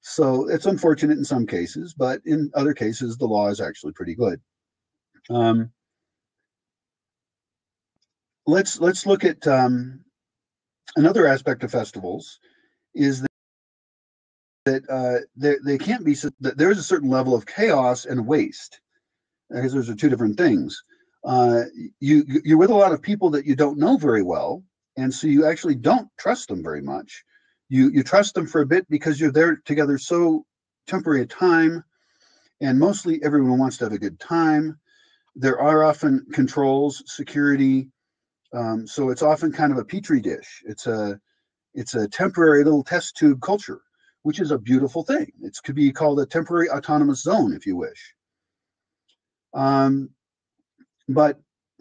S2: So it's unfortunate in some cases, but in other cases, the law is actually pretty good. Let's look at another aspect of festivals is that that they can't be. There's a certain level of chaos and waste, because those are two different things. You're with a lot of people that you don't know very well, and so you actually don't trust them very much. You trust them for a bit because you're there together so temporary a time, and mostly everyone wants to have a good time. There are often controls, security, so it's often kind of a petri dish. It's a temporary little test tube culture, which is a beautiful thing. It could be called a temporary autonomous zone if you wish.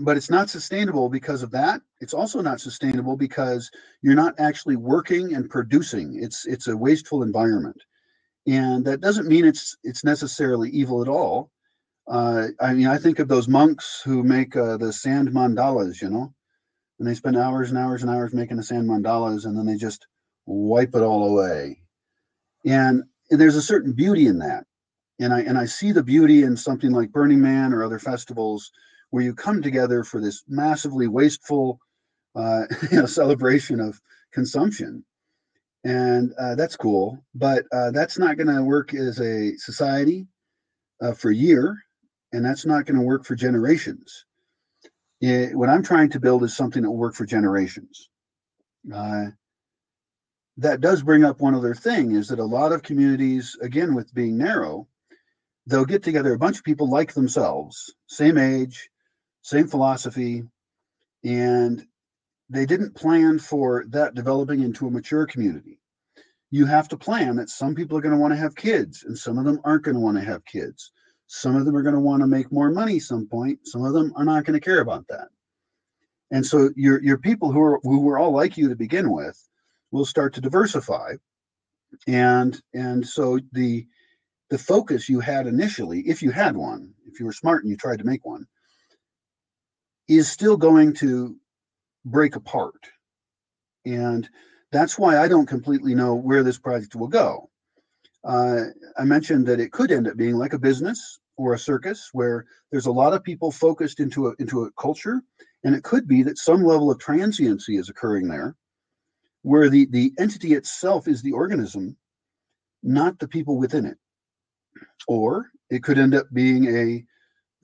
S2: But it's not sustainable because of that. It's also not sustainable because you're not actually working and producing. It's a wasteful environment, and that doesn't mean it's necessarily evil at all. I mean, I think of those monks who make the sand mandalas, and they spend hours and hours and hours making the sand mandalas, and then they just wipe it all away. And there's a certain beauty in that, and I see the beauty in something like Burning Man or other festivals where you come together for this massively wasteful celebration of consumption. And that's cool, but that's not going to work as a society for a year, and that's not going to work for generations. What I'm trying to build is something that will work for generations. That does bring up one other thing, is that a lot of communities, again, with being narrow, they'll get together a bunch of people like themselves, same age, same philosophy, and they didn't plan for that developing into a mature community. You have to plan that some people are going to want to have kids, and some of them aren't going to want to have kids. Some of them are going to want to make more money some point. Some of them are not going to care about that. And so your people who were all like you to begin with will start to diversify. And so the focus you had initially, if you had one, if you were smart and you tried to make one, is still going to break apart. And that's why I don't completely know where this project will go. I mentioned that it could end up being like a business or a circus where there's a lot of people focused into a culture, and it could be that some level of transiency is occurring there, where the entity itself is the organism, not the people within it. Or it could end up being a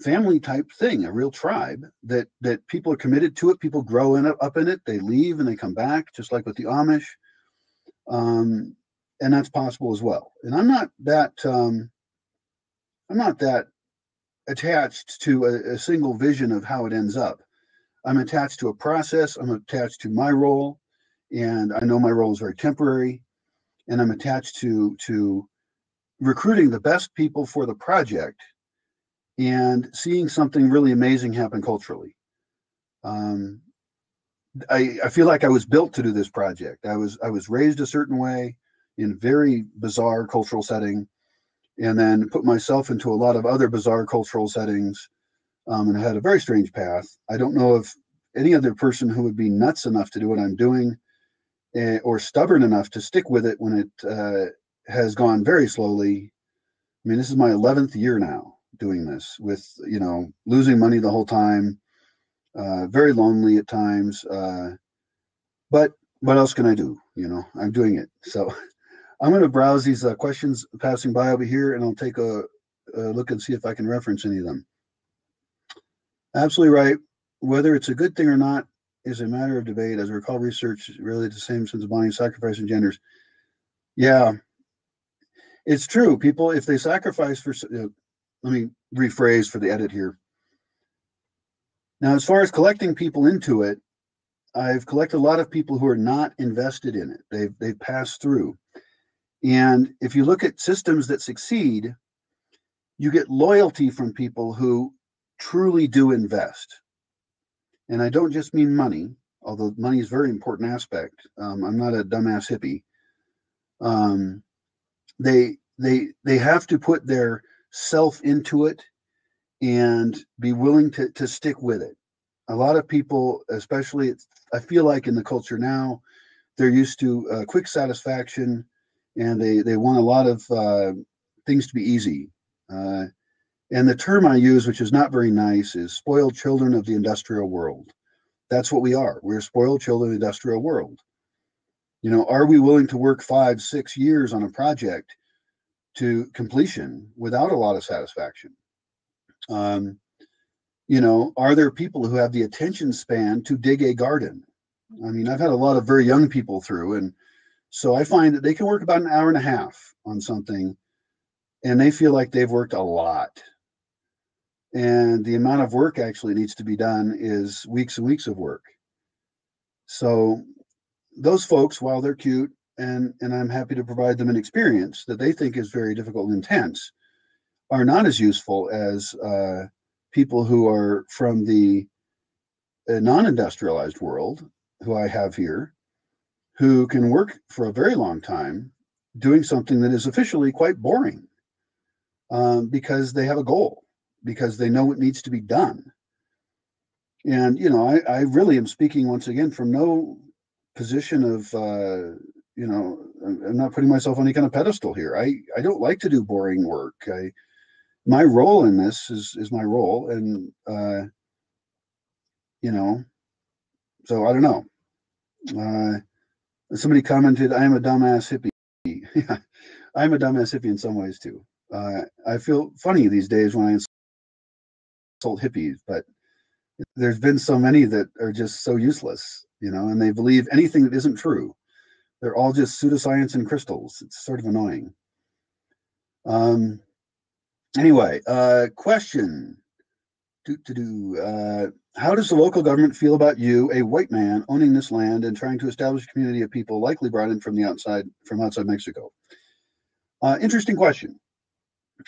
S2: family type thing, a real tribe that people are committed to it. People grow up in it, they leave and they come back, just like with the Amish. And that's possible as well. And I'm not that attached to a single vision of how it ends up. I'm attached to a process. I'm attached to my role, and I know my role is very temporary. And I'm attached to recruiting the best people for the project and seeing something really amazing happen culturally. I feel like I was built to do this project. I was raised a certain way in a very bizarre cultural setting, and then put myself into a lot of other bizarre cultural settings, and I had a very strange path. I don't know if any other person who would be nuts enough to do what I'm doing, or stubborn enough to stick with it when it has gone very slowly. I mean, this is my 11th year now doing this, with losing money the whole time, very lonely at times, but what else can I do? I'm doing it. So I'm going to browse these questions passing by over here, and I'll take a look and see if I can reference any of them. Absolutely right. Whether it's a good thing or not is a matter of debate. As I recall, research is really the same since bonding, sacrifice, and genders. Yeah, it's true. People, if they sacrifice for, let me rephrase for the edit here. Now, as far as collecting people into it, I've collected a lot of people who are not invested in it. They've passed through. And if you look at systems that succeed, you get loyalty from people who truly do invest. And I don't just mean money, although money is a very important aspect. I'm not a dumbass hippie. They have to put their self into it and be willing to stick with it. A lot of people, especially, I feel like in the culture now, they're used to quick satisfaction, and they want a lot of things to be easy. And the term I use, which is not very nice, is spoiled children of the industrial world. That's what we are. We're spoiled children of the industrial world. You know, are we willing to work 5, 6 years on a project to completion without a lot of satisfaction? You know, are there people who have the attention span to dig a garden? I mean, I've had a lot of very young people through, and so I find that they can work about an hour and a half on something, and they feel like they've worked a lot. And the amount of work actually needs to be done is weeks and weeks of work. So those folks, while they're cute, and I'm happy to provide them an experience that they think is very difficult and intense, are not as useful as people who are from the non-industrialized world, who I have here, who can work for a very long time doing something that is officially quite boring, because they have a goal, because they know what needs to be done. And, you know, I really am speaking once again from no position of, you know, I'm not putting myself on any kind of pedestal here. I don't like to do boring work. My role in this is my role. And, you know, so I don't know. Somebody commented, I am a dumbass hippie. Yeah, I'm a dumbass hippie in some ways too. I feel funny these days when I insult hippies, but there's been so many that are just so useless, you know, and they believe anything that isn't true. They're all just pseudoscience and crystals. It's sort of annoying. Anyway, question. How does the local government feel about you, a white man, owning this land and trying to establish a community of people likely brought in from outside Mexico? Interesting question.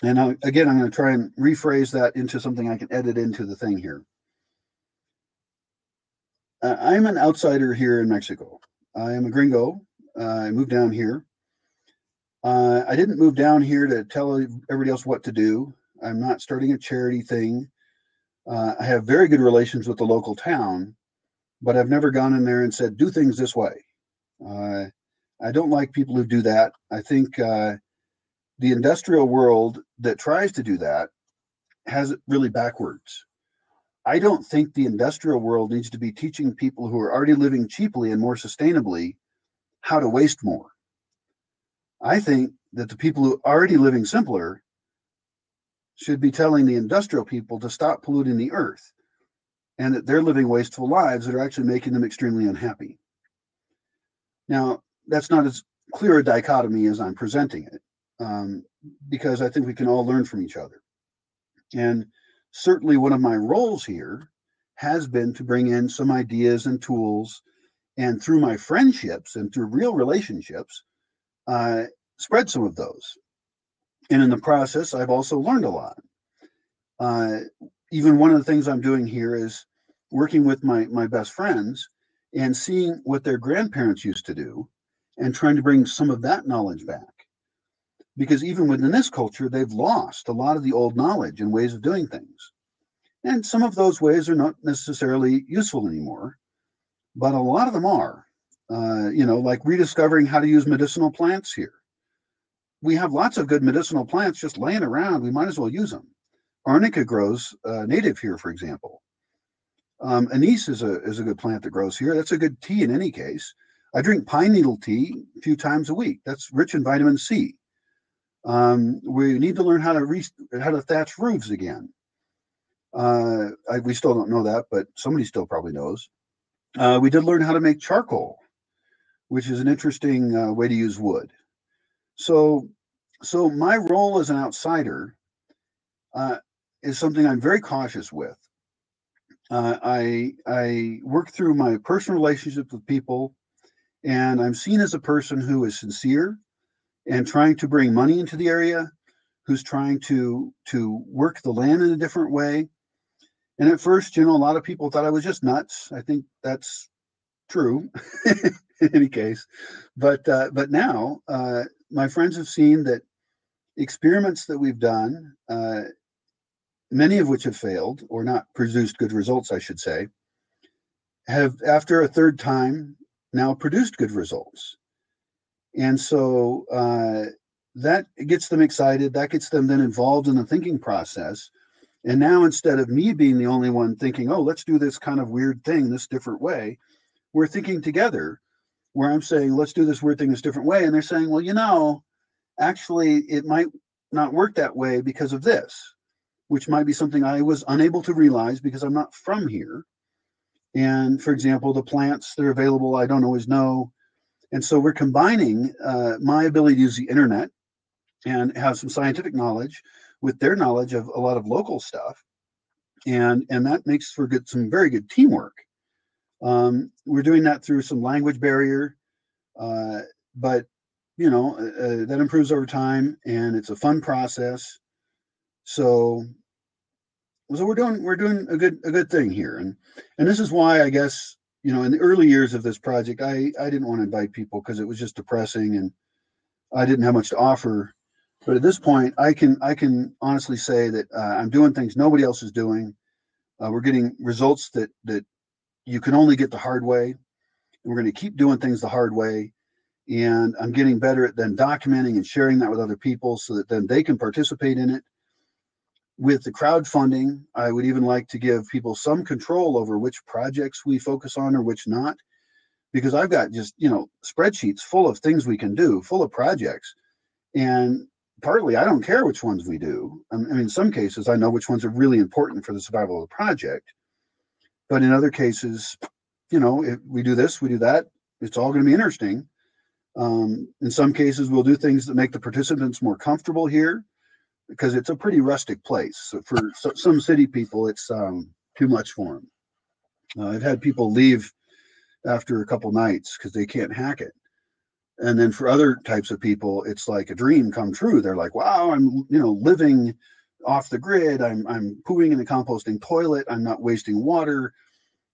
S2: And again, I'm going to try and rephrase that into something I can edit into the thing here. I'm an outsider here in Mexico. I am a gringo. I moved down here. I didn't move down here to tell everybody else what to do. I'm not starting a charity thing. I have very good relations with the local town, but I've never gone in there and said, do things this way. I don't like people who do that. I think the industrial world that tries to do that has it really backwards. I don't think the industrial world needs to be teaching people who are already living cheaply and more sustainably how to waste more. I think that the people who are already living simpler should be telling the industrial people to stop polluting the earth, and that they're living wasteful lives that are actually making them extremely unhappy. Now, that's not as clear a dichotomy as I'm presenting it, because I think we can all learn from each other. And certainly one of my roles here has been to bring in some ideas and tools, and through my friendships and through real relationships, spread some of those. And in the process, I've also learned a lot. Even one of the things I'm doing here is working with my best friends and seeing what their grandparents used to do and trying to bring some of that knowledge back. Because even within this culture, they've lost a lot of the old knowledge and ways of doing things. And some of those ways are not necessarily useful anymore, but a lot of them are. You know, like rediscovering how to use medicinal plants here. We have lots of good medicinal plants just laying around. We might as well use them. Arnica grows native here, for example. Anise is a good plant that grows here. That's a good tea in any case. I drink pine needle tea a few times a week. That's rich in vitamin C. We need to learn how to thatch roofs again. We still don't know that, but somebody still probably knows. We did learn how to make charcoal, which is an interesting way to use wood. So my role as an outsider is something I'm very cautious with. I work through my personal relationships with people, and I'm seen as a person who is sincere and trying to bring money into the area, who's trying to work the land in a different way. And at first, you know, a lot of people thought I was just nuts. I think that's true in any case. But now my friends have seen that experiments that we've done, many of which have failed or not produced good results, I should say, have, after a third time, now produced good results. And so that gets them excited. That gets them then involved in the thinking process. And now, instead of me being the only one thinking, oh, let's do this kind of weird thing this different way, we're thinking together, where I'm saying, let's do this weird thing this different way. And they're saying, well, you know, actually, it might not work that way because of this, which might be something I was unable to realize because I'm not from here. And for example, the plants that are available, I don't always know. And so we're combining my ability to use the internet and have some scientific knowledge with their knowledge of a lot of local stuff. And that makes for some very good teamwork. We're doing that through some language barrier, but you know, that improves over time, and it's a fun process. So we're doing a good thing here, and this is why I guess, you know, in the early years of this project, I didn't want to invite people because it was just depressing and I didn't have much to offer. But at this point, I can honestly say that I'm doing things nobody else is doing. We're getting results that you can only get the hard way, and we're going to keep doing things the hard way. And I'm getting better at then documenting and sharing that with other people so that then they can participate in it. With the crowdfunding, I would even like to give people some control over which projects we focus on or which not, because I've got just, you know, spreadsheets full of things we can do, full of projects. And partly, I don't care which ones we do. I mean, in some cases, I know which ones are really important for the survival of the project. But in other cases, you know, if we do this, we do that, it's all going to be interesting. In some cases, we'll do things that make the participants more comfortable here because it's a pretty rustic place. So for some city people, it's too much for them. I've had people leave after a couple nights because they can't hack it. And then for other types of people, it's like a dream come true. They're like, wow, I'm, you know, living off the grid. I'm pooing in a composting toilet. I'm not wasting water.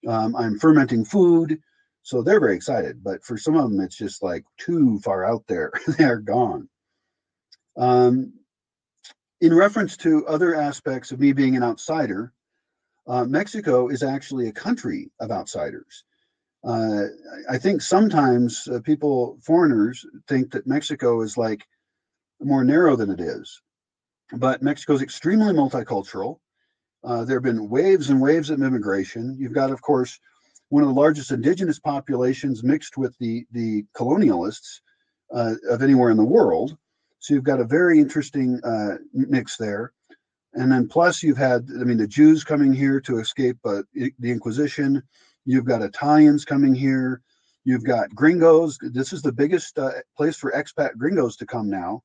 S2: I'm fermenting food. So they're very excited. But for some of them, it's just like too far out there. They're gone. In reference to other aspects of me being an outsider, Mexico is actually a country of outsiders. I think sometimes foreigners think that Mexico is like more narrow than it is. But Mexico is extremely multicultural. There have been waves and waves of immigration. You've got, of course, one of the largest indigenous populations mixed with the colonialists of anywhere in the world. So you've got a very interesting mix there. And then plus you've had, I mean, the Jews coming here to escape the Inquisition. You've got Italians coming here. You've got gringos. This is the biggest place for expat gringos to come now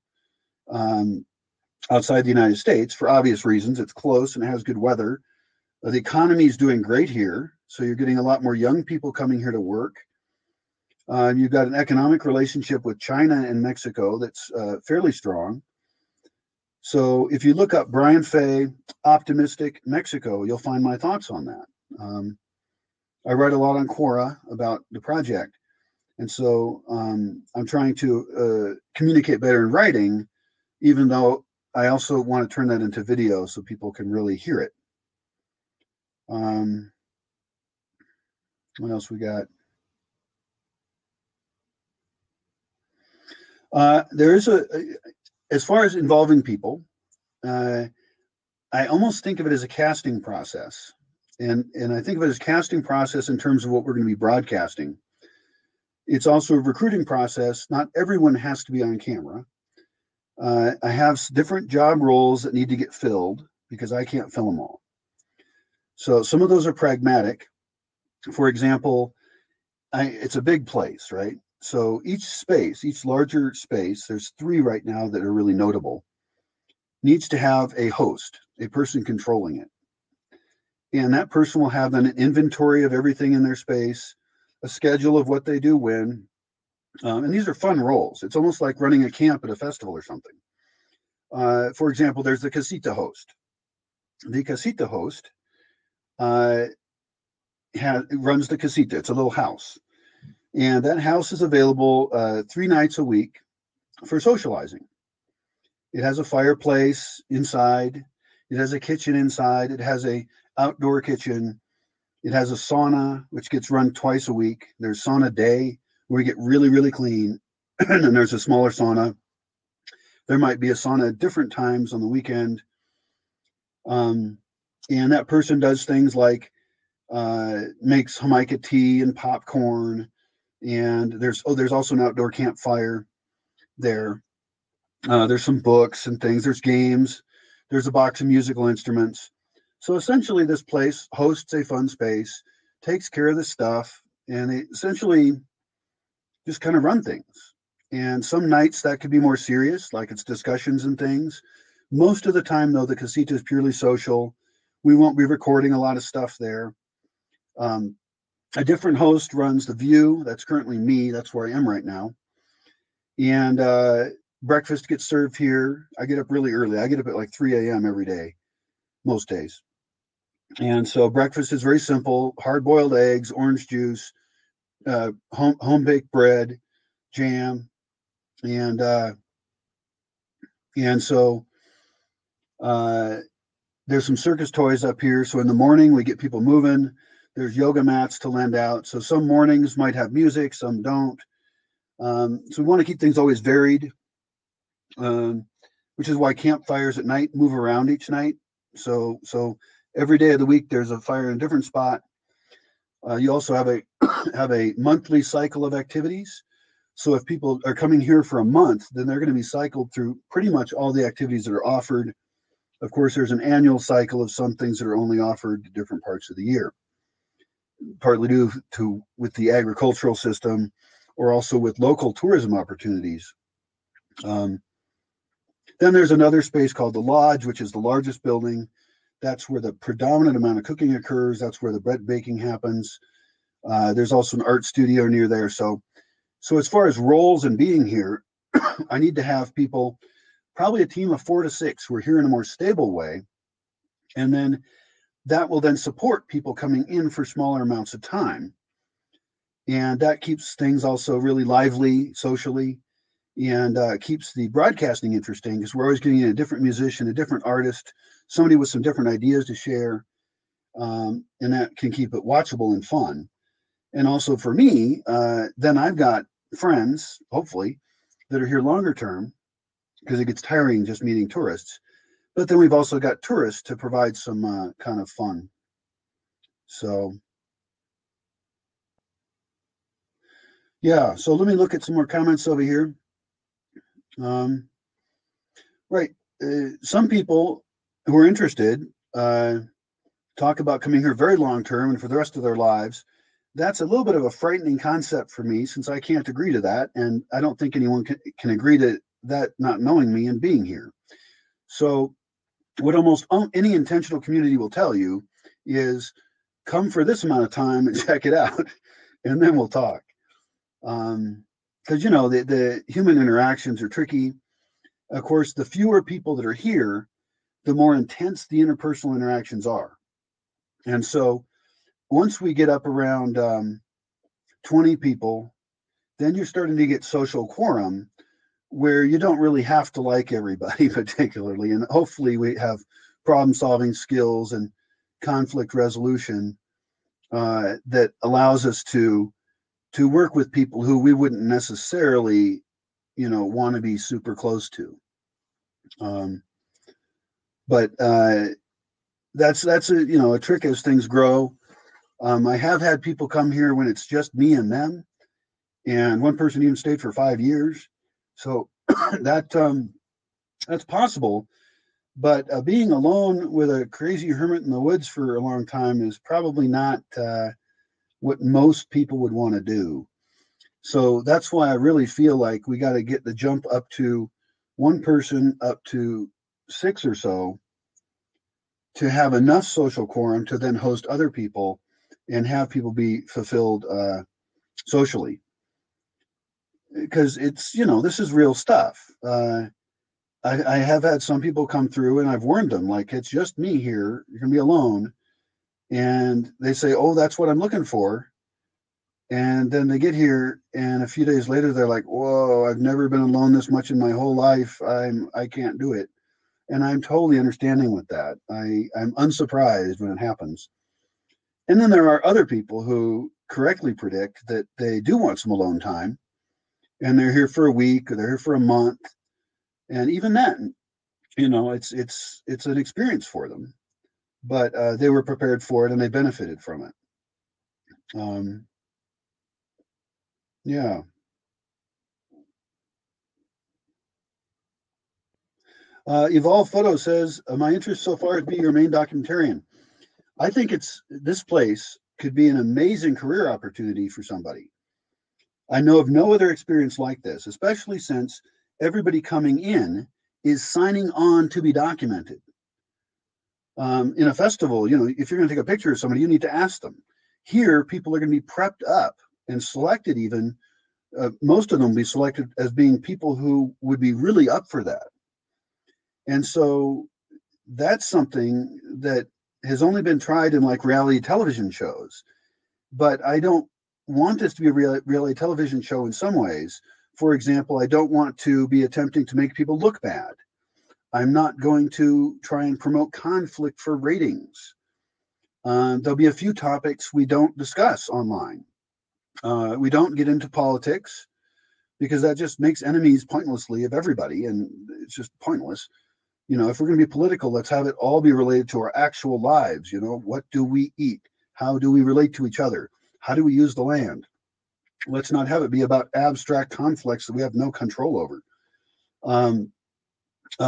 S2: outside the United States for obvious reasons. It's close and it has good weather. The economy is doing great here. So you're getting a lot more young people coming here to work. You've got an economic relationship with China and Mexico that's fairly strong. So if you look up Brian Fay, Optimistic Mexico, you'll find my thoughts on that. I write a lot on Quora about the project. And so I'm trying to communicate better in writing, even though I also want to turn that into video so people can really hear it. What else we got? There is as far as involving people, I almost think of it as a casting process. And I think of it as casting process in terms of what we're going to be broadcasting. It's also a recruiting process. Not everyone has to be on camera. I have different job roles that need to get filled because I can't fill them all. So some of those are pragmatic. For example, it's a big place, right? So each space, each larger space, there's 3 right now that are really notable, needs to have a host, a person controlling it. And that person will have an inventory of everything in their space, a schedule of what they do when. And these are fun roles. It's almost like running a camp at a festival or something. For example, there's the casita host. The casita host runs the casita. It's a little house. And that house is available 3 nights a week for socializing. It has a fireplace inside. It has a kitchen inside. It has a outdoor kitchen. It has a sauna, which gets run twice a week. There's sauna day where you get really, really clean. And then there's a smaller sauna. There might be a sauna at different times on the weekend. And that person does things like makes Jamaica tea and popcorn, And there's also an outdoor campfire there. There's some books and things. There's games. There's a box of musical instruments. So essentially, this place hosts a fun space, takes care of the stuff, and they essentially just kind of run things. And some nights that could be more serious, like it's discussions and things. Most of the time, though, the casita is purely social. We won't be recording a lot of stuff there. A different host runs the view. That's currently me. That's where I am right now. And breakfast gets served here. I get up really early. I get up at like 3 a.m. every day, most days. And so breakfast is very simple: hard-boiled eggs, orange juice, home-baked bread, jam, and so there's some circus toys up here. So in the morning we get people moving. There's yoga mats to lend out. So some mornings might have music, some don't. So we want to keep things always varied, which is why campfires at night move around each night. So every day of the week there's a fire in a different spot. You also have a monthly cycle of activities. So if people are coming here for a month, then they're going to be cycled through pretty much all the activities that are offered. Of course, there's an annual cycle of some things that are only offered to different parts of the year, partly due to with the agricultural system, or also with local tourism opportunities. Then there's another space called the Lodge, which is the largest building. That's where the predominant amount of cooking occurs. That's where the bread baking happens. There's also an art studio near there. So as far as roles and being here, I need to have people, probably a team of 4 to 6 who are here in a more stable way. And then that will then support people coming in for smaller amounts of time. And that keeps things also really lively socially, and keeps the broadcasting interesting, because we're always getting in a different musician, a different artist, somebody with some different ideas to share. And that can keep it watchable and fun. And also for me, then I've got friends, hopefully, that are here longer term, because it gets tiring just meeting tourists. But then we've also got tourists to provide some kind of fun. So, yeah, so let me look at some more comments over here. Right. Some people who are interested talk about coming here very long term and for the rest of their lives. That's a little bit of a frightening concept for me, since I can't agree to that. And I don't think anyone can agree to that, not knowing me and being here. So what almost any intentional community will tell you is come for this amount of time and check it out, and then we'll talk. Because, the human interactions are tricky. Of course, the fewer people that are here, the more intense the interpersonal interactions are. And so once we get up around 20 people, then you're starting to get social quorum, where you don't really have to like everybody particularly. And hopefully we have problem-solving skills and conflict resolution that allows us to work with people who we wouldn't necessarily, want to be super close to. But that's a trick as things grow. I have had people come here when it's just me and them, and one person even stayed for 5 years. So that's possible. But being alone with a crazy hermit in the woods for a long time is probably not what most people would want to do. So that's why I really feel like we got to get the jump up to one person up to 6 or so to have enough social quorum to then host other people and have people be fulfilled socially. Because it's, this is real stuff. I have had some people come through and I've warned them, like, it's just me here. You're going to be alone. And they say, oh, that's what I'm looking for. And then they get here and a few days later, they're like, whoa, I've never been alone this much in my whole life. I can't do it. And I'm totally understanding with that. I'm unsurprised when it happens. And then there are other people who correctly predict that they do want some alone time, and they're here for a week or they're here for a month. And even then, it's an experience for them, but they were prepared for it and they benefited from it. Yeah. Evolve Photo says, my interest so far is being your main documentarian. I think this place could be an amazing career opportunity for somebody. I know of no other experience like this, especially since everybody coming in is signing on to be documented. In a festival, if you're going to take a picture of somebody, you need to ask them. Here, people are going to be prepped up and selected even. Most of them will be selected as being people who would be really up for that. And so that's something that has only been tried in like reality television shows. But I don't want this to be a reality television show in some ways. For example, I don't want to be attempting to make people look bad. I'm not going to try and promote conflict for ratings. There'll be a few topics we don't discuss online. We don't get into politics because that just makes enemies pointlessly of everybody, and it's just pointless. If we're going to be political, let's have it all be related to our actual lives. What do we eat? How do we relate to each other? How do we use the land? Let's not have it be about abstract conflicts that we have no control over.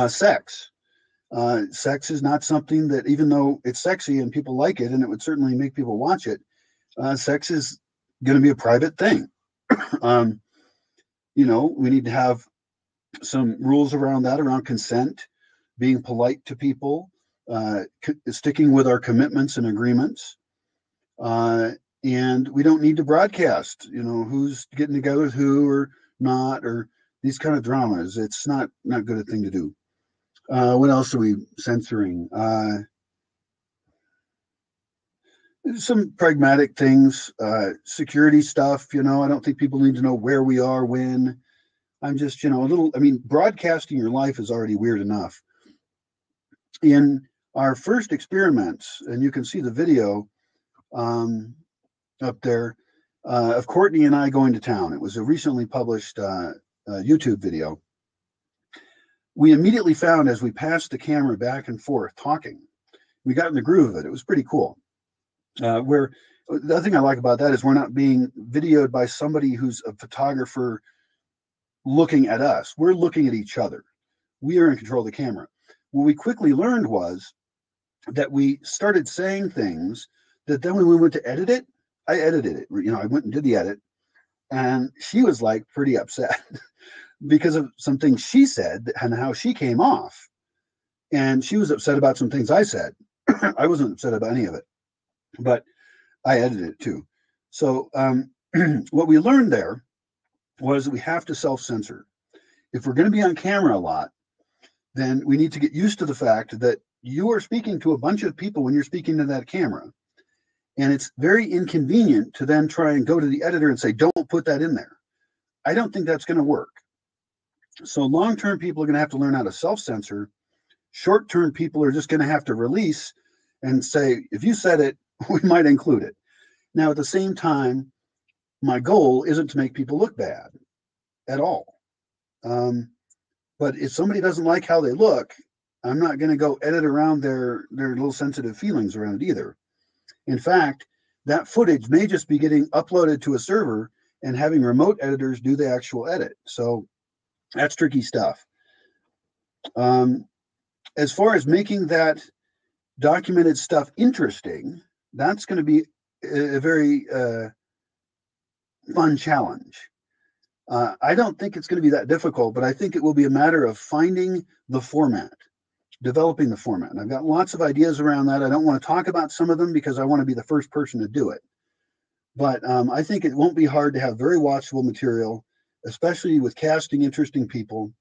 S2: Sex. Sex is not something that, even though it's sexy and people like it, and it would certainly make people watch it, sex is going to be a private thing. We need to have some rules around that, around consent, being polite to people, sticking with our commitments and agreements. And we don't need to broadcast, who's getting together with who or not, or these kind of dramas. It's not good a thing to do. What else are we censoring? Some pragmatic things, security stuff. I don't think people need to know where we are when. I'm just, broadcasting your life is already weird enough. In our first experiments, and you can see the video up there, of Courtney and I going to town. It was a recently published YouTube video. We immediately found, as we passed the camera back and forth talking, we got in the groove of it. It was pretty cool. Where the other thing I like about that is we're not being videoed by somebody who's a photographer looking at us. We're looking at each other. We are in control of the camera. What we quickly learned was that we started saying things that then when we went to edit it, I edited it. I went and did the edit, and she was like pretty upset because of some things she said and how she came off. And she was upset about some things I said. I wasn't upset about any of it, but I edited it too. So what we learned there was that we have to self-censor. If we're going to be on camera a lot, then we need to get used to the fact that you are speaking to a bunch of people when you're speaking to that camera. And it's very inconvenient to then try and go to the editor and say, don't put that in there. I don't think that's going to work. So long-term people are going to have to learn how to self-censor. Short-term people are just going to have to release and say, if you said it, we might include it. Now, at the same time, my goal isn't to make people look bad at all. But if somebody doesn't like how they look, I'm not going to go edit around their little sensitive feelings around it either. In fact, that footage may just be getting uploaded to a server and having remote editors do the actual edit. So that's tricky stuff. As far as making that documented stuff interesting, that's going to be a very fun challenge. I don't think it's going to be that difficult, but I think it will be a matter of finding the format, developing the format. And I've got lots of ideas around that. I don't want to talk about some of them because I want to be the first person to do it. But I think it won't be hard to have very watchable material, especially with casting interesting people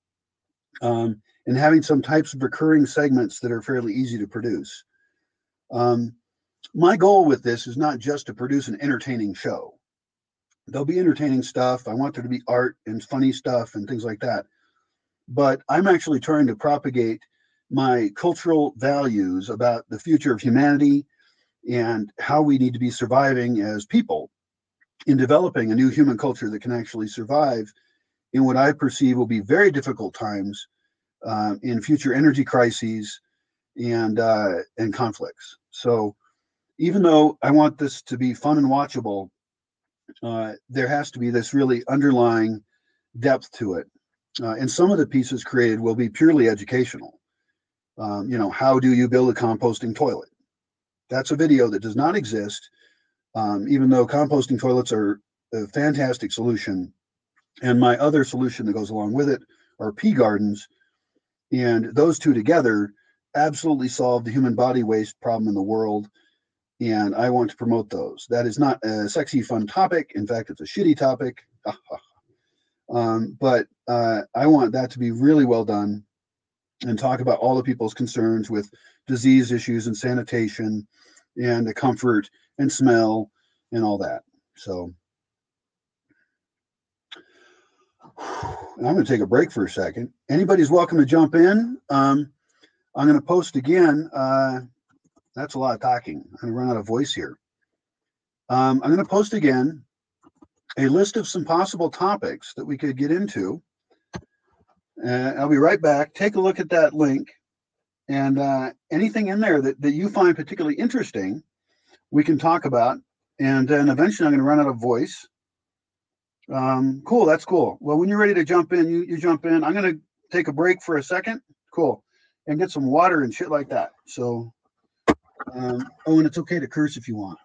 S2: and having some types of recurring segments that are fairly easy to produce. My goal with this is not just to produce an entertaining show. There'll be entertaining stuff. I want there to be art and funny stuff and things like that. But I'm actually trying to propagate my cultural values about the future of humanity and how we need to be surviving as people in developing a new human culture that can actually survive in what I perceive will be very difficult times in future energy crises and conflicts. So even though I want this to be fun and watchable, there has to be this really underlying depth to it. And some of the pieces created will be purely educational. How do you build a composting toilet? That's a video that does not exist, even though composting toilets are a fantastic solution. And my other solution that goes along with it are pea gardens. And those two together absolutely solve the human body waste problem in the world. And I want to promote those. That is not a sexy, fun topic. In fact, it's a shitty topic. But I want that to be really well done and talk about all the people's concerns with disease issues and sanitation and the comfort and smell and all that. So I'm going to take a break for a second. Anybody's welcome to jump in. I'm going to post again. That's a lot of talking. I'm going to run out of voice here. I'm going to post again a list of some possible topics that we could get into. I'll be right back. Take a look at that link. And anything in there that you find particularly interesting, we can talk about. And then eventually I'm going to run out of voice. Cool, that's cool. Well, when you're ready to jump in, you jump in. I'm going to take a break for a second. Cool. And get some water and shit like that. So, and it's okay to curse if you want.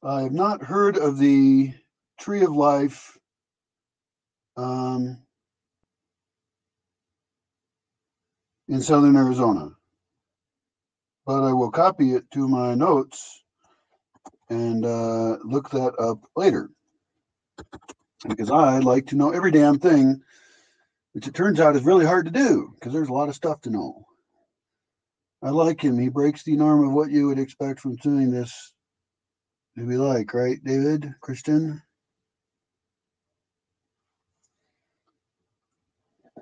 S2: I have not heard of the Tree of Life in southern Arizona, but I will copy it to my notes and look that up later, because I like to know every damn thing, which it turns out is really hard to do because there's a lot of stuff to know. I like him. He breaks the norm of what you would expect from doing this to be like, right, David, Kristen?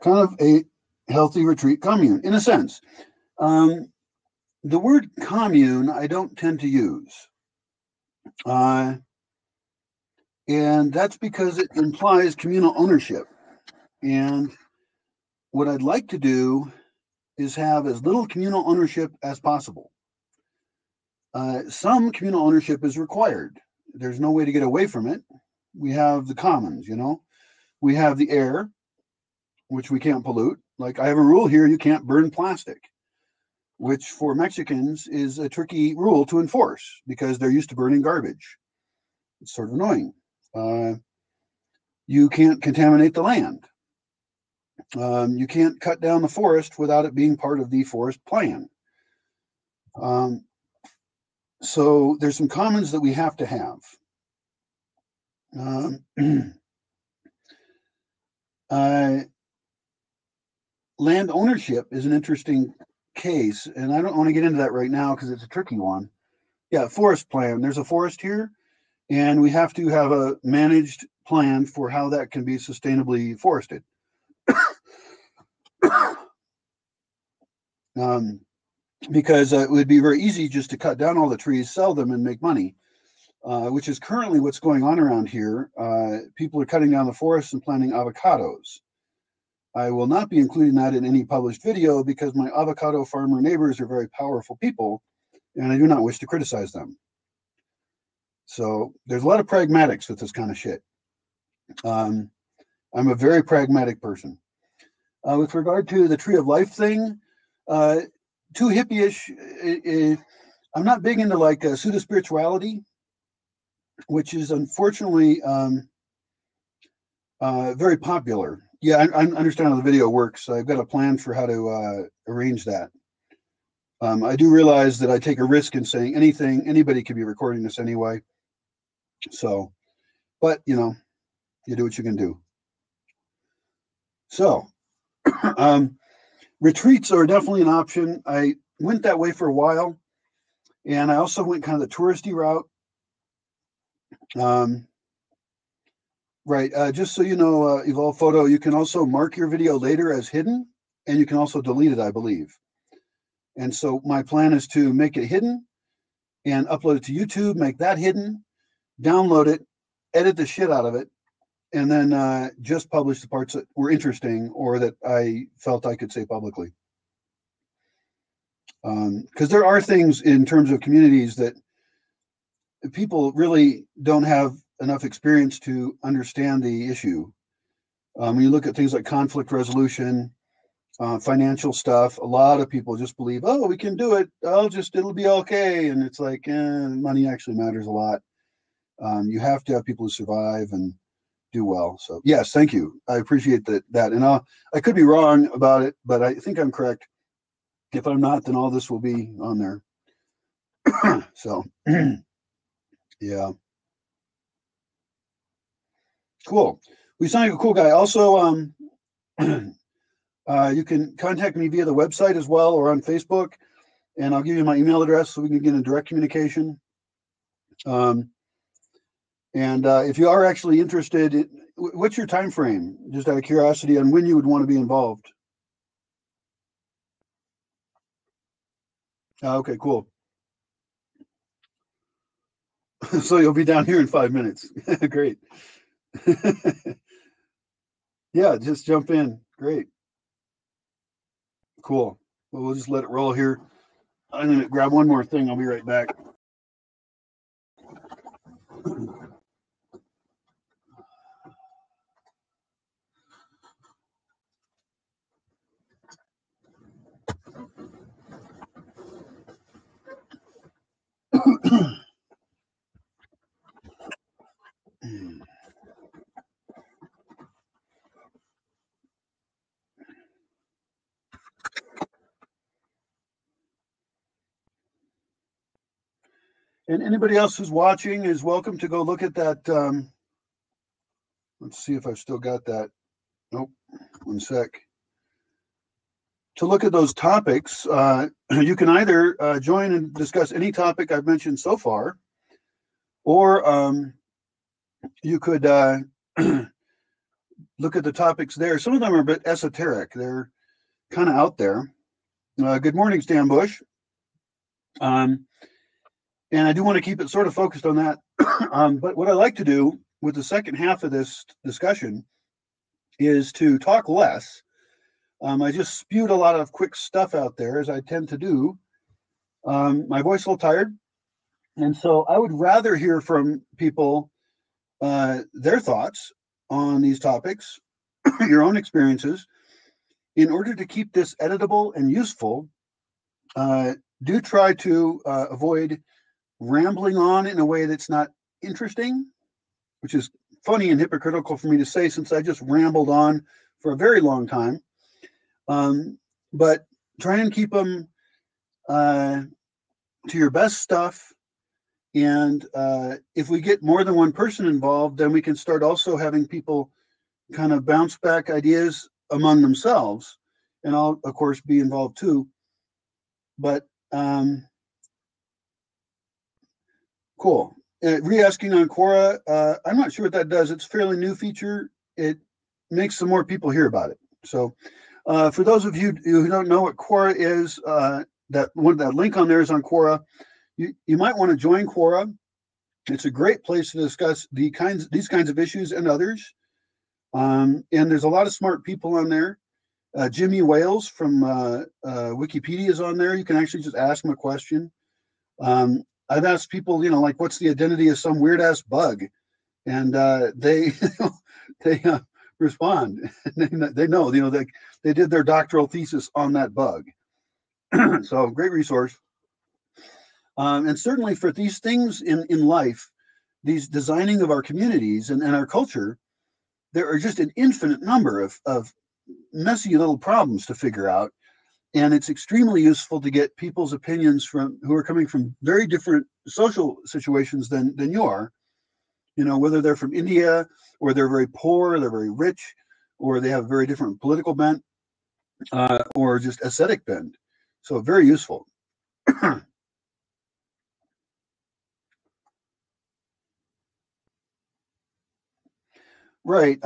S2: Kind of a healthy retreat commune, in a sense. The word commune I don't tend to use. And that's because it implies communal ownership. And what I'd like to do is have as little communal ownership as possible. Some communal ownership is required. There's no way to get away from it. We have the commons, we have the air, which we can't pollute. Like, I have a rule here, you can't burn plastic, which for Mexicans is a tricky rule to enforce because they're used to burning garbage. It's sort of annoying. You can't contaminate the land. You can't cut down the forest without it being part of the forest plan. So there's some commons that we have to have. Land ownership is an interesting case, and I don't want to get into that right now because it's a tricky one. Yeah, forest plan. There's a forest here, and we have to have a managed plan for how that can be sustainably forested. Because it would be very easy just to cut down all the trees, sell them, and make money, which is currently what's going on around here. People are cutting down the forests and planting avocados. I will not be including that in any published video because my avocado farmer neighbors are very powerful people, and I do not wish to criticize them. So there's a lot of pragmatics with this kind of shit. I'm a very pragmatic person. With regard to the Tree of Life thing, too hippie-ish. I'm not big into like pseudo-spirituality, which is unfortunately very popular. Yeah, I understand how the video works. I've got a plan for how to arrange that. I do realize that I take a risk in saying anything. Anybody could be recording this anyway. So, but you know, you do what you can do. So, retreats are definitely an option. I went that way for a while, and I also went kind of the touristy route. Right, just so you know, Evolve Photo, you can also mark your video later as hidden, and you can also delete it, I believe. And so my plan is to make it hidden and upload it to YouTube, make that hidden, download it, edit the shit out of it, and then just publish the parts that were interesting or that I felt I could say publicly. Because there are things in terms of communities that people really don't have enough experience to understand the issue. When you look at things like conflict resolution, financial stuff, a lot of people just believe, oh, we can do it. It'll be okay. And it's like, money actually matters a lot. You have to have people who survive and do well. So yes, thank you. I appreciate that. And I could be wrong about it, but I think I'm correct. If I'm not, then all this will be on there. So yeah. Cool. We sound like a cool guy. Also, you can contact me via the website as well or on Facebook, and I'll give you my email address so we can get in direct communication. And if you are actually interested, what's your time frame? Just out of curiosity on when you would want to be involved. Okay, cool. So you'll be down here in 5 minutes. Great. Yeah, just jump in. Great. Cool. Well, we'll just let it roll here. I'm going to grab one more thing. I'll be right back. And anybody else who's watching is welcome to go look at that. Let's see if I've still got that. Nope. One sec. To look at those topics, you can either join and discuss any topic I've mentioned so far, or you could look at the topics there. Some of them are a bit esoteric. They're kind of out there. Good morning, Stan Bush. And I do want to keep it sort of focused on that. But what I like to do with the second half of this discussion is to talk less. I just spewed a lot of quick stuff out there, as I tend to do. My voice is a little tired. And so I would rather hear from people their thoughts on these topics, your own experiences. In order to keep this editable and useful, do try to avoid rambling on in a way that's not interesting, which is funny and hypocritical for me to say since I just rambled on for a very long time. But try and keep them to your best stuff. And if we get more than one person involved, then we can start also having people kind of bounce back ideas among themselves. And I'll, of course, be involved too. But cool. Re-asking on Quora, I'm not sure what that does. It's a fairly new feature. It makes some more people hear about it. So for those of you who don't know what Quora is, that link on there is on Quora. You might want to join Quora. It's a great place to discuss these kinds of issues and others. And there's a lot of smart people on there. Jimmy Wales from Wikipedia is on there. You can actually just ask him a question. I've asked people, like, what's the identity of some weird ass bug, and they respond. They know, they did their doctoral thesis on that bug. So great resource. And certainly for these things in life, these designing of our communities and our culture, there are just an infinite number of messy little problems to figure out. And it's extremely useful to get people's opinions who are coming from very different social situations than you are, whether they're from India or they're very poor, they're very rich, or they have a very different political bent or just aesthetic bent. So very useful. Right.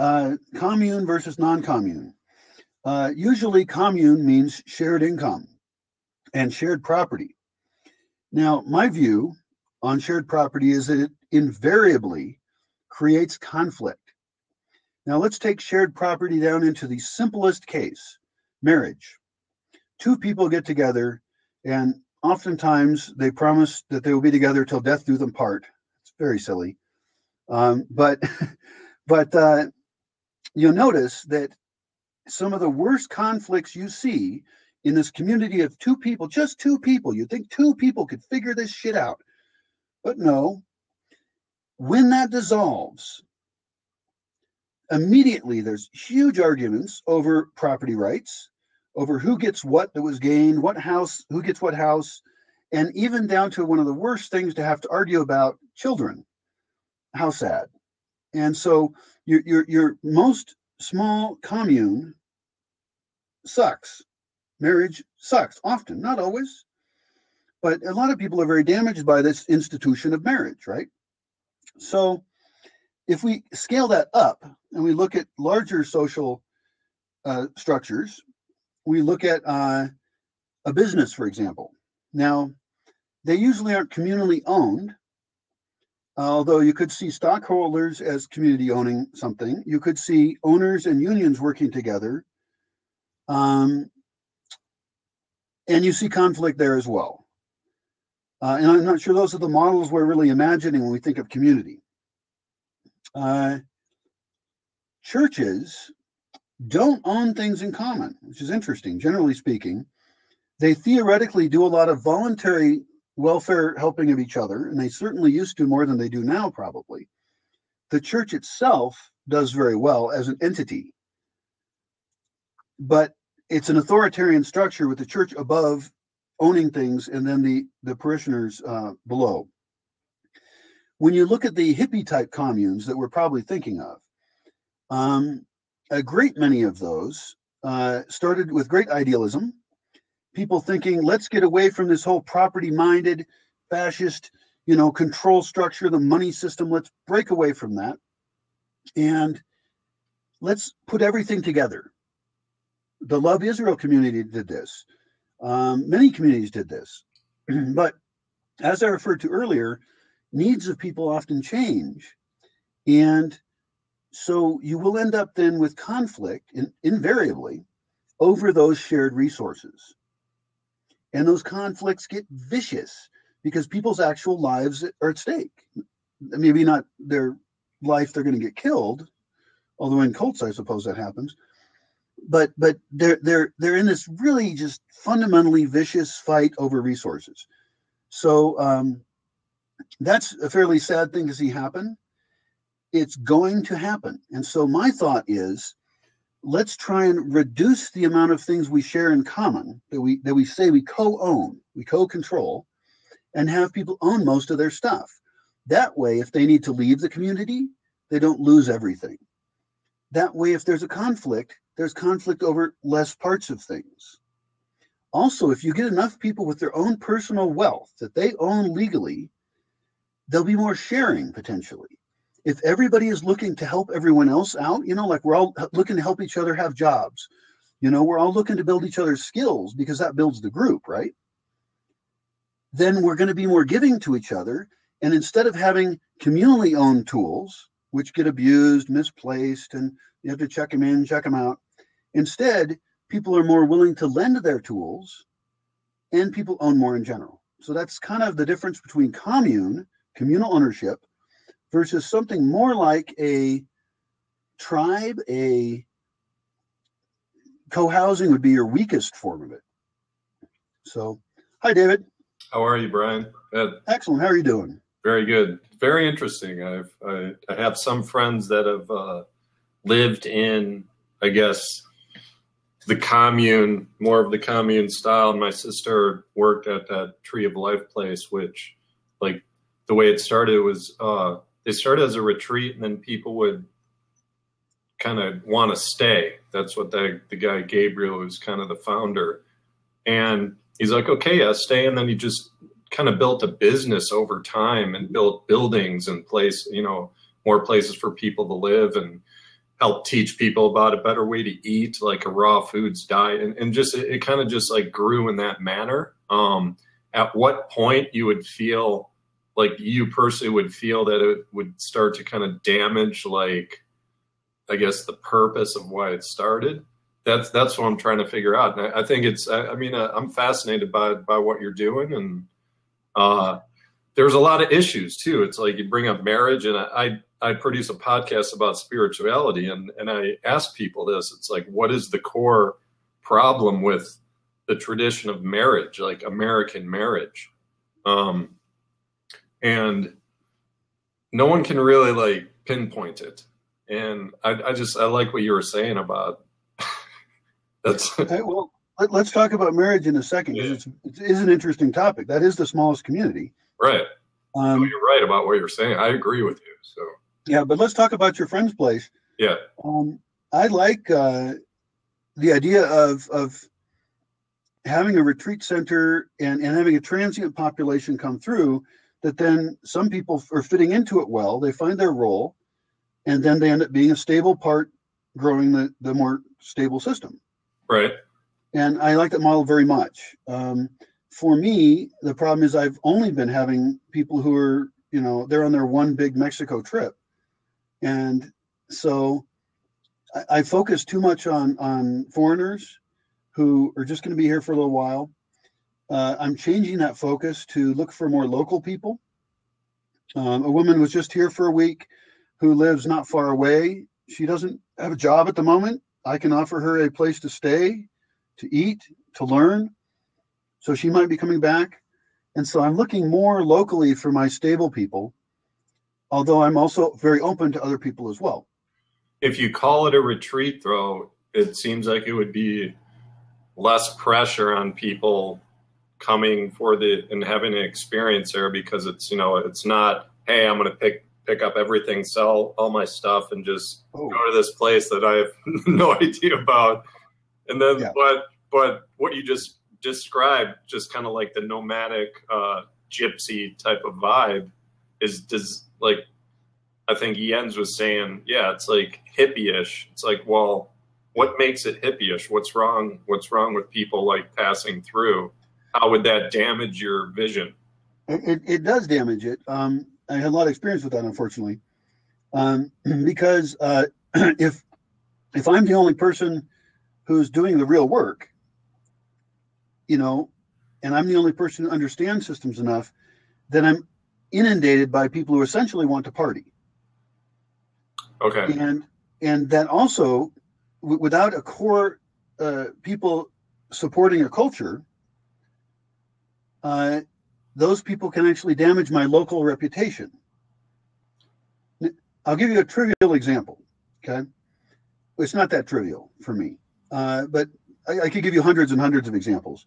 S2: Commune versus non-commune. Usually commune means shared income and shared property. Now, my view on shared property is that it invariably creates conflict. Now, let's take shared property down into the simplest case, marriage. Two people get together, and oftentimes they promise that they will be together till death do them part. It's very silly. But you'll notice that some of the worst conflicts you see in this community of two people, just two people, you'd think two people could figure this shit out. But no, when that dissolves, immediately there's huge arguments over property rights, over who gets what that was gained, what house, who gets what house, and even down to one of the worst things to have to argue about, children. How sad. And so your most small commune sucks. Marriage sucks often, not always, but a lot of people are very damaged by this institution of marriage, right? So if we scale that up and we look at larger social structures, we look at a business, for example. Now, they usually aren't communally owned, although you could see stockholders as community owning something. You could see owners and unions working together. And you see conflict there as well. And I'm not sure those are the models we're really imagining when we think of community. Churches don't own things in common, which is interesting. Generally speaking, they theoretically do a lot of voluntary welfare helping of each other, and they certainly used to more than they do now, probably. The church itself does very well as an entity, but it's an authoritarian structure with the church above owning things and then the parishioners below. When you look at the hippie type communes that we're probably thinking of, a great many of those started with great idealism. People thinking, let's get away from this whole property-minded, fascist, control structure, the money system. Let's break away from that, and let's put everything together. The Love Israel community did this. Many communities did this. But as I referred to earlier, needs of people often change. And so you will end up then with conflict, invariably, over those shared resources. And those conflicts get vicious because people's actual lives are at stake. Maybe not their life, they're going to get killed, although in cults, I suppose that happens. But they're in this really just fundamentally vicious fight over resources. So that's a fairly sad thing to see happen. it's going to happen. And so my thought is, let's try and reduce the amount of things we share in common that we say we co-own, we co-control, and have people own most of their stuff. That way, if they need to leave the community, they don't lose everything. That way, if there's a conflict, there's conflict over less parts of things. Also, if you get enough people with their own personal wealth that they own legally, there'll be more sharing potentially. If everybody is looking to help everyone else out, like we're all looking to help each other have jobs, we're all looking to build each other's skills because that builds the group, right? Then we're going to be more giving to each other. And instead of having communally owned tools, which get abused, misplaced, and you have to check them in, check them out, instead, people are more willing to lend their tools and people own more in general. So that's kind of the difference between communal ownership, versus something more like a tribe. A co-housing would be your weakest form of it. So, hi, David.
S3: How are you, Brian?
S2: Excellent. How are you doing?
S3: Very good. Very interesting. I have some friends that have lived in, I guess, the commune, more of the commune style. My sister worked at that Tree of Life place, which, like, the way it started was they started as a retreat, and then people would kind of want to stay. That's what the guy Gabriel, who's kind of the founder, and he's like, okay, yeah, stay. And then he just kind of built a business over time and built buildings and more places for people to live, and help teach people about a better way to eat, like a raw foods diet. And just, it kind of just like grew in that manner. At what point you would feel like you personally would feel that it would start to kind of damage, like, I guess, the purpose of why it started? That's what I'm trying to figure out. And I think I'm fascinated by what you're doing. And there's a lot of issues too. It's like you bring up marriage, and I produce a podcast about spirituality, and I ask people this. It's like, what is the core problem with the tradition of marriage, like American marriage? And no one can really like pinpoint it. And I like what you were saying about that's
S2: okay. Well, let's talk about marriage in a second, because it is an interesting topic. That is the smallest community.
S3: Right. No, you're right about what you're saying. I agree with you. So
S2: yeah, but let's talk about your friend's place.
S3: Yeah.
S2: I like the idea of having a retreat center and having a transient population come through, that then some people are fitting into it well. They find their role, and then they end up being a stable part, growing the more stable system.
S3: Right.
S2: And I like that model very much. For me, the problem is I've only been having people who are, they're on their one big Mexico trip. And so I focus too much on foreigners who are just going to be here for a little while. I'm changing that focus to look for more local people. A woman was just here for a week who lives not far away. She doesn't have a job at the moment. I can offer her a place to stay, to eat, to learn. So she might be coming back. And so I'm looking more locally for my stable people, although I'm also very open to other people as well.
S3: If you call it a retreat, though, it seems like it would be less pressure on people coming and having an experience there, because it's, it's not, hey, I'm going to pick up everything, sell all my stuff, and just go to this place that I have no idea about. And then, but what you just described, just kind of like the nomadic gypsy type of vibe, like, I think Jens was saying, yeah, it's like hippie-ish. It's like, well, what makes it hippie-ish? What's wrong with people like passing through? How would that damage your vision?
S2: It does damage it. I had a lot of experience with that, unfortunately, because if I'm the only person who's doing the real work, and I'm the only person who understands systems enough, then I'm inundated by people who essentially want to party.
S3: Okay.
S2: And that also, without a core people supporting a culture, those people can actually damage my local reputation. I'll give you a trivial example. Okay, it's not that trivial for me, but I could give you hundreds and hundreds of examples.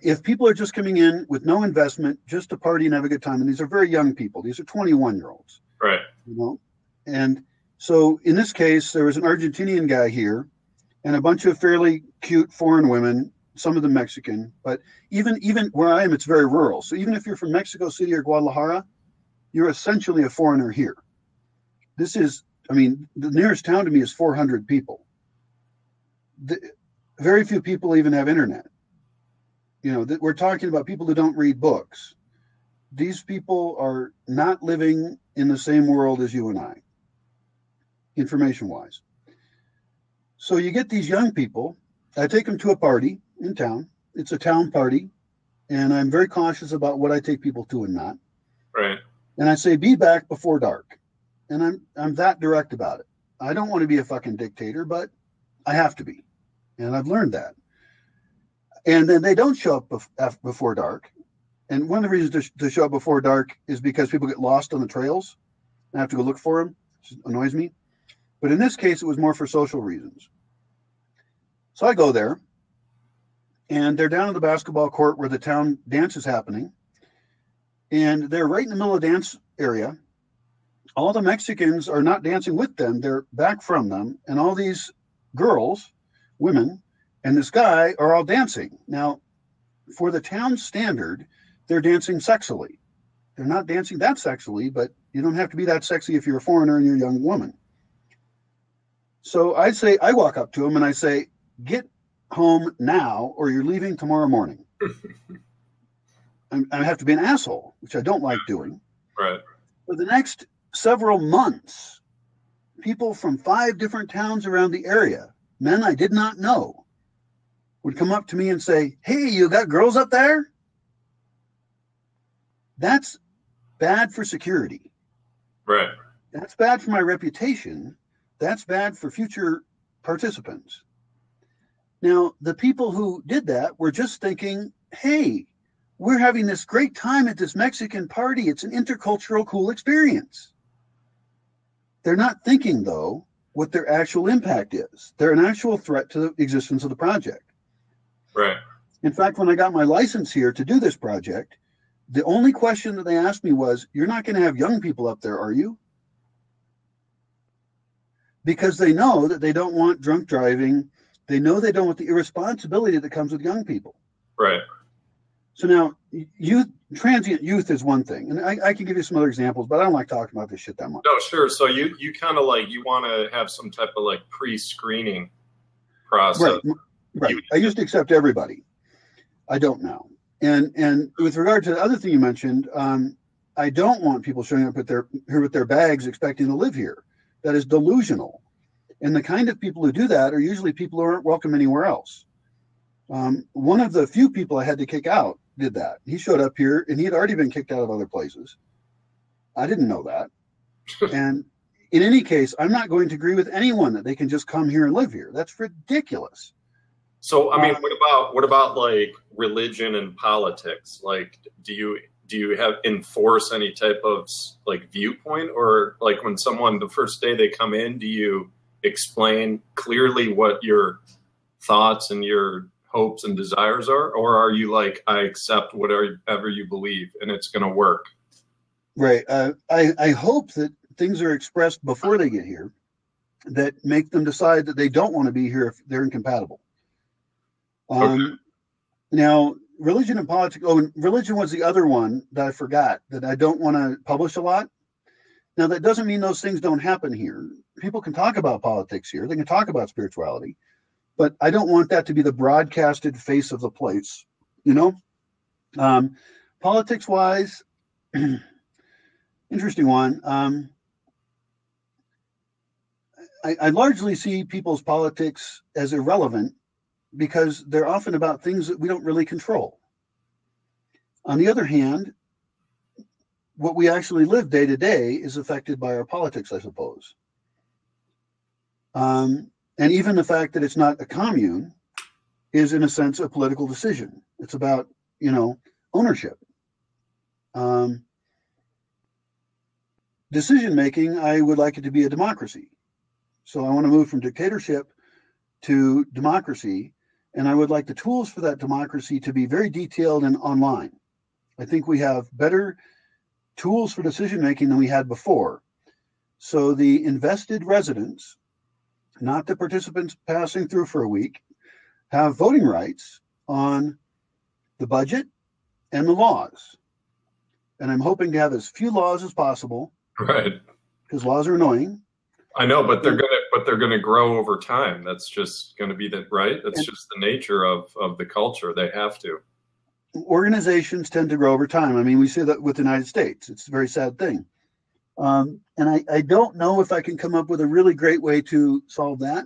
S2: If people are just coming in with no investment, just to party and have a good time, and these are very young people, these are 21-year-olds,
S3: Right.
S2: you know, and so in this case, there was an Argentinian guy here, and a bunch of fairly cute foreign women, some of them Mexican, but even where I am, it's very rural. So even if you're from Mexico City or Guadalajara, you're essentially a foreigner here. This is, I mean, the nearest town to me is 400 people. Very few people even have internet. You know, we're talking about people who don't read books. These people are not living in the same world as you and I, information-wise. So you get these young people. I take them to a party in town. It's a town party, and I'm very cautious about what I take people to and not.
S3: Right.
S2: And I say, be back before dark. And I'm that direct about it. I don't want to be a fucking dictator, but I have to be. And I've learned that. And then they don't show up before dark. And one of the reasons to show up before dark is because people get lost on the trails. I have to go look for them, which annoys me. But in this case, it was more for social reasons. So I go there, and they're down at the basketball court where the town dance is happening. And they're right in the middle of the dance area. All the Mexicans are not dancing with them. They're back from them. And all these girls, women, and this guy are all dancing. Now, for the town standard, they're dancing sexily. They're not dancing that sexily, but you don't have to be that sexy if you're a foreigner and you're a young woman. So I walk up to them and I say, get home now or you're leaving tomorrow morning. I have to be an asshole, which I don't like doing.
S3: Right.
S2: For the next several months, people from 5 different towns around the area, men I did not know, would come up to me and say, hey, you got girls up there? That's bad for security.
S3: Right.
S2: That's bad for my reputation. That's bad for future participants. Now, the people who did that were just thinking, hey, we're having this great time at this Mexican party. It's an intercultural cool experience. They're not thinking, though, what their actual impact is. They're an actual threat to the existence of the project.
S3: Right.
S2: In fact, when I got my license here to do this project, the only question that they asked me was, you're not going to have young people up there, are you? Because they know that they don't want drunk driving. They know they don't want the irresponsibility that comes with young people.
S3: Right.
S2: So now, transient youth is one thing. And I can give you some other examples, but I don't like talking about this shit that much.
S3: No, sure. So you kind of like, you want to have some type of like pre-screening process.
S2: Right. I used to accept everybody. I don't now. And with regard to the other thing you mentioned, I don't want people showing up here with their bags expecting to live here. That is delusional. And the kind of people who do that are usually people who aren't welcome anywhere else. One of the few people I had to kick out did that. He showed up here and he had already been kicked out of other places. I didn't know that. And in any case, I'm not going to agree with anyone that they can just come here and live here. That's ridiculous.
S3: So, I mean, what about like religion and politics? Like, do you have enforce any type of like viewpoint, or like when someone, the first day they come in, do you explain clearly what your thoughts and your hopes and desires are, or are you like, I accept whatever you believe and it's going to work?
S2: Right. I hope that things are expressed before they get here that make them decide that they don't want to be here if they're incompatible.
S3: Okay.
S2: Now, religion and politics. Oh, and religion was the other one that I forgot that I don't want to publish a lot. Now, that doesn't mean those things don't happen here. People can talk about politics here. They can talk about spirituality, but I don't want that to be the broadcasted face of the place. You know, politics-wise, interesting one. I largely see people's politics as irrelevant because they're often about things that we don't really control. On the other hand, what we actually live day to day is affected by our politics, I suppose. And even the fact that it's not a commune is, in a sense, a political decision. It's about, ownership. decision making, I would like it to be a democracy. So I want to move from dictatorship to democracy, and I would like the tools for that democracy to be very detailed and online. I think we have better tools for decision making than we had before. So the invested residents, not the participants passing through for a week, have voting rights on the budget and the laws. And I'm hoping to have as few laws as possible.
S3: Right.
S2: Because laws are annoying.
S3: I know, but they're gonna grow over time. That's just gonna be right. That's just the nature of the culture. They have to.
S2: Organizations tend to grow over time. I mean, we see that with the United States. It's a very sad thing. And I don't know if I can come up with a really great way to solve that.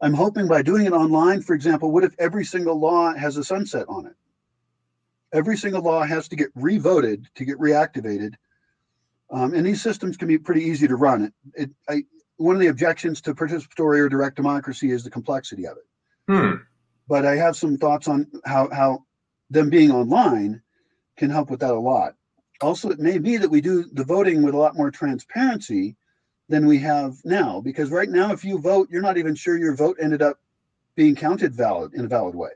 S2: I'm hoping by doing it online, for example, what if every single law has a sunset on it? Every single law has to get revoted to get reactivated. And these systems can be pretty easy to run. One of the objections to participatory or direct democracy is the complexity of it. But I have some thoughts on how them being online can help with that a lot. Also, it may be that we do the voting with a lot more transparency than we have now, because right now, if you vote, you're not even sure your vote ended up being counted in a valid way.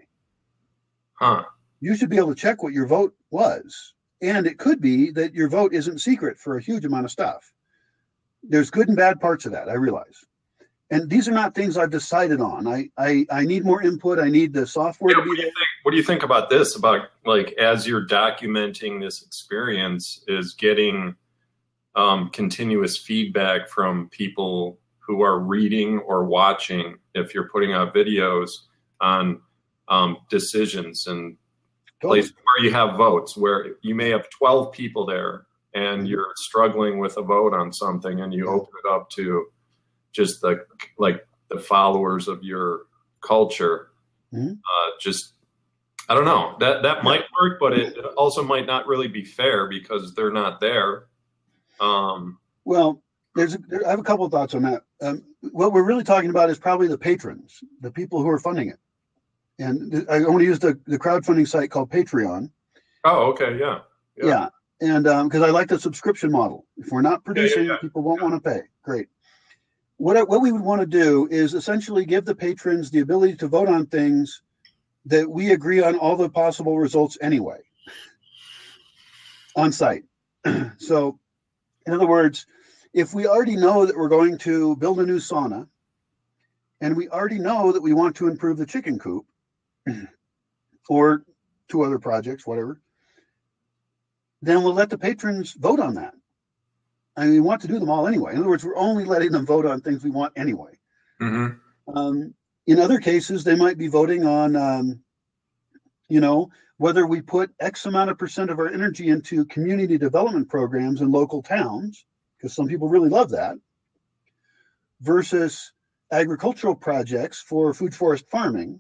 S2: You should be able to check what your vote was. And it could be that your vote isn't secret for a huge amount of stuff. There's good and bad parts of that, I realize. And these are not things I've decided on. I need more input. I need the software to be there.
S3: What do you think about this? About like as you're documenting this experience, is getting continuous feedback from people who are reading or watching, if you're putting out videos on decisions and places where you have votes, where you may have 12 people there and you're struggling with a vote on something, and you open it up to just the followers of your culture. Just, I don't know, that might work, but it also might not really be fair because they're not there.
S2: Well, I have a couple of thoughts on that. What we're really talking about is probably the patrons, the people who are funding it. And I want to use the crowdfunding site called Patreon.
S3: Oh, okay, yeah.
S2: And because I like the subscription model. If we're not producing, people won't want to pay. Great. What we would want to do is essentially give the patrons the ability to vote on things that we agree on all the possible results anyway, on site. So, in other words, if we already know that we're going to build a new sauna, and we already know that we want to improve the chicken coop, or 2 other projects, whatever, then we'll let the patrons vote on that. I mean, we want to do them all anyway. In other words, we're only letting them vote on things we want anyway. In other cases, they might be voting on, whether we put X amount of % of our energy into community development programs in local towns, because some people really love that, versus agricultural projects for food forest farming,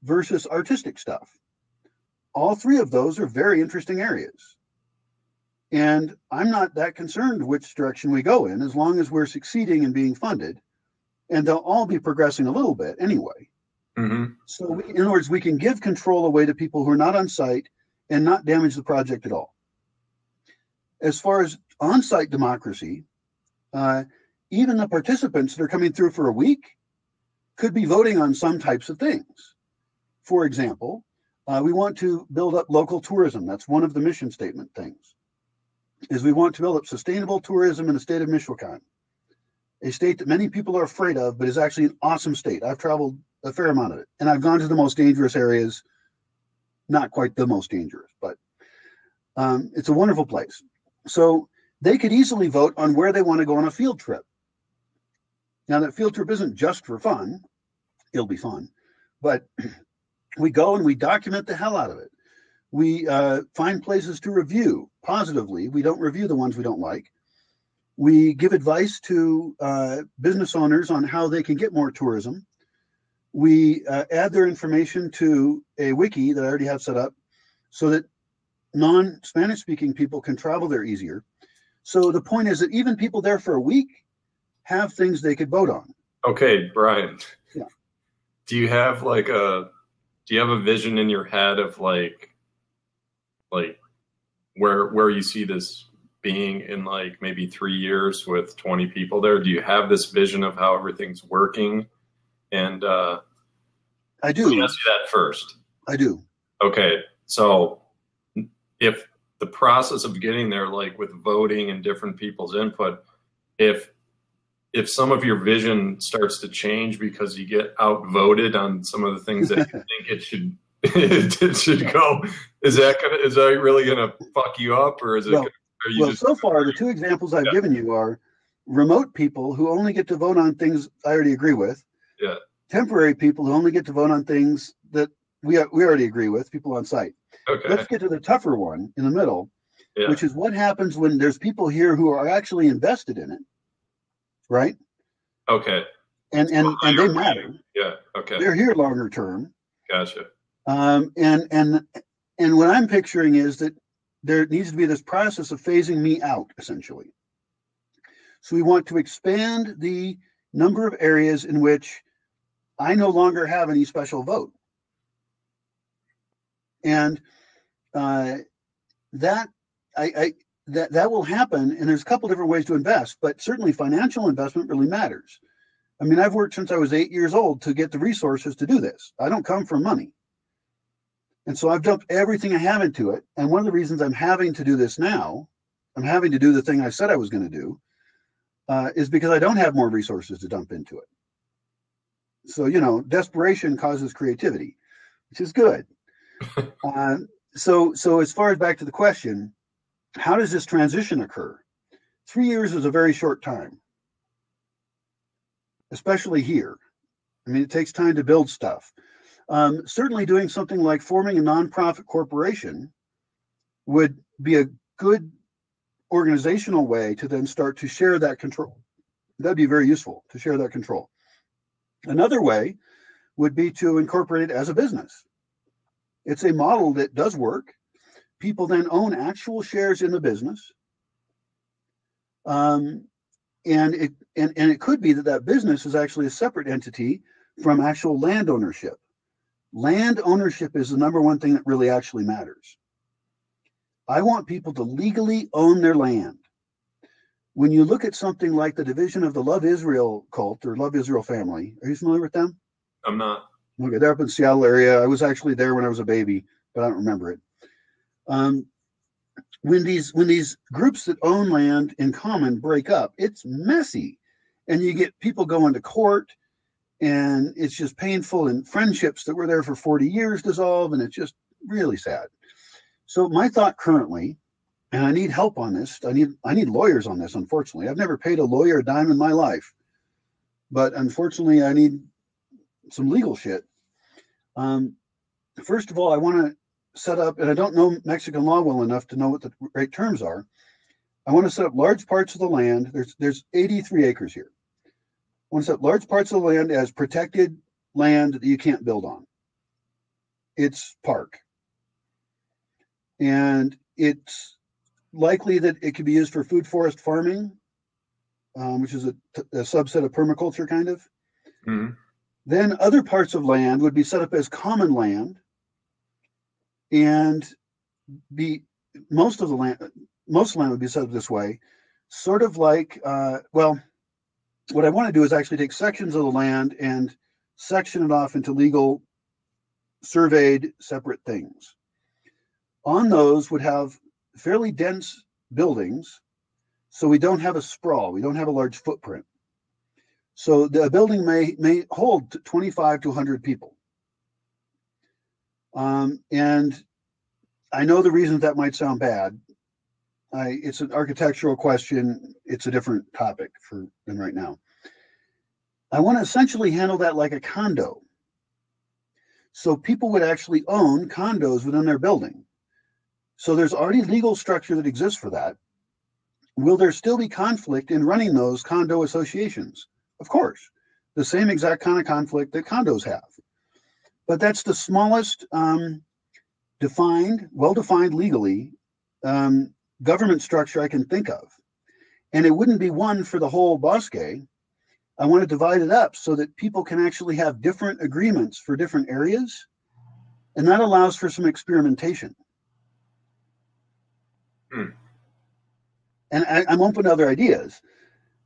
S2: versus artistic stuff. All 3 of those are very interesting areas. And I'm not that concerned which direction we go in, as long as we're succeeding and being funded. And they'll all be progressing a little bit anyway. So in other words, we can give control away to people who are not on site and not damage the project at all. As far as on-site democracy, even the participants that are coming through for a week could be voting on some types of things. For example, we want to build up local tourism. That's one of the mission statement things, is we want to build up sustainable tourism in the state of Michoacan, a state that many people are afraid of, but is actually an awesome state. I've traveled a fair amount of it, and I've gone to the most dangerous areas, not quite the most dangerous, but it's a wonderful place. So they could easily vote on where they want to go on a field trip. Now, that field trip isn't just for fun. It'll be fun, but we go and we document the hell out of it. We find places to review positively. We don't review the ones we don't like. We give advice to business owners on how they can get more tourism. We add their information to a wiki that I already have set up so that non-Spanish speaking people can travel there easier. So the point is that even people there for a week have things they could vote on.
S3: Okay, Brian.
S2: Yeah.
S3: Do you have a vision in your head of like where you see this being in like maybe 3 years with 20 people there? Do you have this vision of how everything's working? And
S2: I do.
S3: Let me ask you that first.
S2: I do.
S3: Okay, so if the process of getting there, like with voting and different people's input, if some of your vision starts to change because you get outvoted on some of the things that you think it should it should go, is that really gonna fuck you up, or is it?
S2: Well, so far the two examples I've given you are remote people who only get to vote on things I already agree with.
S3: Yeah.
S2: Temporary people who only get to vote on things that we already agree with, people on site.
S3: Okay.
S2: Let's get to the tougher one in the middle,
S3: Yeah.
S2: which is what happens when there's people here who are actually invested in it, right?
S3: Okay.
S2: And they matter.
S3: Yeah. Okay.
S2: They're here longer term.
S3: Gotcha.
S2: And what I'm picturing is that there needs to be this process of phasing me out, essentially. So we want to expand the number of areas in which I no longer have any special vote. And that will happen. And there's a couple different ways to invest, but certainly financial investment really matters. I mean, I've worked since I was 8 years old to get the resources to do this. I don't come from money. And so I've dumped everything I have into it. And one of the reasons I'm having to do this now, I'm having to do the thing I said I was going to do, is because I don't have more resources to dump into it. So, you know, desperation causes creativity, which is good. So as far as back to the question, how does this transition occur? 3 years is a very short time, especially here. I mean, it takes time to build stuff. Certainly doing something like forming a nonprofit corporation would be a good organizational way to then start to share that control. That'd be very useful to share that control. Another way would be to incorporate it as a business. It's a model that does work. People then own actual shares in the business. And it could be that business is actually a separate entity from actual land ownership. Land ownership is the number one thing that really actually matters. I want people to legally own their land. When you look at something like the division of the Love Israel cult or Love Israel family, are you familiar with them?
S3: I'm not.
S2: Okay, they're up in the Seattle area. I was actually there when I was a baby, but I don't remember it. When these groups that own land in common break up, it's messy, and you get people going to court, and it's just painful, and friendships that were there for 40 years dissolve, and it's just really sad. So my thought currently, and I need help on this, I need lawyers on this, unfortunately. I've never paid a lawyer a dime in my life, but unfortunately I need some legal shit. First of all, I want to set up, and I don't know Mexican law well enough to know what the right terms are. I want to set up large parts of the land. There's 83 acres here. I want to set up large parts of the land as protected land that you can't build on. It's park. And it's likely that it could be used for food forest farming, which is a subset of permaculture kind of.
S3: Mm-hmm.
S2: Then other parts of land would be set up as common land, and most land would be set up this way, sort of like, what I want to do is actually take sections of the land and section it off into legal, surveyed, separate things. On those would have fairly dense buildings, so we don't have a sprawl, we don't have a large footprint. So the building may hold 25 to 100 people. And I know the reason that might sound bad. It's an architectural question. It's a different topic than right now. I want to essentially handle that like a condo. So people would actually own condos within their building. So there's already legal structure that exists for that. Will there still be conflict in running those condo associations? Of course, the same exact kind of conflict that condos have. But that's the smallest well-defined legally government structure I can think of. And it wouldn't be one for the whole Bosque. I want to divide it up so that people can actually have different agreements for different areas. And that allows for some experimentation. and I'm open to other ideas.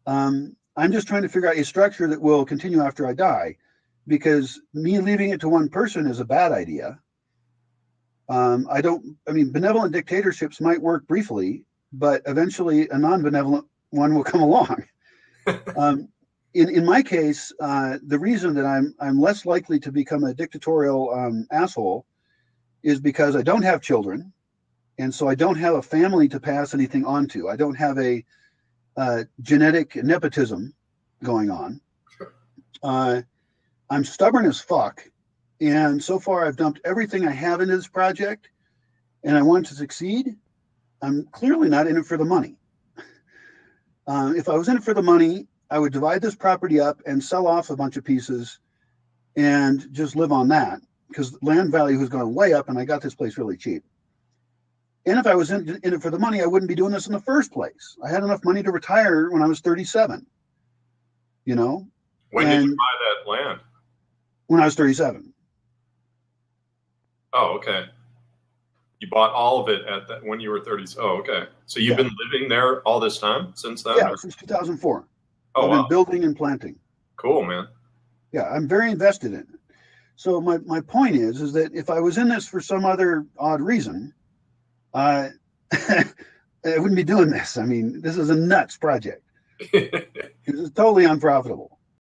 S2: I'm just trying to figure out a structure that will continue after I die, because me leaving it to one person is a bad idea. Benevolent dictatorships might work briefly, but eventually a non-benevolent one will come along. In my case, the reason that I'm less likely to become a dictatorial asshole is because I don't have children, and so I don't have a family to pass anything on to. I don't have a genetic nepotism going on. I'm stubborn as fuck, and so far I've dumped everything I have into this project, and I want to succeed. I'm clearly not in it for the money. If I was in it for the money, I would divide this property up and sell off a bunch of pieces and just live on that, because land value has gone way up and I got this place really cheap. And if I was in it for the money, I wouldn't be doing this in the first place. I had enough money to retire when I was 37, you know?
S3: When did you buy that land?
S2: When I was 37.
S3: Oh, okay. You bought all of it at that when you were 30. Oh, okay. So you've been living there all this time since then?
S2: Yeah, since 2004.
S3: Oh,
S2: I've
S3: wow.
S2: been building and planting.
S3: Cool, man.
S2: Yeah, I'm very invested in it. So my point is that if I was in this for some other odd reason, I wouldn't be doing this. I mean, this is a nuts project. This is totally unprofitable.